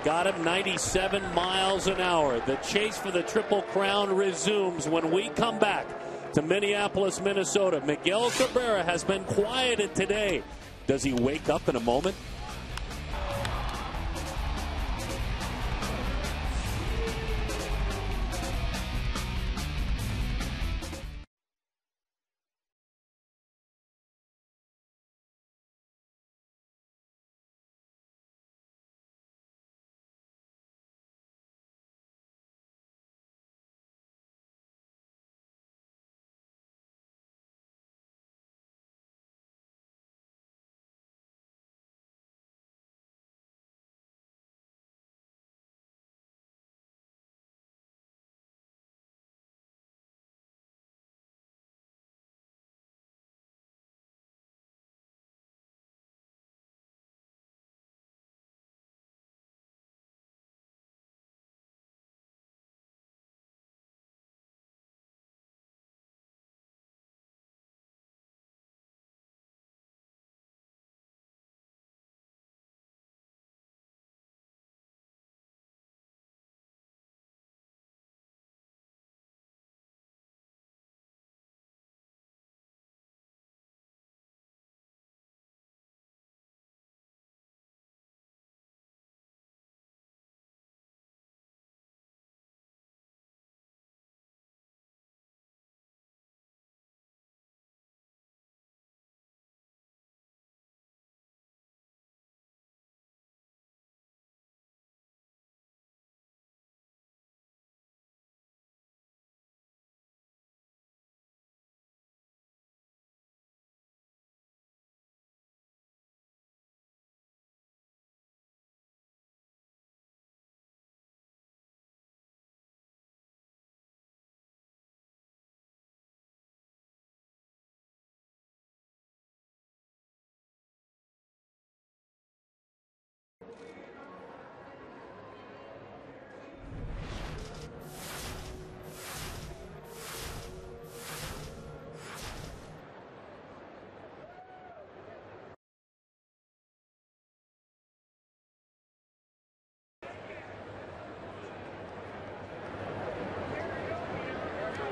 Got him 97 miles an hour. The chase for the Triple Crown resumes when we come back to Minneapolis, Minnesota. Miguel Cabrera has been quieted today. Does he wake up in a moment?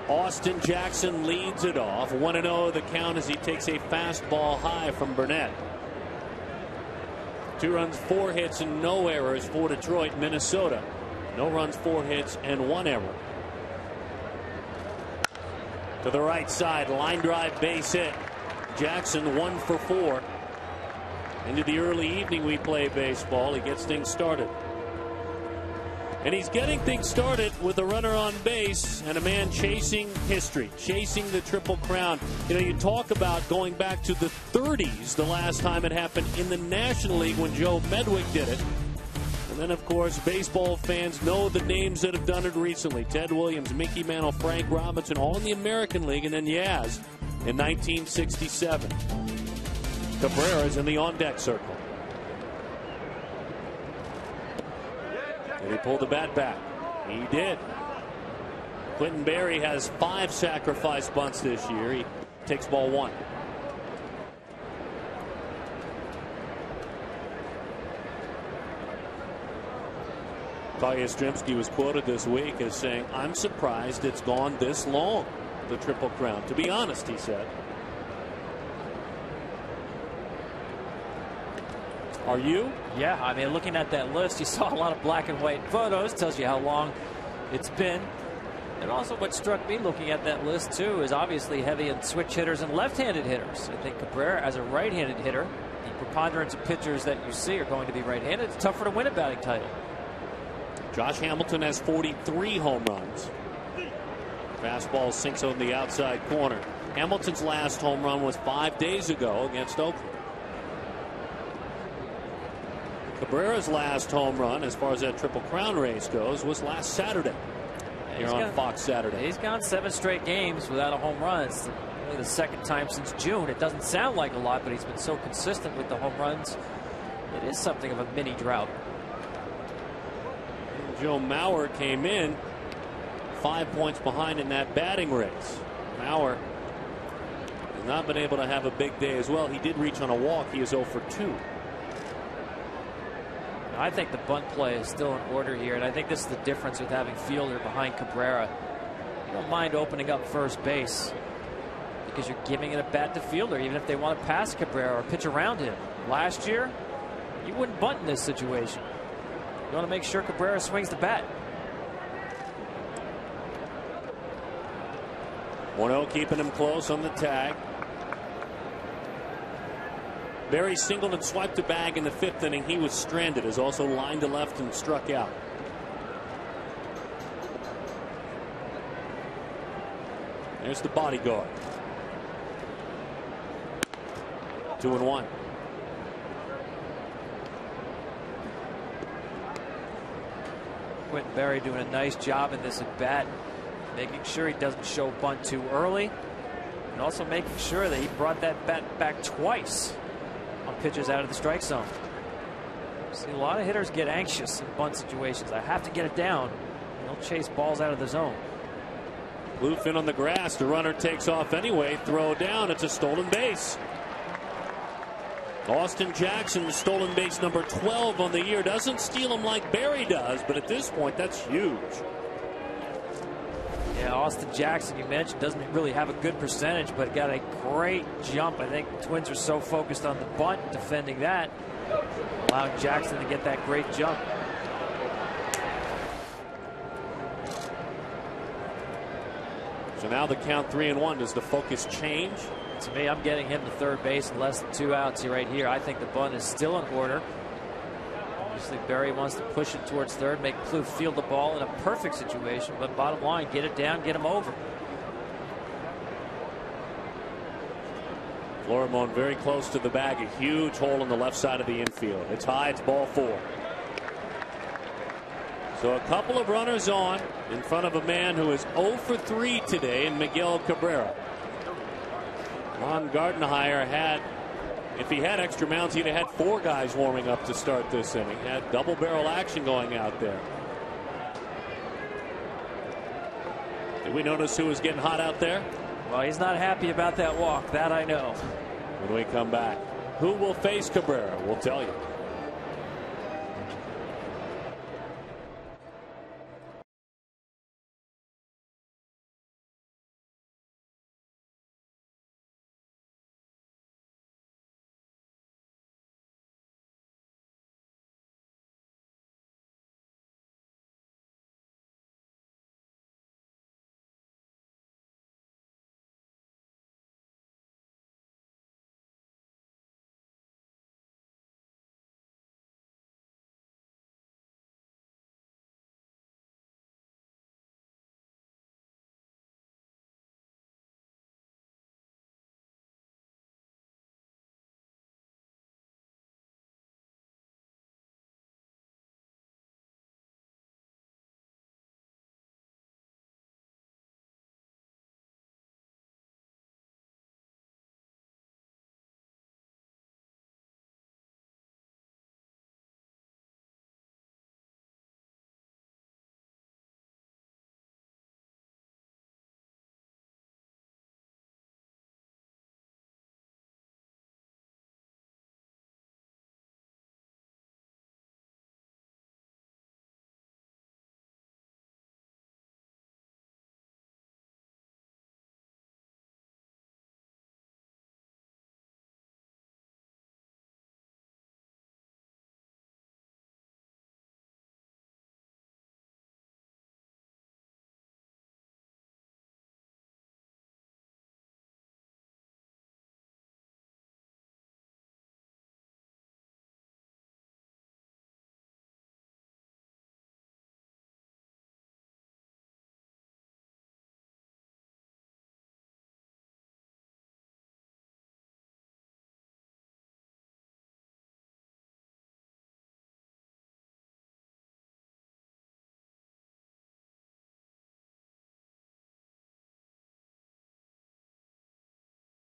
Austin Jackson leads it off. 1-0 the count as he takes a fastball high from Burnett. 2 runs, 4 hits, and no errors for Detroit. Minnesota, no runs, 4 hits, and 1 error. To the right side, line drive, base hit. Jackson 1 for 4. Into the early evening we play baseball. He gets things started. And he's getting things started with a runner on base and a man chasing history, chasing the Triple Crown. You know, you talk about going back to the 30s, the last time it happened in the National League when Joe Medwick did it. And then, of course, baseball fans know the names that have done it recently. Ted Williams, Mickey Mantle, Frank Robinson, all in the American League, and then Yaz in 1967. Cabrera's in the on-deck circle. Did he pull the bat back? He did. Clinton Berry has 5 sacrifice bunts this year. He takes ball 1. Carl Yastrzemski was quoted this week as saying, "I'm surprised it's gone this long, the Triple Crown." To be honest, he said. Are you? Yeah, I mean, looking at that list, you saw a lot of black and white photos. Tells you how long it's been. And also what struck me looking at that list, too, is obviously heavy in switch hitters and left-handed hitters. I think Cabrera, as a right-handed hitter, the preponderance of pitchers that you see are going to be right-handed. It's tougher to win a batting title. Josh Hamilton has 43 home runs. Fastball sinks on the outside corner. Hamilton's last home run was 5 days ago against Oakland. Cabrera's last home run, as far as that Triple Crown race goes, was last Saturday. Here on Fox Saturday. He's gone 7 straight games without a home run. It's only the second time since June. It doesn't sound like a lot, but he's been so consistent with the home runs. It is something of a mini drought. Joe Mauer came in 5 points behind in that batting race. Mauer has not been able to have a big day as well. He did reach on a walk. He is 0 for 2. I think the bunt play is still in order here, and I think this is the difference with having Fielder behind Cabrera. You don't mind opening up first base because you're giving it a bat to Fielder, even if they want to pass Cabrera or pitch around him. Last year, you wouldn't bunt in this situation. You want to make sure Cabrera swings the bat. 1-0 keeping him close on the tag. Berry singled and swiped the bag in the 5th inning. He was stranded, as also lined to left and struck out. There's the bodyguard. 2-1. Quentin Berry doing a nice job in this at bat, making sure he doesn't show bunt too early, and also making sure that he brought that bat back twice on pitches out of the strike zone. See a lot of hitters get anxious in bunt situations. I have to get it down. They'll chase balls out of the zone. Bluefin on the grass. The runner takes off anyway. Throw down. It's a stolen base. Austin Jackson, stolen base number 12 on the year. Doesn't steal him like Berry does, but at this point, that's huge. Yeah, Austin Jackson, you mentioned, doesn't really have a good percentage, but got a great jump. I think the Twins are so focused on the bunt, defending that, allowing Jackson to get that great jump. So now the count 3-1. Does the focus change? To me, I'm getting him to third base in less than 2 outs right here. I think the bunt is still in order. Obviously, Berry wants to push it towards third, make Plouffe field the ball in a perfect situation, but bottom line, get it down, get him over. Florimon very close to the bag. A huge hole in the left side of the infield. It's high. It's ball 4. So a couple of runners on in front of a man who is 0 for 3 today in Miguel Cabrera. Ron Gardenhire had, if he had extra mounds, he'd have had 4 guys warming up to start this inning. Had double barrel action going out there. Did we notice who was getting hot out there? Well, he's not happy about that walk. That I know. When we come back, who will face Cabrera? We'll tell you.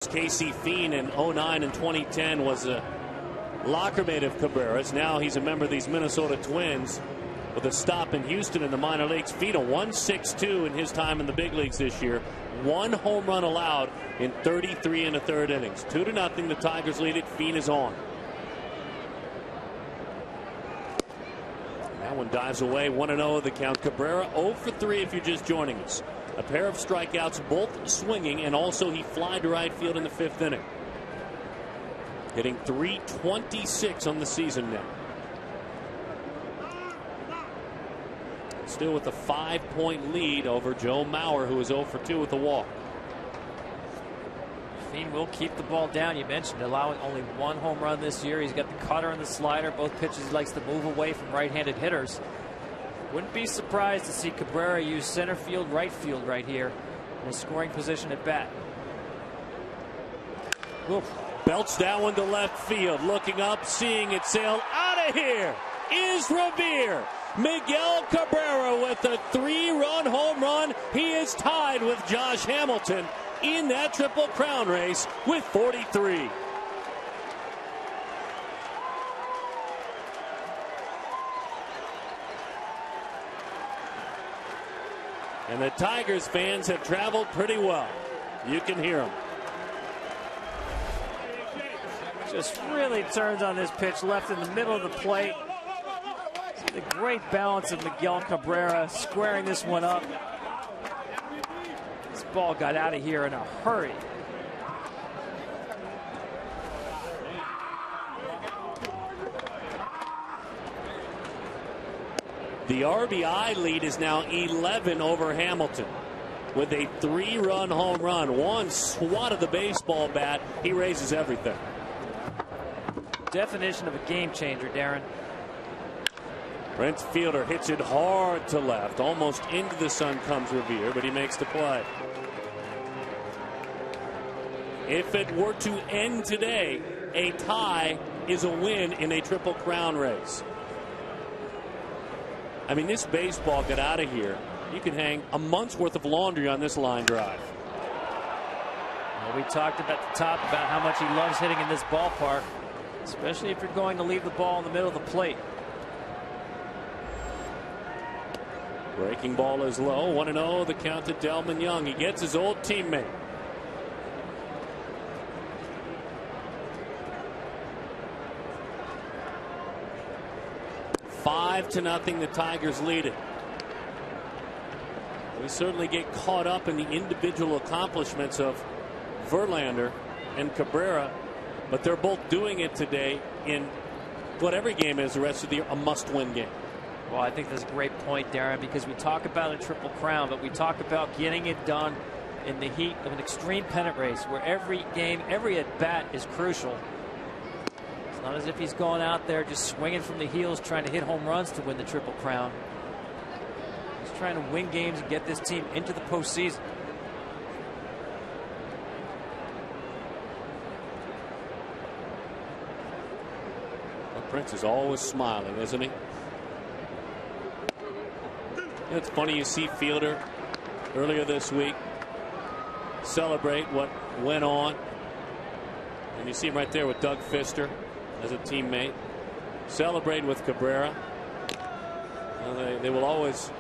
coach Casey Fien in 09 and 2010 was a locker mate of Cabrera's. Now he's a member of these Minnesota Twins with a stop in Houston in the minor leagues. Fien a 1.62 in his time in the big leagues this year. 1 home run allowed in 33 1/3 innings. 2-0. The Tigers lead it. Fien is on. That one dives away. 1-0 the count. Cabrera 0 for 3 if you're just joining us. A pair of strikeouts, both swinging, and also he flied to right field in the 5th inning. Hitting .326 on the season now. Still with a 5-point lead over Joe Mauer, who is 0 for 2 with a walk. Fien will keep the ball down. You mentioned allowing only 1 home run this year. He's got the cutter and the slider. Both pitches he likes to move away from right-handed hitters. Wouldn't be surprised to see Cabrera use center field, right field right here in a scoring position at bat. Oof. Belts that one to left field. Looking up, seeing it sail out of here is Revere. Miguel Cabrera with a 3-run home run. He is tied with Josh Hamilton in that Triple Crown race with 43. And the Tigers fans have traveled pretty well. You can hear them. Just really turns on this pitch, left in the middle of the plate. The great balance of Miguel Cabrera squaring this one up. This ball got out of here in a hurry. The RBI lead is now 11 over Hamilton with a 3-run home run. One swat of the baseball bat, he raises everything. Definition of a game changer, Darren. Brent Fielder hits it hard to left. Almost into the sun comes Revere, but he makes the play. If it were to end today, a tie is a win in a Triple Crown race. I mean, this baseball got out of here. You can hang a month's worth of laundry on this line drive. Well, we talked at the top about how much he loves hitting in this ballpark, especially if you're going to leave the ball in the middle of the plate. Breaking ball is low. 1-0 the count to Delman Young. He gets his old teammate. Five to nothing. The Tigers lead it. We certainly get caught up in the individual accomplishments of Verlander and Cabrera, but they're both doing it today in what every game is the rest of the year, a must-win game. Well, I think that's a great point, Darren, because we talk about a Triple Crown, but we talk about getting it done in the heat of an extreme pennant race where every game, every at-bat is crucial. It's not as if he's going out there just swinging from the heels trying to hit home runs to win the Triple Crown. He's trying to win games and get this team into the postseason. Well, Prince is always smiling, isn't he? It's funny, you see Fielder earlier this week celebrate what went on, and you see him right there with Doug Fister as a teammate, celebrate with Cabrera. Well, they will always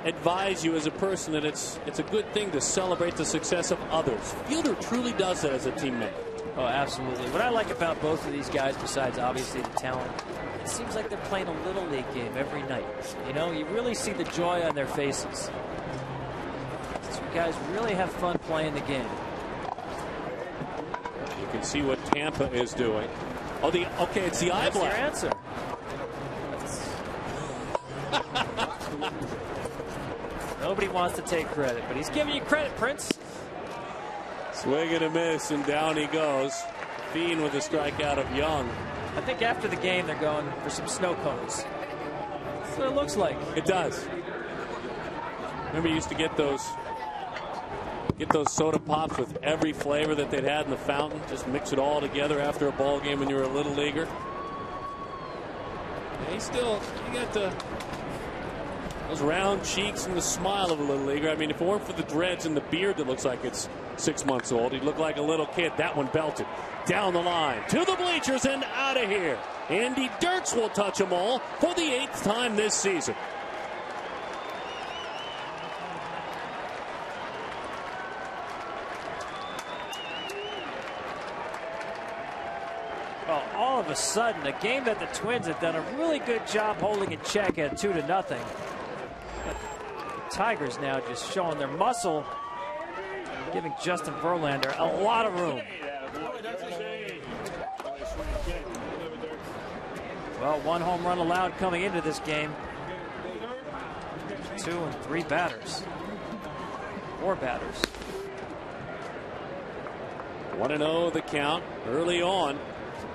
advise you as a person that it's a good thing to celebrate the success of others. Fielder truly does that as a teammate. Oh, absolutely. What I like about both of these guys, besides obviously the talent, it seems like they're playing a little league game every night. You know, you really see the joy on their faces. These guys really have fun playing the game. You can see what Tampa is doing. Oh, okay, it's the eye black. That's your answer. Nobody wants to take credit, but he's giving you credit, Prince. Swing and a miss, and down he goes. Fien with a strikeout of Young. I think after the game they're going for some snow cones. That's what it looks like. It does. Remember, you used to get those soda pops with every flavor that they'd had in the fountain. Just mix it all together after a ball game when you were a little leaguer. And you got those round cheeks and the smile of a little leaguer. I mean, if it weren't for the dreads and the beard that looks like it's 6 months old. He looked like a little kid. That one belted down the line to the bleachers and out of here. Andy Dirks will touch them all for the 8th time this season. Well, all of a sudden, a game that the Twins have done a really good job holding in check at 2-0. The Tigers now just showing their muscle, giving Justin Verlander a lot of room. Well, 1 home run allowed coming into this game. 2 and 3 batters. 4 batters. 1-0 the count early on.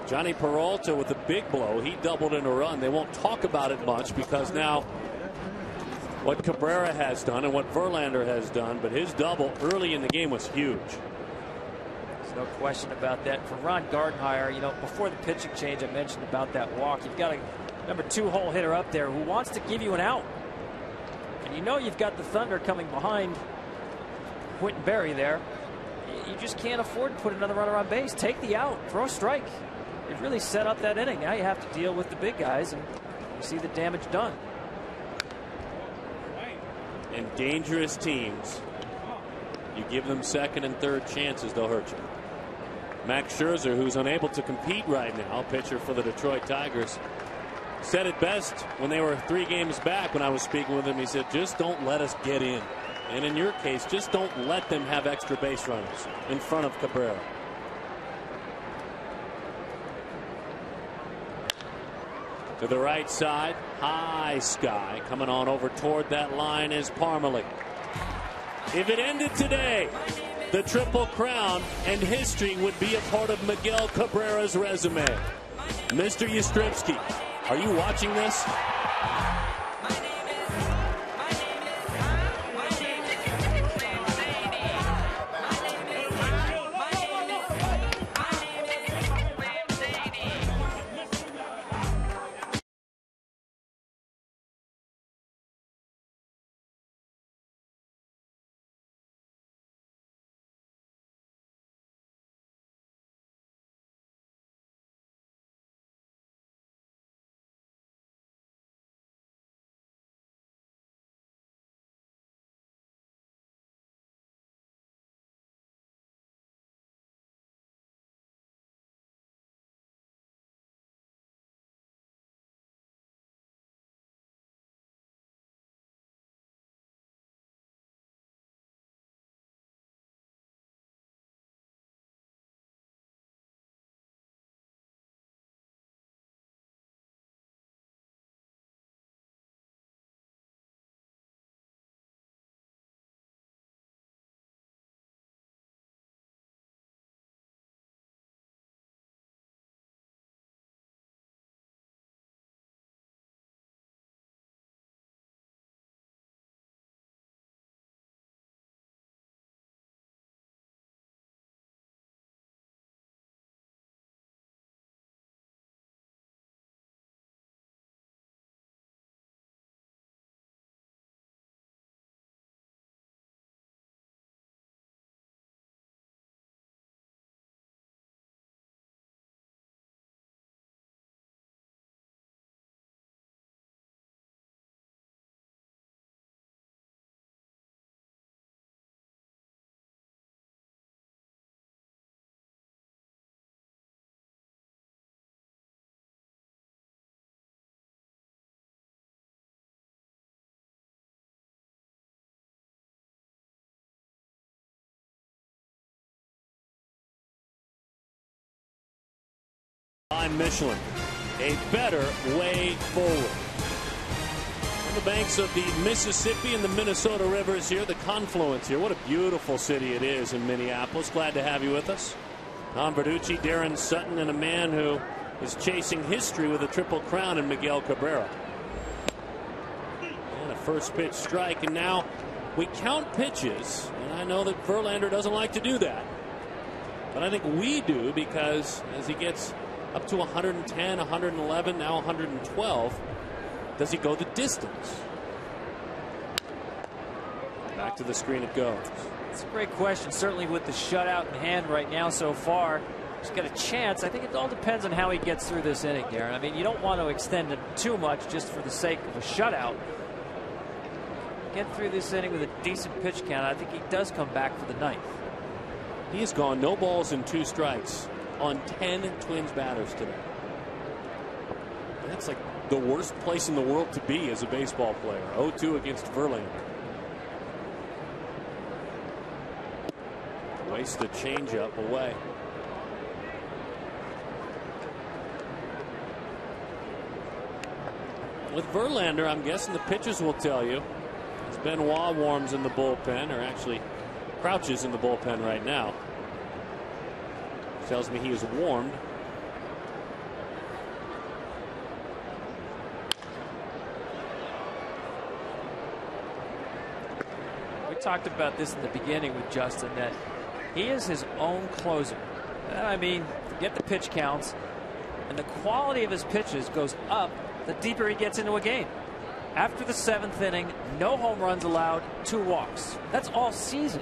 Johnny Peralta with a big blow. He doubled in a run. They won't talk about it much because now what Cabrera has done and what Verlander has done, but his double early in the game was huge. There's no question about that. For Ron Gardenhire, you know, before the pitching change, I mentioned about that walk. You've got a number 2 hole hitter up there who wants to give you an out. And you know you've got the Thunder coming behind Quentin Berry there. You just can't afford to put another runner on base. Take the out. Throw a strike. They've really set up that inning. Now you have to deal with the big guys, and you see the damage done. And dangerous teams, you give them second and third chances, they'll hurt you. Max Scherzer, who's unable to compete right now, pitcher for the Detroit Tigers, said it best when they were 3 games back when I was speaking with him. He said, just don't let us get in. And in your case, just don't let them have extra base runners in front of Cabrera. To the right side, high sky. Coming on over toward that line is Parmelee. If it ended today, the Triple Crown and history would be a part of Miguel Cabrera's resume. Mr. Yastrzemski, are you watching this? Michelin, a better way forward. On the banks of the Mississippi and the Minnesota rivers here, the confluence here. What a beautiful city it is in Minneapolis. Glad to have you with us. Tom Verducci, Darren Sutton, and a man who is chasing history with a Triple Crown in Miguel Cabrera. And a first pitch strike, and now we count pitches, and I know that Verlander doesn't like to do that. But I think we do, because as he gets up to 110, 111, now 112, does he go the distance? Back to the screen it goes. It's a great question. Certainly with the shutout in hand right now so far, he's got a chance. I think it all depends on how he gets through this inning, Darren. I mean, you don't want to extend it too much just for the sake of a shutout. Get through this inning with a decent pitch count. I think he does come back for the ninth. He has gone no balls and 2 strikes on 10 Twins batters today. That's like the worst place in the world to be as a baseball player. 0-2 against Verlander. Waste the changeup away. With Verlander, I'm guessing the pitchers will tell you, as Benoit warms in the bullpen, or actually crouches in the bullpen right now. Tells me he is warmed. We talked about this in the beginning with Justin, that he is his own closer. I mean, forget the pitch counts, and the quality of his pitches goes up the deeper he gets into a game. After the 7th inning, no home runs allowed, 2 walks. That's all season.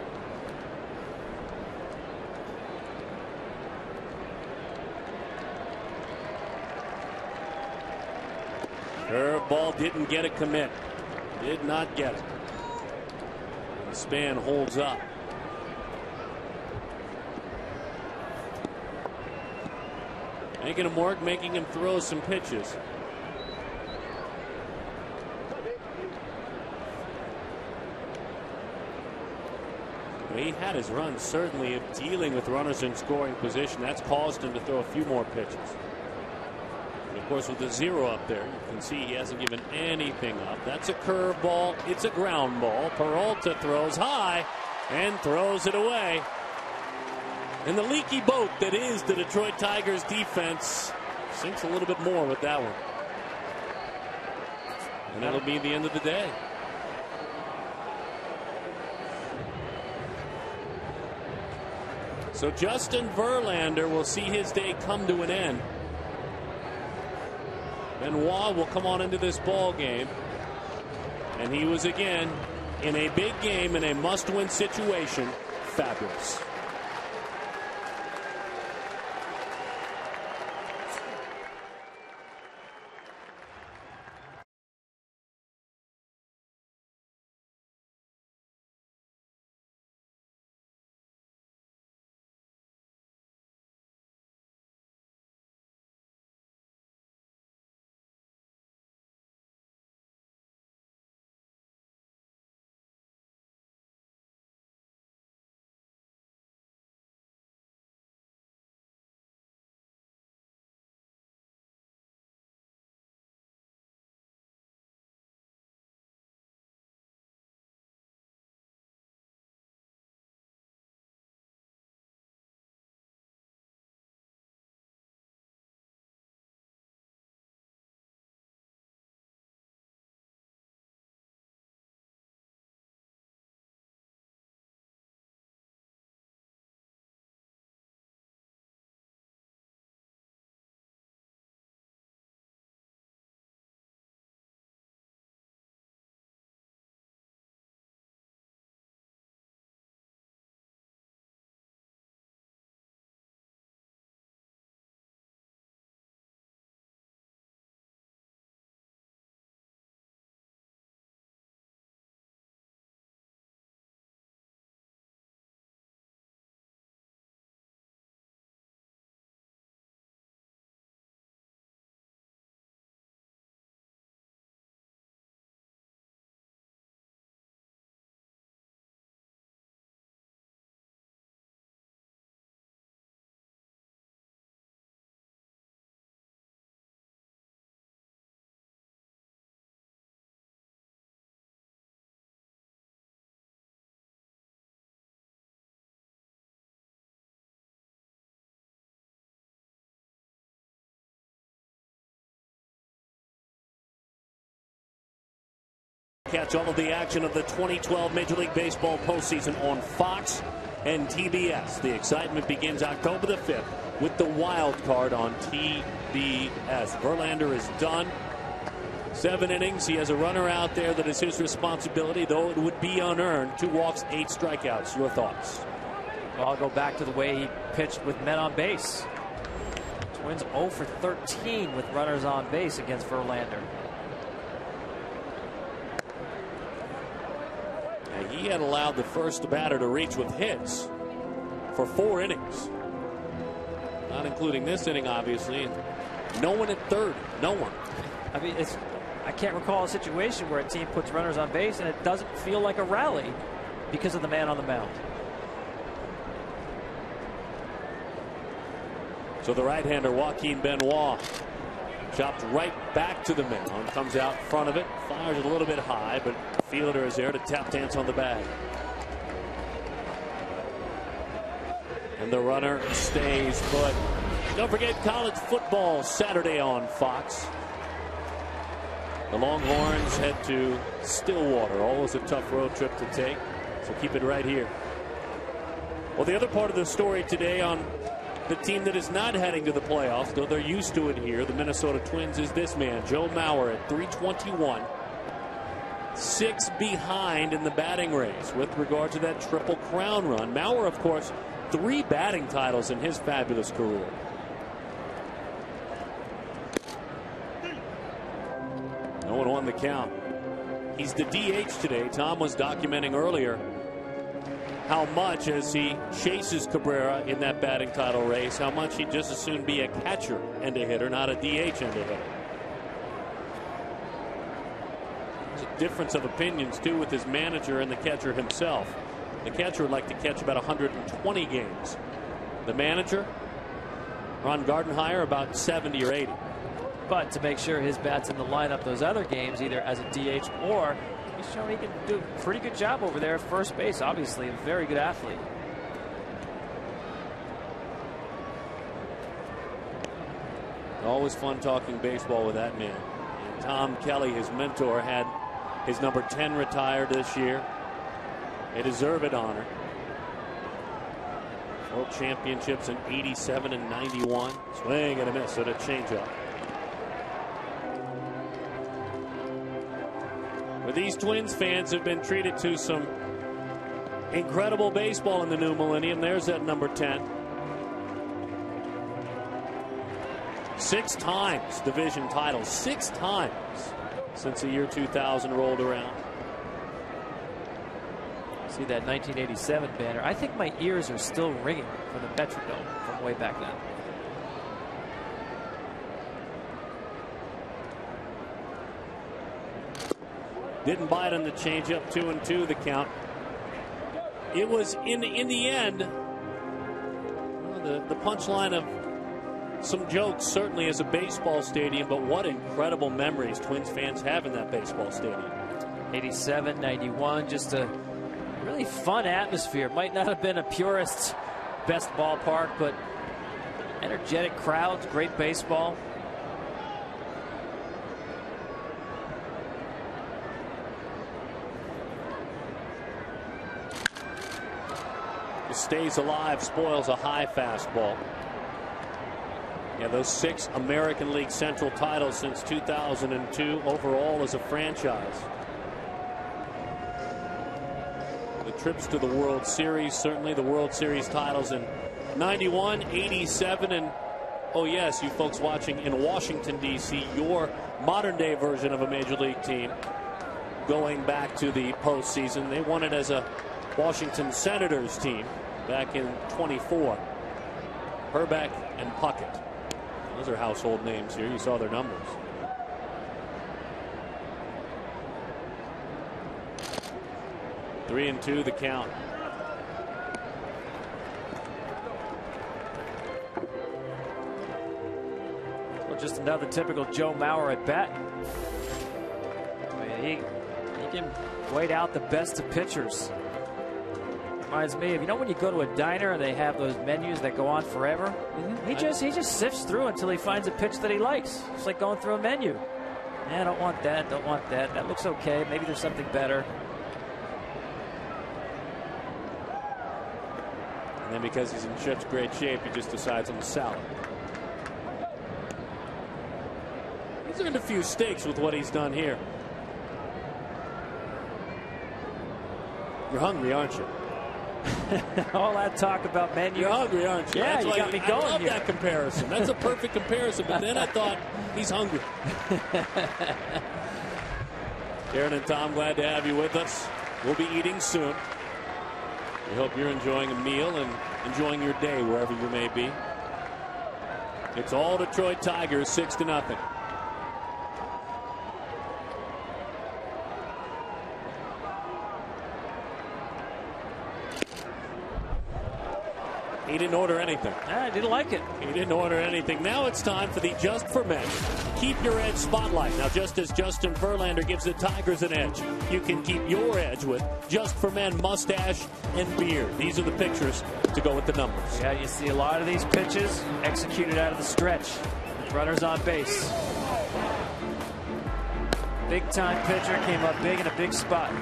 Curveball didn't get a commit. Did not get it. The span holds up. Making him work, making him throw some pitches. He had his run certainly of dealing with runners in scoring position. That's caused him to throw a few more pitches. And of course, with the 0 up there, you can see he hasn't given anything up. That's a curveball. It's a ground ball. Peralta throws high and throws it away. And the leaky boat that is the Detroit Tigers defense sinks a little bit more with that one. And that'll be the end of the day. So Justin Verlander will see his day come to an end. Benoit will come on into this ball game. And he was again in a big game, in a must-win situation, fabulous. Catch all of the action of the 2012 Major League Baseball postseason on Fox and TBS. The excitement begins October the 5th with the wild card on TBS. Verlander is done. 7 innings. He has a runner out there that is his responsibility, though it would be unearned. 2 walks, 8 strikeouts. Your thoughts? Well, I'll go back to the way he pitched with men on base. Twins 0 for 13 with runners on base against Verlander. And he had allowed the first batter to reach with hits for 4 innings. Not including this inning, obviously. No one at third. No one. I mean, I can't recall a situation where a team puts runners on base and it doesn't feel like a rally because of the man on the mound. So the right-hander Joaquin Benoit chopped right back to the mound. Comes out front of it. Fires it a little bit high, but fielder is there to tap dance on the bag. And the runner stays put. Don't forget college football Saturday on Fox. The Longhorns head to Stillwater. Always a tough road trip to take. So keep it right here. Well, the other part of the story today on the team that is not heading to the playoffs, though they're used to it here, the Minnesota Twins, is this man, Joe Mauer, at 321. 6 behind in the batting race with regard to that Triple Crown run. Mauer, of course, 3 batting titles in his fabulous career. No one on the count. He's the DH today. Tom was documenting earlier how much, as he chases Cabrera in that batting title race, how much he'd just as soon be a catcher and a hitter, not a DH and a hitter. There's a difference of opinions, too, with his manager and the catcher himself. The catcher would like to catch about 120 games. The manager, Ron Gardenhire, about 70 or 80. But to make sure his bat's in the lineup those other games, either as a DH or he's shown he can do a pretty good job over there at first base. Obviously, a very good athlete. Always fun talking baseball with that man. And Tom Kelly, his mentor, had his number 10 retired this year. A deserved honor. World championships in 87 and 91. Swing and a miss at a changeup. But these Twins fans have been treated to some incredible baseball in the new millennium. There's that number 10. 6 times division titles. 6 times since the year 2000 rolled around. See that 1987 banner. I think my ears are still ringing from the Metrodome from way back then. Didn't bite on the changeup. 2-2 the count. It was in the end, the punchline of some jokes, certainly, as a baseball stadium, but what incredible memories Twins fans have in that baseball stadium. 87, 91, just a really fun atmosphere. Might not have been a purist's best ballpark, but energetic crowds, great baseball. Stays alive, spoils a high fastball. Yeah, those 6 American League Central titles since 2002 overall as a franchise. The trips to the World Series, certainly the World Series titles in 91, 87, and oh yes, you folks watching in Washington, D.C., your modern day version of a Major League team going back to the postseason. They won it as a Washington Senators team back in 24. Herbeck and Puckett. Those are household names here. You saw their numbers. Three and 2 the count. Well, just another typical Joe Mauer at bat. I mean, he can wait out the best of pitchers. Reminds me of, you know, when you go to a diner and they have those menus that go on forever. He just sifts through until he finds a pitch that he likes. It's like going through a menu. Yeah, I don't want that. Don't want that. That looks okay. Maybe there's something better. And then because he's in such great shape, he just decides on the salad. He's earned a few stakes with what he's done here. You're hungry, aren't you? All that talk about menus. You're hungry, aren't you? Yeah, That's you why got me going I love here. that comparison. That's a perfect comparison. But then I thought, he's hungry. Aaron and Tom, glad to have you with us. We'll be eating soon. We hope you're enjoying a meal and enjoying your day wherever you may be. It's all Detroit Tigers, 6-0. He didn't order anything. I didn't like it. He didn't order anything. Now it's time for the Just for Men Keep Your Edge Spotlight. Now, just as Justin Verlander gives the Tigers an edge, you can keep your edge with Just for Men mustache and beard. These are the pictures to go with the numbers. Yeah, you see a lot of these pitches executed out of the stretch. Runners on base. Big time pitcher, came up big in a big spot.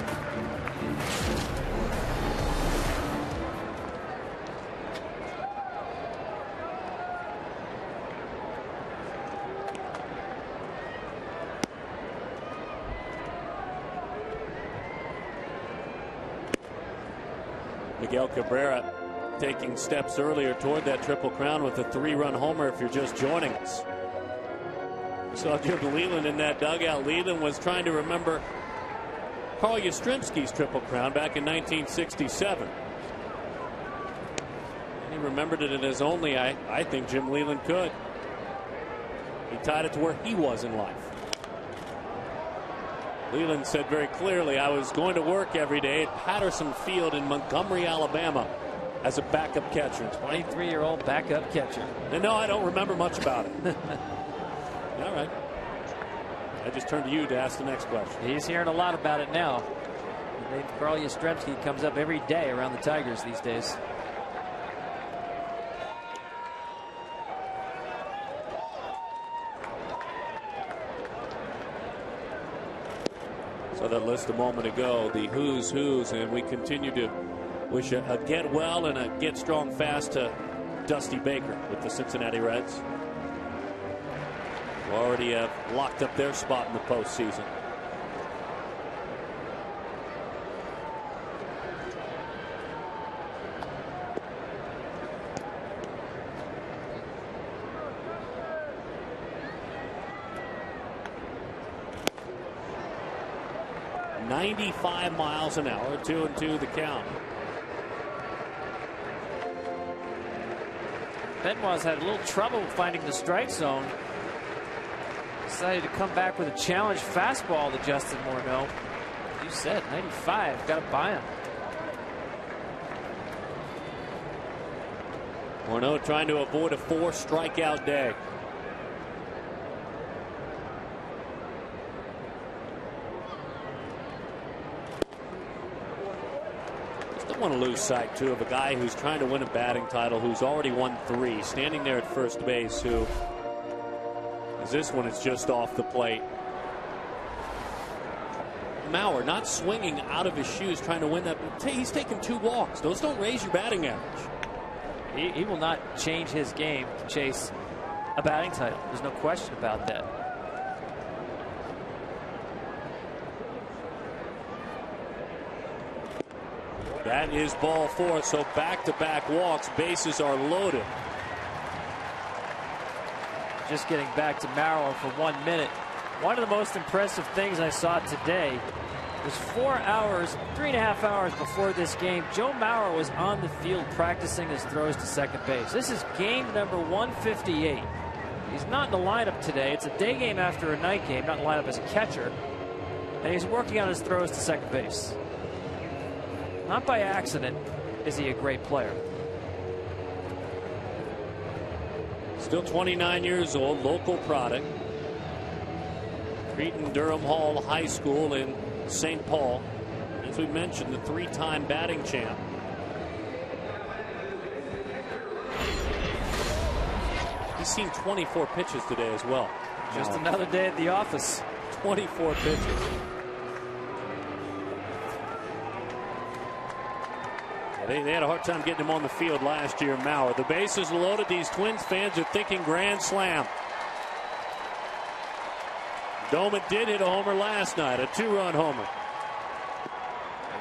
Miguel Cabrera taking steps earlier toward that Triple Crown with a 3-run homer if you're just joining us. We saw Jim Leland in that dugout. Leland was trying to remember Carl Yastrzemski's Triple Crown back in 1967. And he remembered it as only I think Jim Leland could. He tied it to where he was in life. Leland said very clearly, I was going to work every day at Patterson Field in Montgomery, Alabama as a backup catcher. 23-year-old backup catcher. And no, I don't remember much about it. All right. I just turned to you to ask the next question. He's hearing a lot about it now. Carl Yastrzemski comes up every day around the Tigers these days. So that list a moment ago, the who's, and we continue to wish a get well and a get strong fast to Dusty Baker with the Cincinnati Reds. Who already have locked up their spot in the postseason. .95 miles an hour, 2-2 the count. Benoit's had a little trouble finding the strike zone. Decided to come back with a challenge fastball to Justin Morneau. You said 95, got to buy him. Morneau trying to avoid a 4-strikeout day. Want to lose sight too of a guy who's trying to win a batting title, who's already won 3, standing there at first base, who as this one is just off the plate. Mauer not swinging out of his shoes trying to win that. He's taken 2 walks. Those don't raise your batting average. He will not change his game to chase a batting title. There's no question about that. That is ball 4, so back-to-back walks. Bases are loaded. Just getting back to Mauer for 1 minute. One of the most impressive things I saw today was 4 hours, 3.5 hours before this game, Joe Mauer was on the field practicing his throws to second base. This is game number 158. He's not in the lineup today. It's a day game after a night game, not in the lineup as a catcher. And he's working on his throws to second base. Not by accident is he a great player. Still 29 years old, local product. Cretin-Durham Hall High School in St. Paul. As we mentioned, the 3-time batting champ. He's seen 24 pitches today as well. Just another day at the office. 24 pitches. They had a hard time getting him on the field last year, Mauer. The bases loaded. These Twins fans are thinking grand slam. Doman did hit a homer last night, a 2-run homer.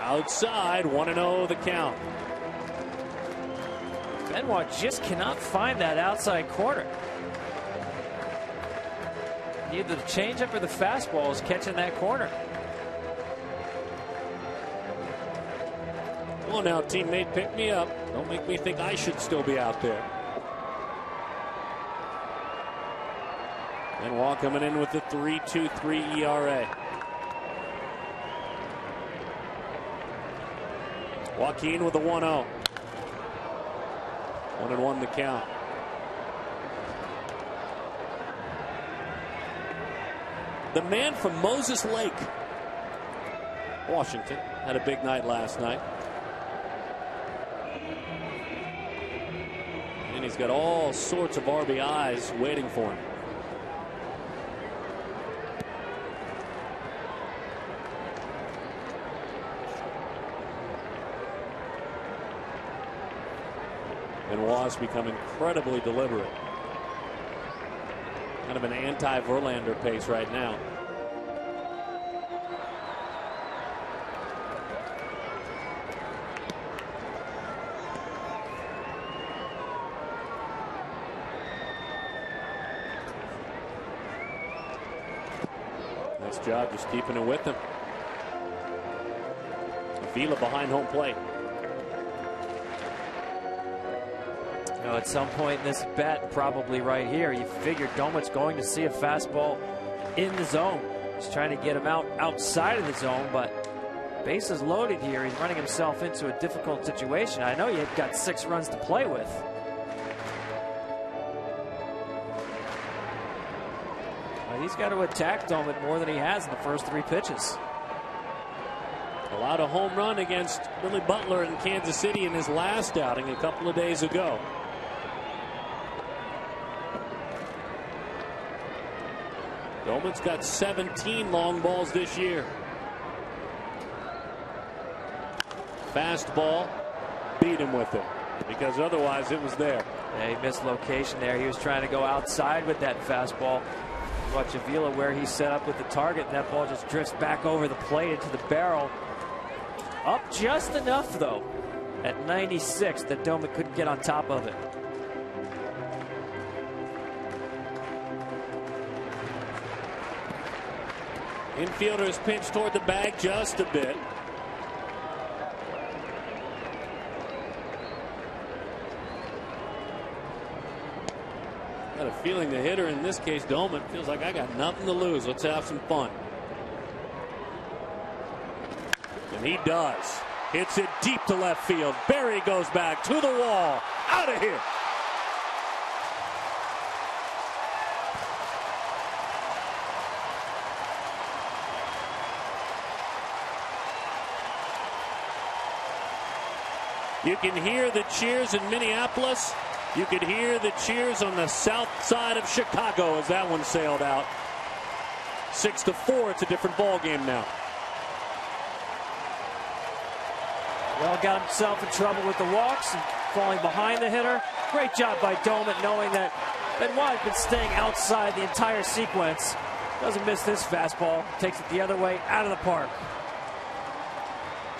Outside, 1-0 the count. Benoit just cannot find that outside corner. Either the changeup or the fastball is catching that corner. Come on now, teammate, pick me up. Don't make me think I should still be out there. Benoit coming in with the 3.23 ERA. Joaquin with a 1-0. 1-1 the count. The man from Moses Lake, Washington, had a big night last night. And he's got all sorts of RBIs waiting for him. Benoit's become incredibly deliberate. Kind of an anti-Verlander pace right now. Nice job just keeping it with him. Avila behind home plate. At some point in this bet, probably right here, you figure Domit's going to see a fastball in the zone. He's trying to get him outside of the zone, but bases loaded here. He's running himself into a difficult situation. I know you've got 6 runs to play with. He's got to attack Domit more than he has in the first 3 pitches. Allowed a home run against Billy Butler in Kansas City in his last outing a couple of days ago. Doman's got 17 long balls this year. Fastball, beat him with it, because otherwise it was there. Yeah, he missed location there. He was trying to go outside with that fastball. Watch Avila where he set up with the target. That ball just drifts back over the plate into the barrel. Up just enough, though, at 96 that Doman couldn't get on top of it. Infielders pinch toward the bag just a bit. Got a feeling the hitter, in this case Doman, feels like I got nothing to lose. Let's have some fun. And he does. Hits it deep to left field. Berry goes back to the wall. Out of here. You can hear the cheers in Minneapolis. You could hear the cheers on the south side of Chicago as that one sailed out. 6-4. It's a different ball game now. Well, got himself in trouble with the walks and falling behind the hitter. Great job by Doman, knowing that Benoit had been staying outside the entire sequence. Doesn't miss this fastball. Takes it the other way, out of the park.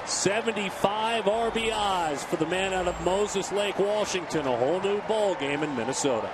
75 RBIs for the man out of Moses Lake, Washington. A whole new ball game in Minnesota.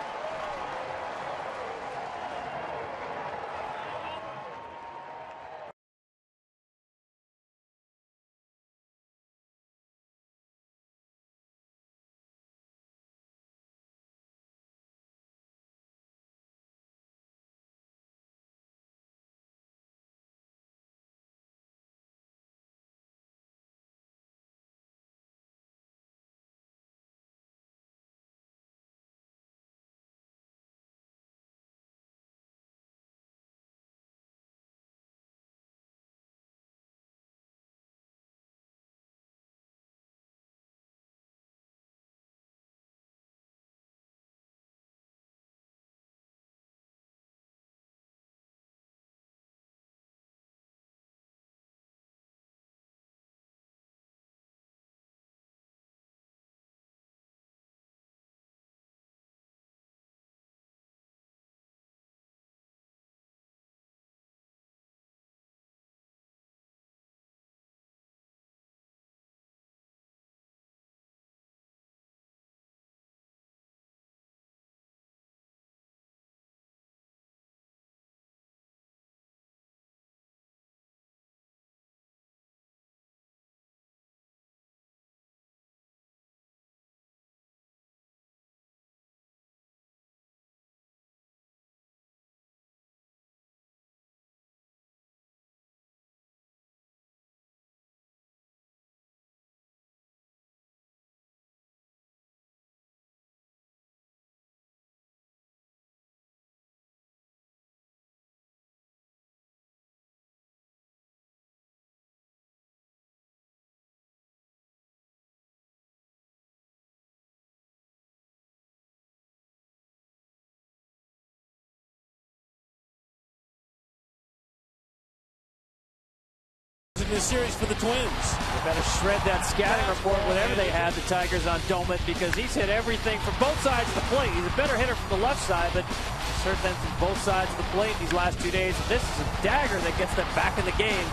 this series for the Twins. They better shred that scouting report, whatever they have, the Tigers, on Domet, because he's hit everything from both sides of the plate. He's a better hitter from the left side, but he's hurt them from both sides of the plate these last 2 days. And this is a dagger that gets them back in the game.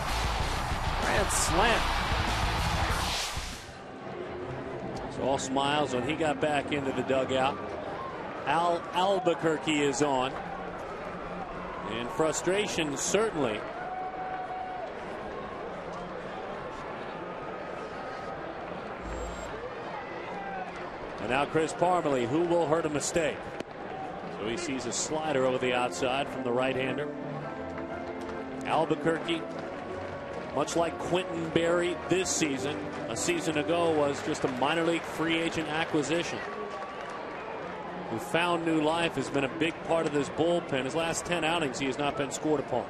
Grand slam. So all smiles when he got back into the dugout. Albuquerque is on. And frustration, certainly. And now Chris Parmelee, who will hurt a mistake. So he sees a slider over the outside from the right-hander. Albuquerque, much like Quentin Berry this season, a season ago was just a minor league free agent acquisition. Who found new life, has been a big part of this bullpen. His last 10 outings, he has not been scored upon.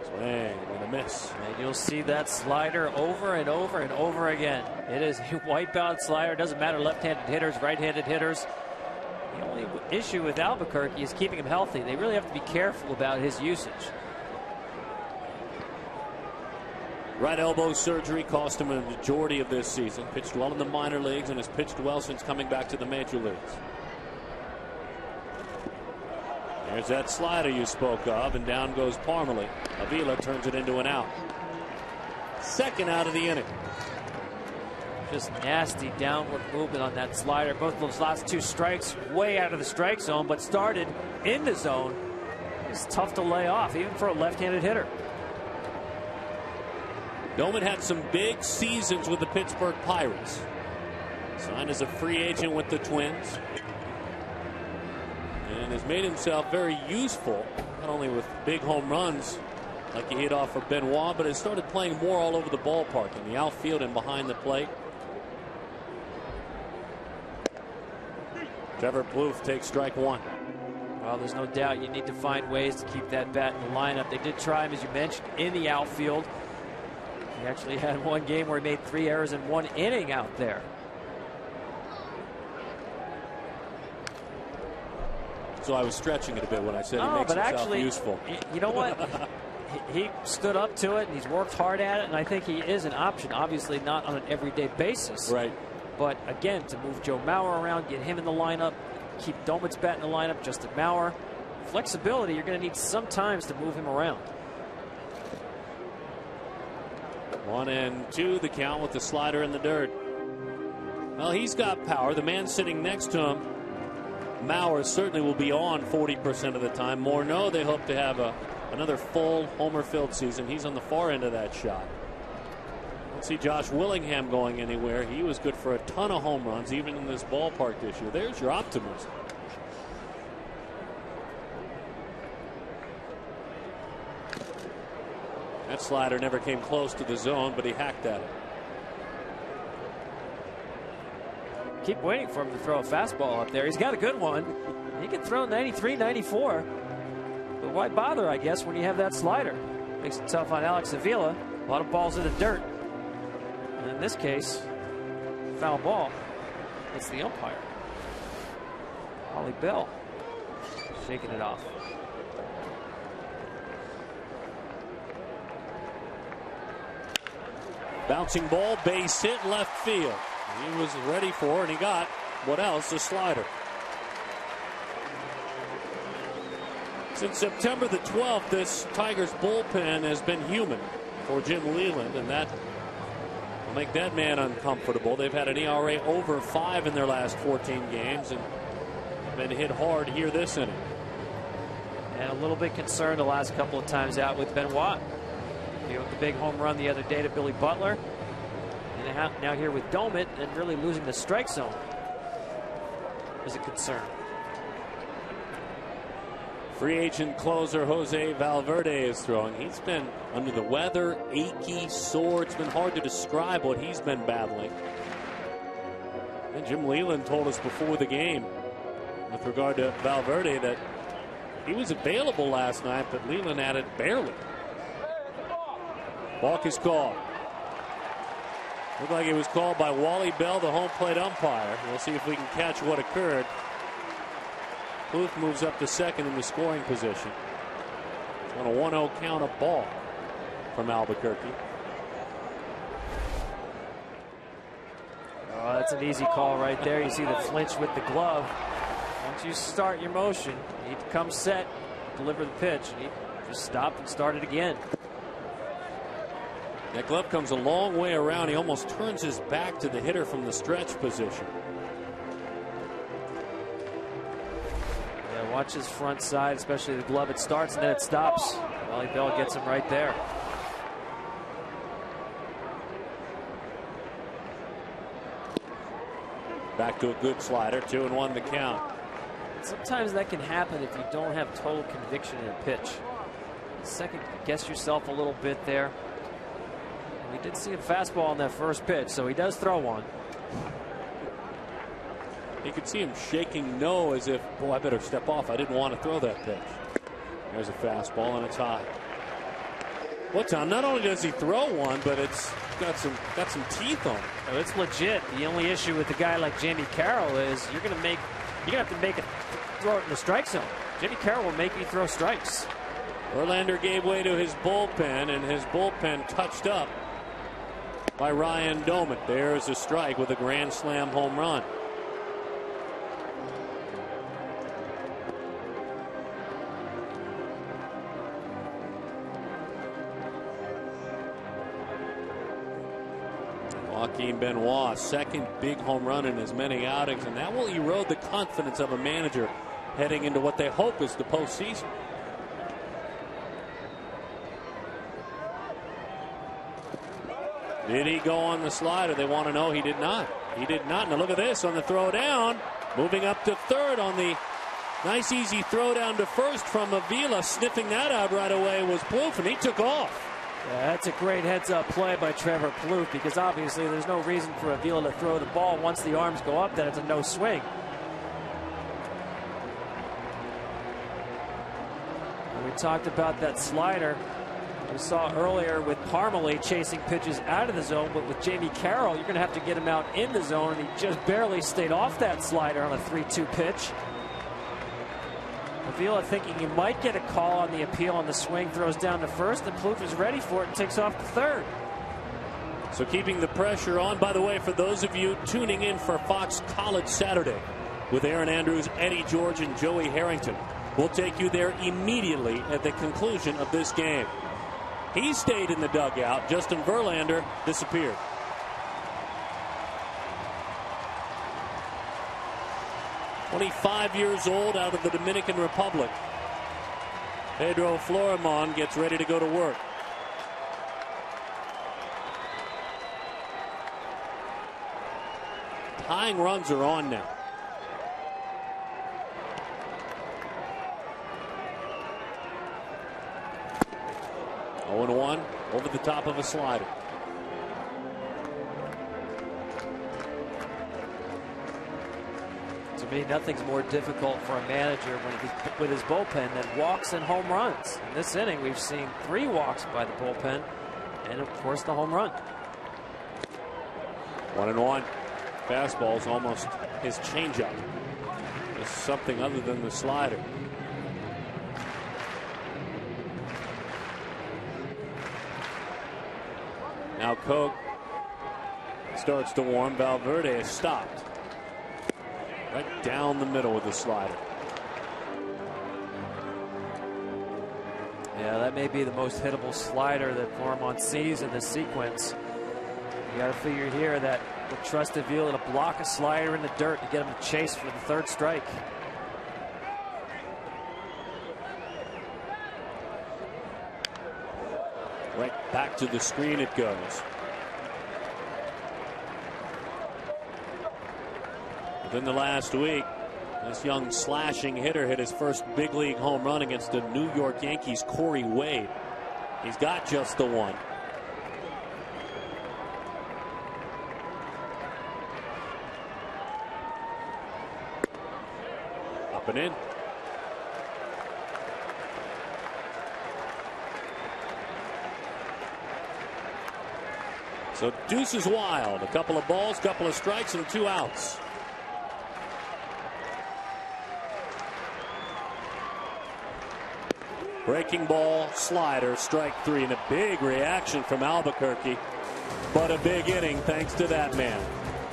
Swing and a miss. And you'll see that slider over and over and over again. It is a wipeout slider. Doesn't matter left-handed hitters, right-handed hitters. The only issue with Albuquerque is keeping him healthy. They really have to be careful about his usage. Right elbow surgery cost him a majority of this season. Pitched well in the minor leagues and has pitched well since coming back to the major leagues. There's that slider you spoke of, and down goes Parmelee. Avila turns it into an out. Second out of the inning. Just nasty downward movement on that slider. Both those last 2 strikes way out of the strike zone, but started in the zone. It's tough to lay off, even for a left-handed hitter. Domet had some big seasons with the Pittsburgh Pirates. Signed as a free agent with the Twins. And has made himself very useful, not only with big home runs like he hit off for Benoit, but has started playing more all over the ballpark, in the outfield and behind the plate. Trevor Plouffe takes strike 1. Well, there's no doubt you need to find ways to keep that bat in the lineup. They did try him, as you mentioned, in the outfield. He actually had one game where he made 3 errors in 1 inning out there. So I was stretching it a bit when I said he makes himself useful. You know what? He stood up to it, and he's worked hard at it, and I think he is an option. Obviously not on an everyday basis. Right. But again, to move Joe Mauer around, get him in the lineup, keep Domet's bat in the lineup, Justin Mauer. Flexibility, you're going to need some times to move him around. 1-2 the count with the slider in the dirt. Well, he's got power. The man sitting next to him, Mauer, certainly will be on 40% of the time. Morneau, they hope to have another full homer-filled season. He's on the far end of that shot. Don't see Josh Willingham going anywhere. He was good for a ton of home runs, even in this ballpark this year. There's your optimism. That slider never came close to the zone, but he hacked at it. Keep waiting for him to throw a fastball up there. He's got a good one. He can throw 93, 94. But why bother, I guess, when you have that slider? Makes it tough on Alex Avila. A lot of balls in the dirt. And in this case, foul ball. It's the umpire. Holly Bell shaking it off. Bouncing ball, base hit, left field. He was ready for, and he got, what else? A slider. Since September the 12th, this Tigers bullpen has been human for Jim Leland, and that will make that man uncomfortable. They've had an ERA over 5 in their last 14 games, and been hit hard here this inning. And a little bit concerned the last couple of times out with Benoit. With the big home run the other day to Billy Butler. And now here with Domet, and really losing the strike zone is a concern. Free agent closer Jose Valverde is throwing. He's been under the weather, achy, sore. It's been hard to describe what he's been battling. And Jim Leland told us before the game with regard to Valverde that he was available last night, but Leland had it barely. Balk is called. Looked like it was called by Wally Bell, the home plate umpire. We'll see if we can catch what occurred. Plouffe moves up to second in the scoring position. On a 1-0 count, a ball from Albuquerque. That's an easy call right there. You see the flinch with the glove. Once you start your motion, you come set, deliver the pitch, and he just stopped and started again. That glove comes a long way around. He almost turns his back to the hitter from the stretch position. Yeah, watch his front side, especially the glove. It starts and then it stops. Wally Bell gets him right there. Back to a good slider. 2-1 the count. Sometimes that can happen if you don't have total conviction in a pitch. Second guess yourself a little bit there. And we did see a fastball on that first pitch, so he does throw one. You could see him shaking no, as if, boy, I better step off. I didn't want to throw that pitch. There's a fastball and it's high. Well, Tom, not only does he throw one, but it's got some teeth on it. Oh, it's legit. The only issue with a guy like Jamie Carroll is you're gonna have to make it throw it in the strike zone. Jamie Carroll will make you throw strikes. Verlander gave way to his bullpen, and his bullpen touched up by Ryan Doman. There's a strike with a grand slam home run. Joaquin Benoit, second big home run in as many outings, and that will erode the confidence of a manager heading into what they hope is the postseason. Did he go on the slider? They want to know. He did not. He did not. Now look at this on the throw down. Moving up to third on the nice easy throw down to first from Avila. Sniffing that out right away was Plouffe, and he took off. Yeah, that's a great heads-up play by Trevor Plouffe, because obviously there's no reason for Avila to throw the ball. Once the arms go up, then it's a no swing. And we talked about that slider we saw earlier with Parmalee chasing pitches out of the zone, but with Jamie Carroll, you're going to have to get him out in the zone, and he just barely stayed off that slider on a 3-2 pitch. Avila thinking he might get a call on the appeal on the swing, throws down to first, and Plouffe is ready for it and takes off to third. So keeping the pressure on. By the way, for those of you tuning in for Fox College Saturday with Aaron Andrews, Eddie George, and Joey Harrington, we'll take you there immediately at the conclusion of this game. He stayed in the dugout. Justin Verlander disappeared. "25 years old, out of the Dominican Republic. Pedro Florimon gets ready to go to work. Tying runs are on now. Oh, 0-1 over the top of a slider. To me, nothing's more difficult for a manager with his bullpen than walks and home runs. In this inning, we've seen 3 walks by the bullpen, and of course the home run. 1-1. Fastball's almost his changeup. It's something other than the slider. Now Koch starts to warm. Valverde is stopped. Right down the middle with the slider. Yeah, that may be the most hittable slider that Florimon sees in this sequence. You got to figure here that we'll trust Avila to block a slider in the dirt to get him to chase for the third strike. Right back to the screen it goes. Within the last week, this young slashing hitter hit his first big league home run against the New York Yankees' Corey Wade. He's got just the one. Up and in. So deuce is wild. A couple of balls, couple of strikes, and 2 outs. Breaking ball, slider, strike 3, and a big reaction from Albuquerque. But a big inning thanks to that man.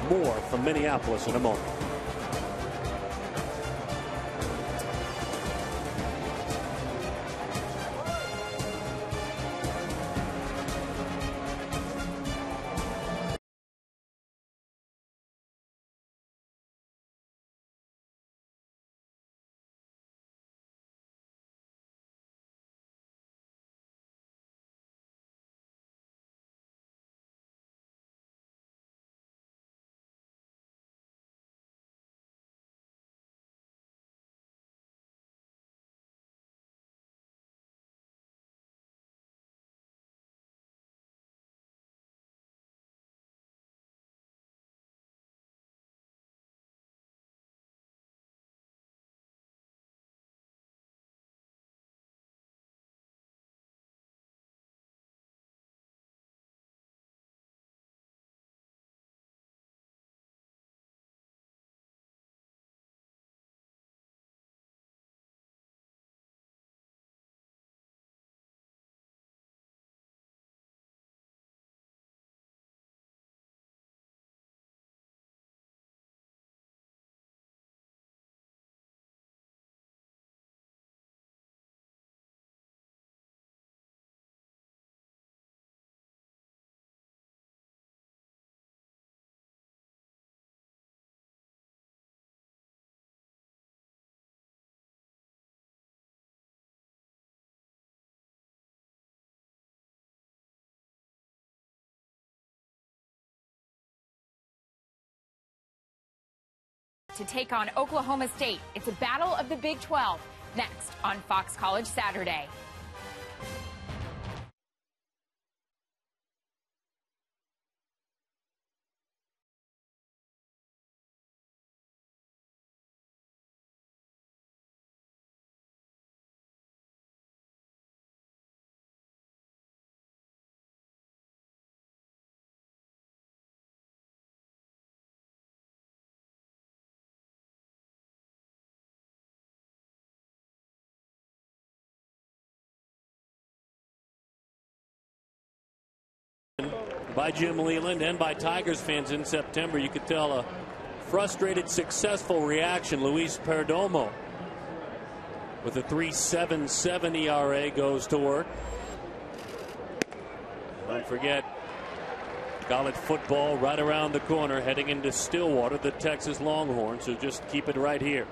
More from Minneapolis in a moment. To take on Oklahoma State. It's a battle of the Big 12. Next on Fox College Saturday. By Jim Leland and by Tigers fans in September, you could tell a frustrated, successful reaction. Luis Perdomo with a 3.77 ERA goes to work. Don't forget, college football right around the corner, heading into Stillwater, the Texas Longhorns. So just keep it right here.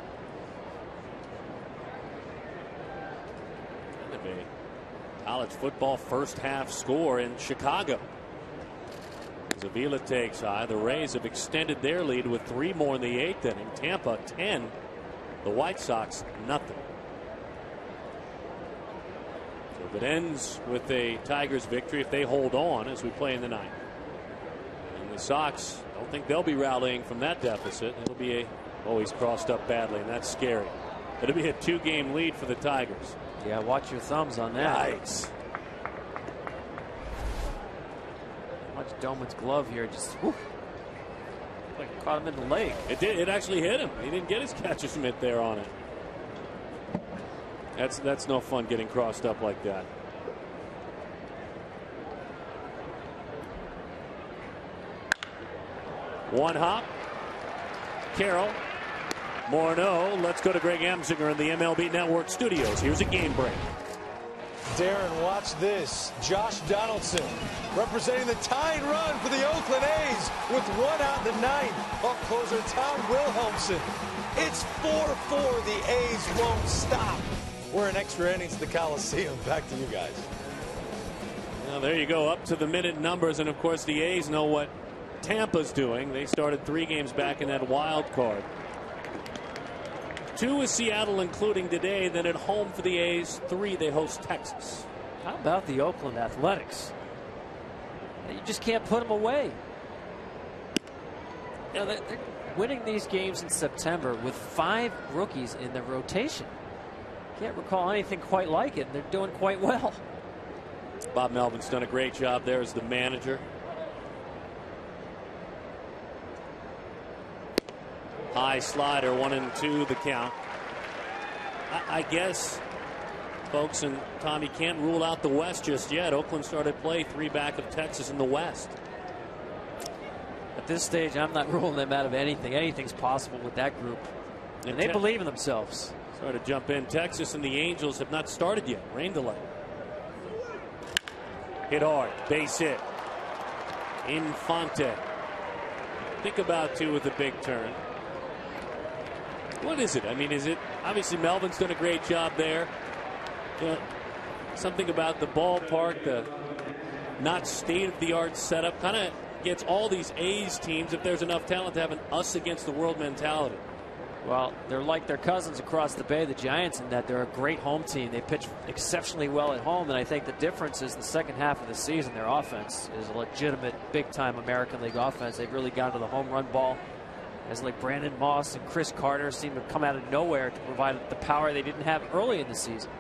Kind of a college football first half score in Chicago. Avila takes high. The Rays have extended their lead with 3 more in the 8th inning. Tampa 10. The White Sox nothing. So if it ends with a Tigers victory, if they hold on as we play in the 9th, and the Sox, I don't think they'll be rallying from that deficit. It'll be he's crossed up badly, and that's scary. It'll be a 2-game lead for the Tigers. Yeah, watch your thumbs on that. Nice. Watch Doman's glove here, just like caught him in the leg. It did. It actually hit him. He didn't get his catcher's mitt there on it. That's no fun getting crossed up like that. One hop. Carroll. Morneau. Let's go to Greg Amsinger in the MLB Network studios. Here's a game break. Darren, watch this. Josh Donaldson representing the tying run for the Oakland A's with 1 out in the 9th. Up closer, Tom Wilhelmsen. It's 4-4. The A's won't stop. We're in extra innings at the Coliseum. Back to you guys. Well, there you go. Up to the minute numbers. And, of course, the A's know what Tampa's doing. They started 3 games back in that wild card. 2 with Seattle, including today. Then at home for the A's, 3 they host Texas. How about the Oakland Athletics? You just can't put them away. You know, they're winning these games in September with 5 rookies in the rotation. Can't recall anything quite like it. They're doing quite well. Bob Melvin's done a great job there as the manager. High slider, 1-2 the count. I guess, folks, and Tommy, can't rule out the West just yet. Oakland started play 3 back of Texas in the West. At this stage, I'm not ruling them out of anything. Anything's possible with that group. And they believe in themselves. Sorry to jump in. Texas and the Angels have not started yet. Rain delay. Hit hard. Base hit. Infante. Think about two with a big turn. What is it? I mean, is it obviously Melvin's done a great job there. You know, something about the ballpark, the not state-of-the-art setup, kind of gets all these A's teams, if there's enough talent, to have an us against the world mentality. Well, they're like their cousins across the bay, the Giants, in that they're a great home team. They pitch exceptionally well at home, and I think the difference is the second half of the season, their offense is a legitimate, big-time American League offense. They've really gone to the home run ball. As like Brandon Moss and Chris Carter seem to come out of nowhere to provide the power they didn't have early in the season.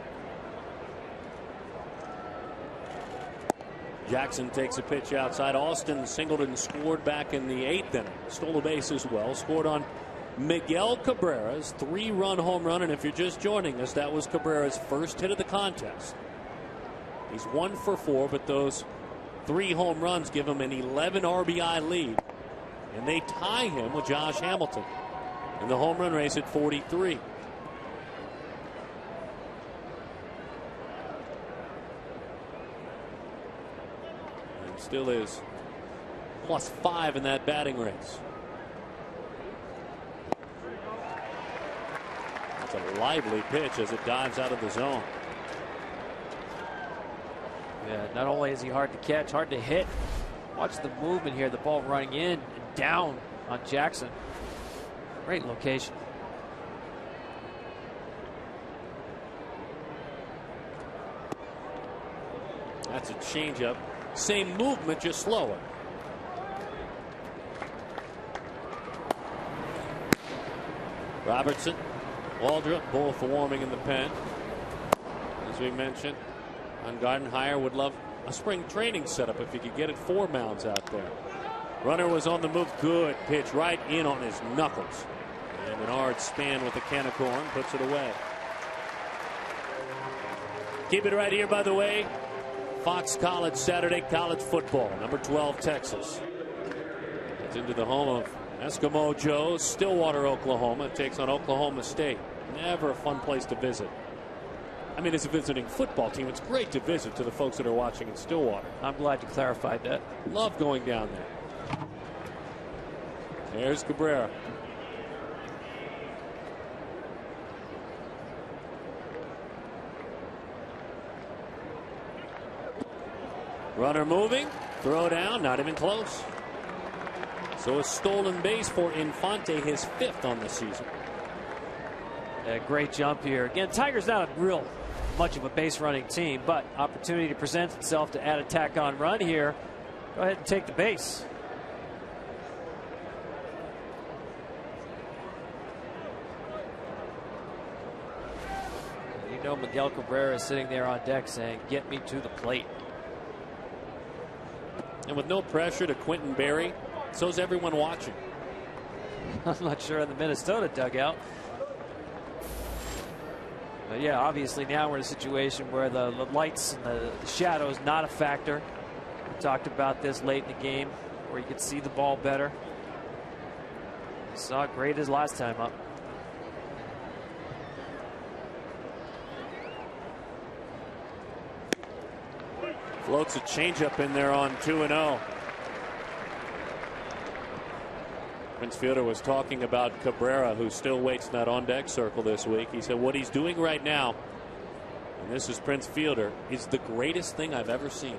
Jackson takes a pitch outside. Austin singled and scored back in the 8th inning. Stole a base as well. Scored on Miguel Cabrera's 3-run home run. And if you're just joining us, that was Cabrera's first hit of the contest. He's 1 for 4, but those 3 home runs give him an 11 RBI lead. And they tie him with Josh Hamilton in the home run race at 43. And still is +5 in that batting race. That's a lively pitch as it dives out of the zone. Yeah, not only is he hard to catch, hard to hit. Watch the movement here. The ball running in and down on Jackson. Great location. That's a changeup. Same movement, just slower. Robertson, Waldrop, both warming in the pen. As we mentioned, on Gardenhire would love a spring training setup if you could get it 4 mounds out there. Runner was on the move. Good pitch right in on his knuckles. And Menard Span with the can of corn puts it away. Keep it right here, by the way. Fox College Saturday college football. Number 12 Texas. It's into the home of Eskimo Joe. Stillwater, Oklahoma. Takes on Oklahoma State. Never a fun place to visit. I mean, as a visiting football team, it's great to visit to the folks that are watching in Stillwater. I'm glad you clarified that. Love going down there. There's Cabrera. Runner moving. Throw down. Not even close. So a stolen base for Infante, his 5th on the season. A great jump here. Again, Tigers not a real much of a base running team, but opportunity presents itself to add a tack on run here. Go ahead and take the base. You know Miguel Cabrera is sitting there on deck saying, get me to the plate. And with no pressure to Quentin Berry, so's everyone watching. I'm not sure in the Minnesota dugout. But yeah, obviously now we're in a situation where the lights and the shadows not a factor. We talked about this late in the game where you could see the ball better. Saw it great as last time up. Floats a changeup in there on 2-0. Prince Fielder was talking about Cabrera, who still waits in that on-deck circle this week. He said what he's doing right now, and this is Prince Fielder, is the greatest thing I've ever seen.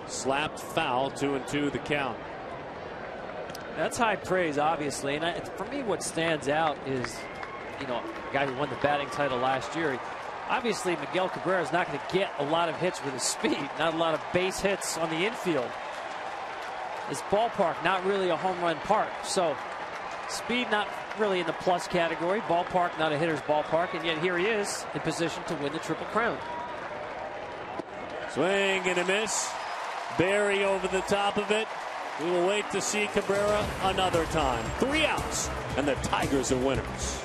Slapped foul, 2-2 the count. That's high praise, obviously. And for me, what stands out is, you know, a guy who won the batting title last year. Obviously, Miguel Cabrera is not going to get a lot of hits with his speed, not a lot of base hits on the infield. This ballpark, not really a home run park. So, speed not really in the plus category. Ballpark, not a hitter's ballpark. And yet here he is in position to win the Triple Crown. Swing and a miss. Berry over the top of it. We will wait to see Cabrera another time. 3 outs, and the Tigers are winners.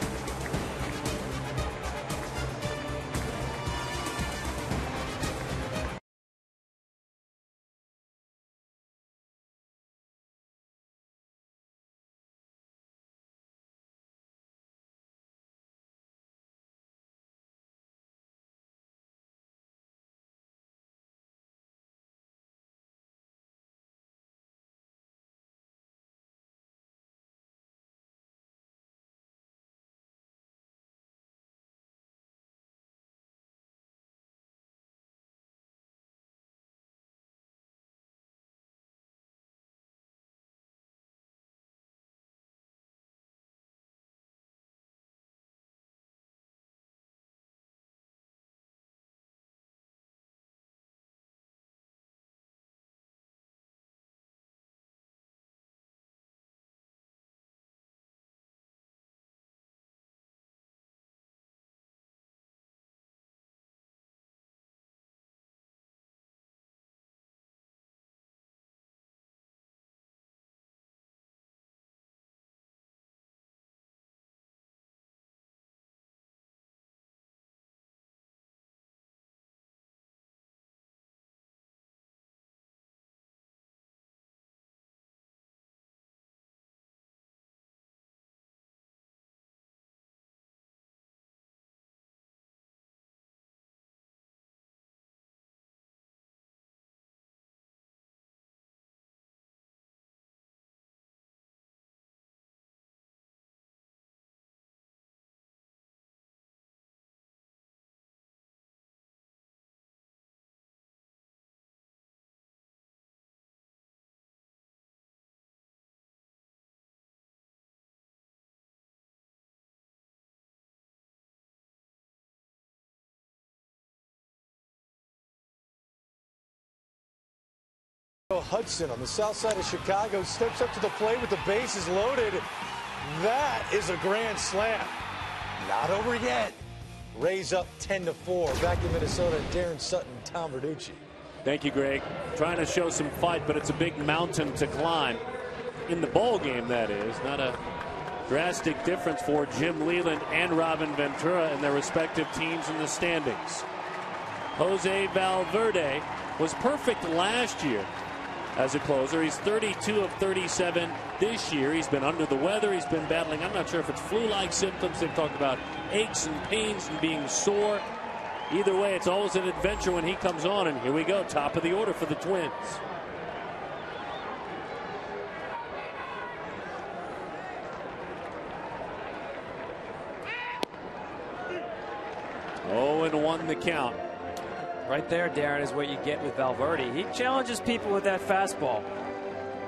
Hudson on the south side of Chicago steps up to the plate with the bases loaded. That is a grand slam. Not over yet. Rays up 10-4. Back in Minnesota, Darren Sutton, Tom Verducci. Thank you, Greg. Trying to show some fight, but it's a big mountain to climb. In the ball game, that is. Not a drastic difference for Jim Leland and Robin Ventura and their respective teams in the standings. Jose Valverde was perfect last year as a closer. He's 32 of 37 this year. He's been under the weather. He's been battling, I'm not sure if it's flu-like symptoms. They've talked about aches and pains and being sore. Either way, it's always an adventure when he comes on. And here we go, top of the order for the Twins. Oh, and 1 the count. Right there, Darren, is what you get with Valverde. He challenges people with that fastball.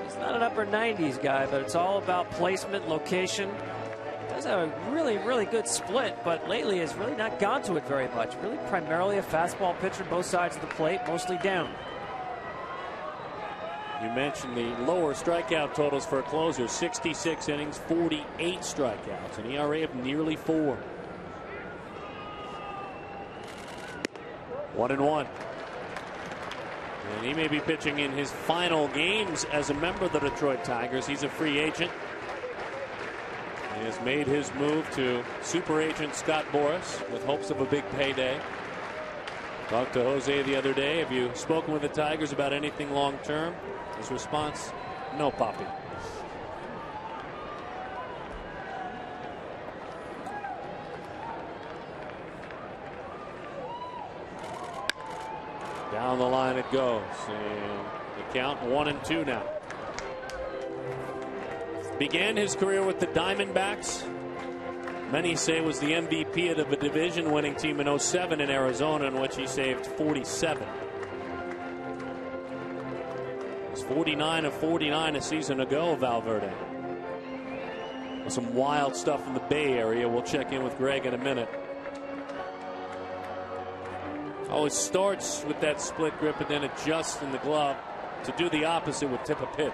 He's not an upper 90s guy, but it's all about placement, location. Does have a really, really good split, but lately has really not gone to it very much. Really primarily a fastball pitcher, both sides of the plate, mostly down. You mentioned the lower strikeout totals for a closer. 66 innings, 48 strikeouts, an ERA of nearly 4. 1-1. And he may be pitching in his final games as a member of the Detroit Tigers. He's a free agent. He has made his move to super agent Scott Boras with hopes of a big payday. Talked to Jose the other day. Have you spoken with the Tigers about anything long term? His response, no, Poppy. Down the line it goes, and the count 1-2 now. Began his career with the Diamondbacks. Many say was the MVP of a division-winning team in 07 in Arizona, in which he saved 47. It was 49 of 49 a season ago, Valverde. Some wild stuff in the Bay Area. We'll check in with Greg in a minute. Always starts with that split grip and then adjusts in the glove. To do the opposite would tip a pitch.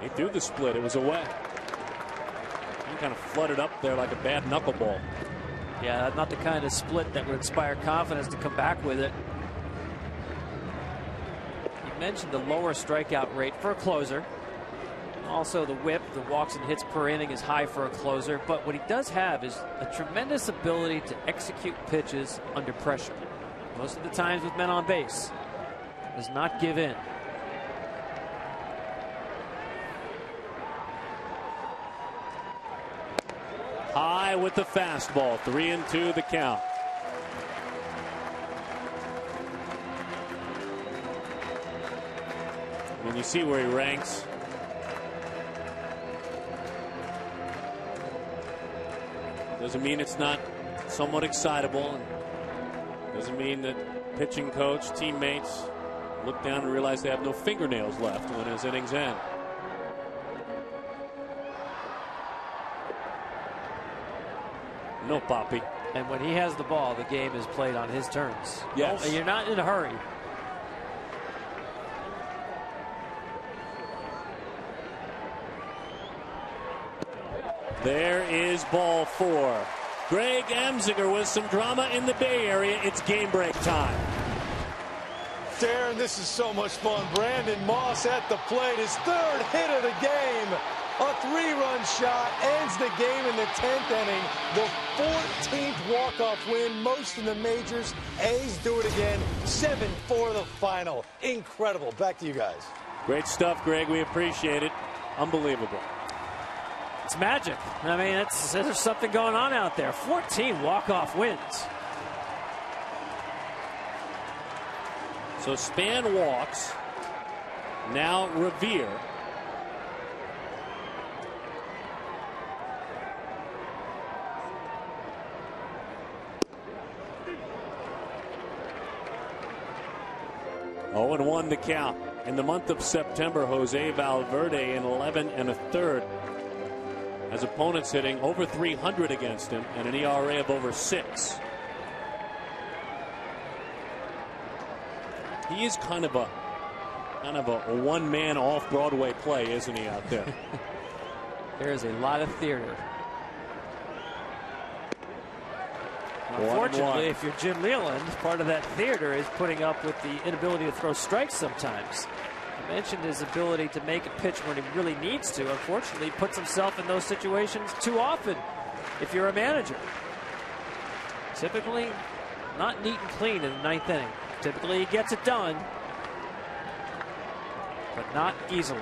He threw the split. It was away. He kind of flooded up there like a bad knuckleball. Yeah, not the kind of split that would inspire confidence to come back with it. You mentioned the lower strikeout rate for a closer. Also the whip, the walks and hits per inning is high for a closer, but what he does have is a tremendous ability to execute pitches under pressure. Most of the times with men on base. Does not give in. High with the fastball, 3-2 the count. When you see where he ranks. Doesn't mean it's not somewhat excitable. Doesn't mean that pitching coach, teammates look down and realize they have no fingernails left when his innings end. No, Poppy. And when he has the ball, the game is played on his terms. Yes. You're not in a hurry. There is ball 4. Greg Amsinger with some drama in the Bay Area. It's game break time. Darren, this is so much fun. Brandon Moss at the plate. His third hit of the game. A 3-run shot ends the game in the 10th inning. The 14th walk-off win, most in the majors. A's do it again. 7-4 the final. Incredible. Back to you guys. Great stuff, Greg. We appreciate it. Unbelievable. It's magic. I mean, there's something going on out there. 14 walk-off wins. So Span walks. Now Revere. Oh, and 1 the count. In the month of September, Jose Valverde in 11 1/3 has opponents hitting over 300 against him and an ERA of over 6. He is kind of a one-man off-Broadway play, isn't he, out there? There's a lot of theater. Unfortunately, if you're Jim Leland, part of that theater is putting up with the inability to throw strikes sometimes. I mentioned his ability to make a pitch when he really needs to. Unfortunately, he puts himself in those situations too often if you're a manager. Typically, not neat and clean in the ninth inning. Typically, he gets it done, but not easily.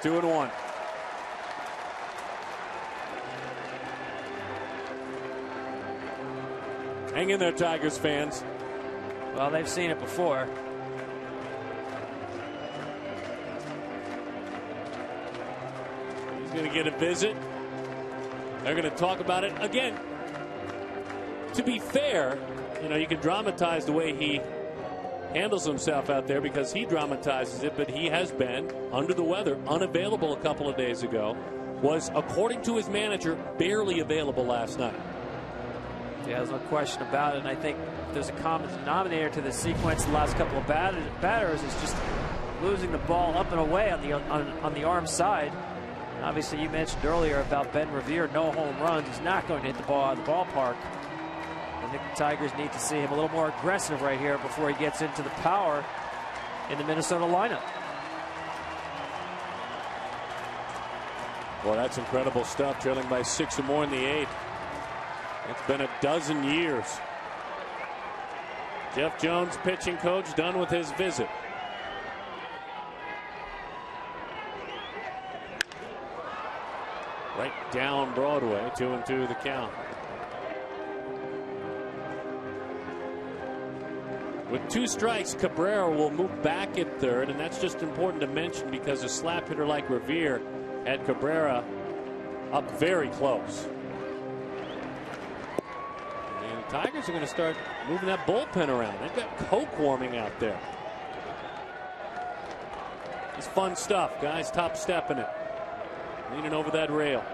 Two and one. Hang in there, Tigers fans. Well, they've seen it before. He's going to get a visit. They're going to talk about it again. To be fair, you know, you can dramatize the way he handles himself out there because he dramatizes it, but he has been under the weather, unavailable a couple of days ago, was, according to his manager, barely available last night. Yeah, there's no question about it. And I think there's a common denominator to the sequence. The last couple of batters is just losing the ball up and away on the arm side. And obviously, you mentioned earlier about Ben Revere, no home runs. He's not going to hit the ball out of the ballpark. I think the Tigers need to see him a little more aggressive right here before he gets into the power in the Minnesota lineup. Well, that's incredible stuff, trailing by 6 or more in the 8th. It's been a dozen years. Jeff Jones, pitching coach, done with his visit. Right down Broadway, 2-2 the count. With 2 strikes, Cabrera will move back at third, and that's just important to mention because a slap hitter like Revere had Cabrera up very close. And the Tigers are going to start moving that bullpen around. They've got Coke warming out there. It's fun stuff, guys. Top stepping it. Leaning over that rail.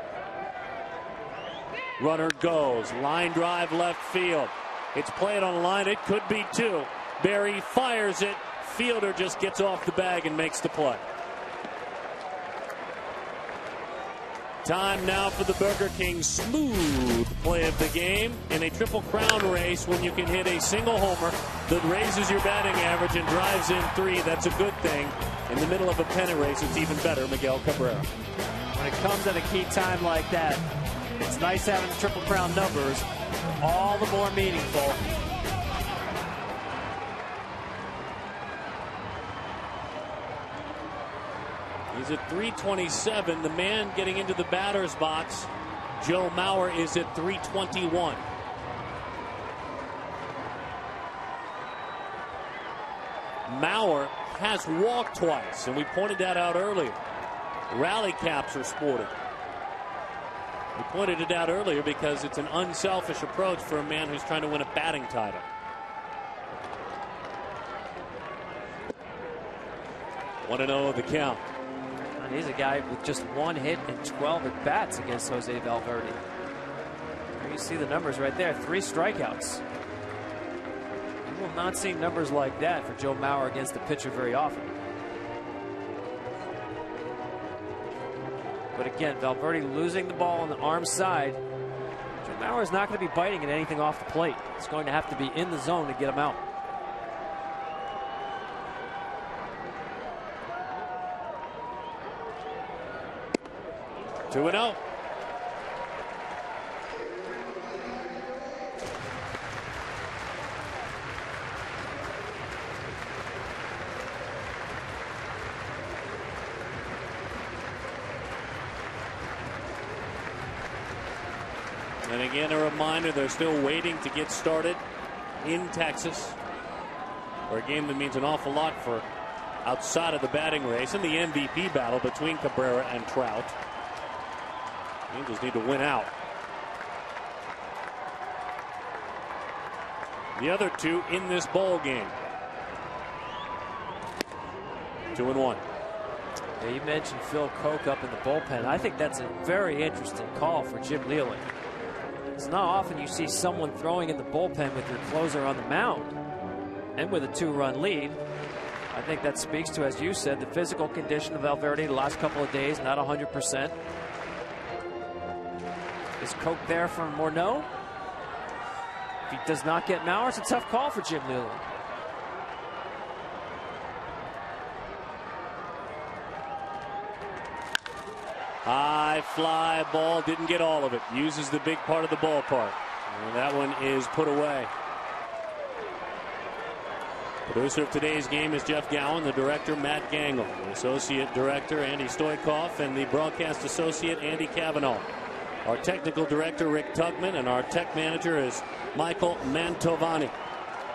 Runner goes. Line drive left field. It's played on the line. It could be 2. Barry fires it. Fielder just gets off the bag and makes the play. Time now for the Burger King smooth play of the game in a Triple Crown race. When you can hit a single homer that raises your batting average and drives in 3, that's a good thing. In the middle of a pennant race, it's even better. Miguel Cabrera. When it comes at a key time like that, it's nice having the Triple Crown numbers, all the more meaningful. He's at 327. The man getting into the batter's box, Joe Mauer, is at 321. Mauer has walked twice, and we pointed that out earlier. Rally caps are sported. We pointed it out earlier because it's an unselfish approach for a man who's trying to win a batting title. Want to know the count. And he's a guy with just 1 hit and 12 at bats against Jose Valverde. There you see the numbers right there. 3 strikeouts. You will not see numbers like that for Joe Mauer against the pitcher very often. But again, Valverde losing the ball on the arm side. Joe Mauer is not going to be biting at anything off the plate. It's going to have to be in the zone to get him out. Two and out. And again, a reminder, they're still waiting to get started in Texas for a game that means an awful lot for outside of the batting race and the MVP battle between Cabrera and Trout. Angels need to win out. The other 2 in this ball game. 2-1. Yeah, you mentioned Phil Koch up in the bullpen. I think that's a very interesting call for Jim Leyland. It's not often you see someone throwing in the bullpen with your closer on the mound and with a 2-run lead. I think that speaks to, as you said, the physical condition of Valverde the last couple of days, not 100%. Is Koch there for Morneau? If he does not get Mauer, it's a tough call for Jim Leyland. High fly ball, didn't get all of it. Uses the big part of the ballpark. And that one is put away. Producer of today's game is Jeff Gowan, the director Matt Gangle, the associate director Andy Stoikov, and the broadcast associate Andy Cavanaugh. Our technical director Rick Tugman, and our tech manager is Michael Mantovani.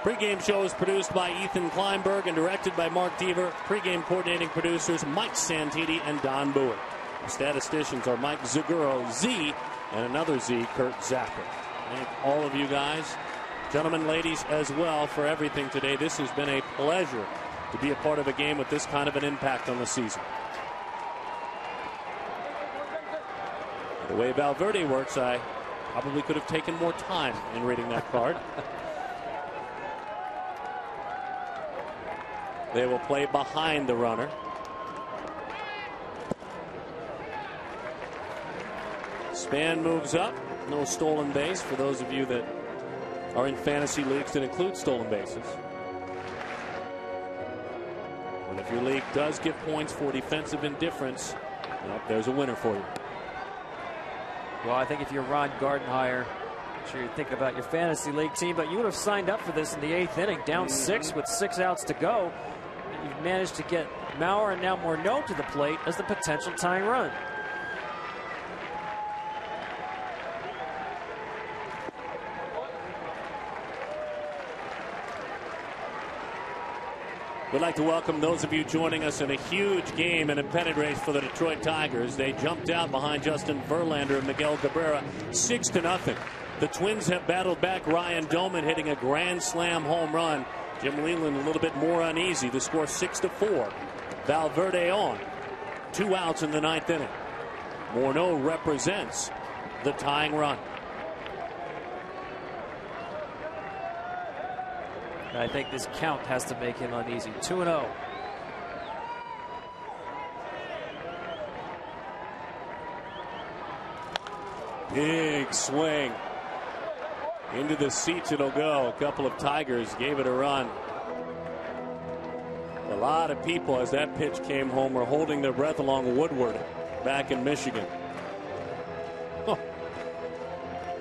Pre-game show is produced by Ethan Kleinberg and directed by Mark Deaver. Pre-game coordinating producers Mike Santini and Don Bowie. The statisticians are Mike Zaguro, Z, and another Z, Kurt Zapper. Thank all of you guys, gentlemen, ladies as well, for everything today. This has been a pleasure to be a part of a game with this kind of an impact on the season. The way Valverde works, I probably could have taken more time in reading that card. They will play behind the runner. Span moves up. No stolen base for those of you that are in fantasy leagues that include stolen bases. But if your league does give points for defensive indifference, well, there's a winner for you. Well, I think if you're Ron Gardenhire, I'm sure you're thinking about your fantasy league team, but you would have signed up for this in the 8th inning, down 6 with 6 outs to go. You've managed to get Mauer and now Morneau to the plate as the potential tying run. We'd like to welcome those of you joining us in a huge game and a pennant race for the Detroit Tigers. They jumped out behind Justin Verlander and Miguel Cabrera 6-0. The Twins have battled back. Ryan Doman hitting a grand slam home run. Jim Leyland a little bit more uneasy. The score 6-4. Valverde on. 2 outs in the 9th inning. Morneau represents the tying run. I think this count has to make him uneasy. 2-0. Big swing. Into the seats it'll go. A couple of Tigers gave it a run. A lot of people, as that pitch came home, were holding their breath along Woodward back in Michigan.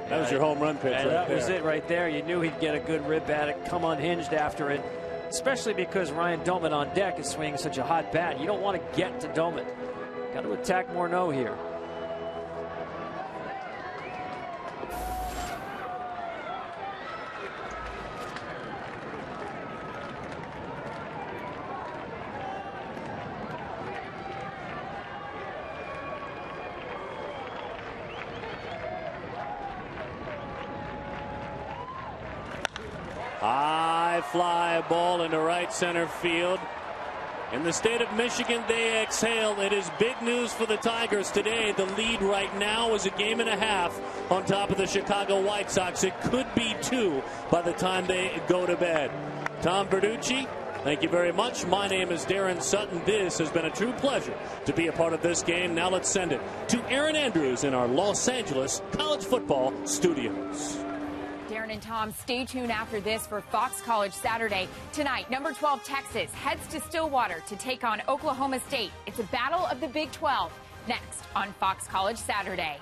That was your home run pitch. And that was it right there. You knew he'd get a good rib at it, come unhinged after it, especially because Ryan Doman on deck is swinging such a hot bat. You don't want to get to Doman. Got to attack Morneau here. High fly ball into right center field. In the state of Michigan, they exhale. It is big news for the Tigers today. The lead right now is a 1.5 on top of the Chicago White Sox. It could be 2 by the time they go to bed. Tom Verducci, thank you very much. My name is Darren Sutton. This has been a true pleasure to be a part of this game. Now let's send it to Aaron Andrews in our Los Angeles College Football Studios. Darren and Tom, stay tuned after this for Fox College Saturday. Tonight, number 12 Texas heads to Stillwater to take on Oklahoma State. It's a battle of the Big 12. Next on Fox College Saturday.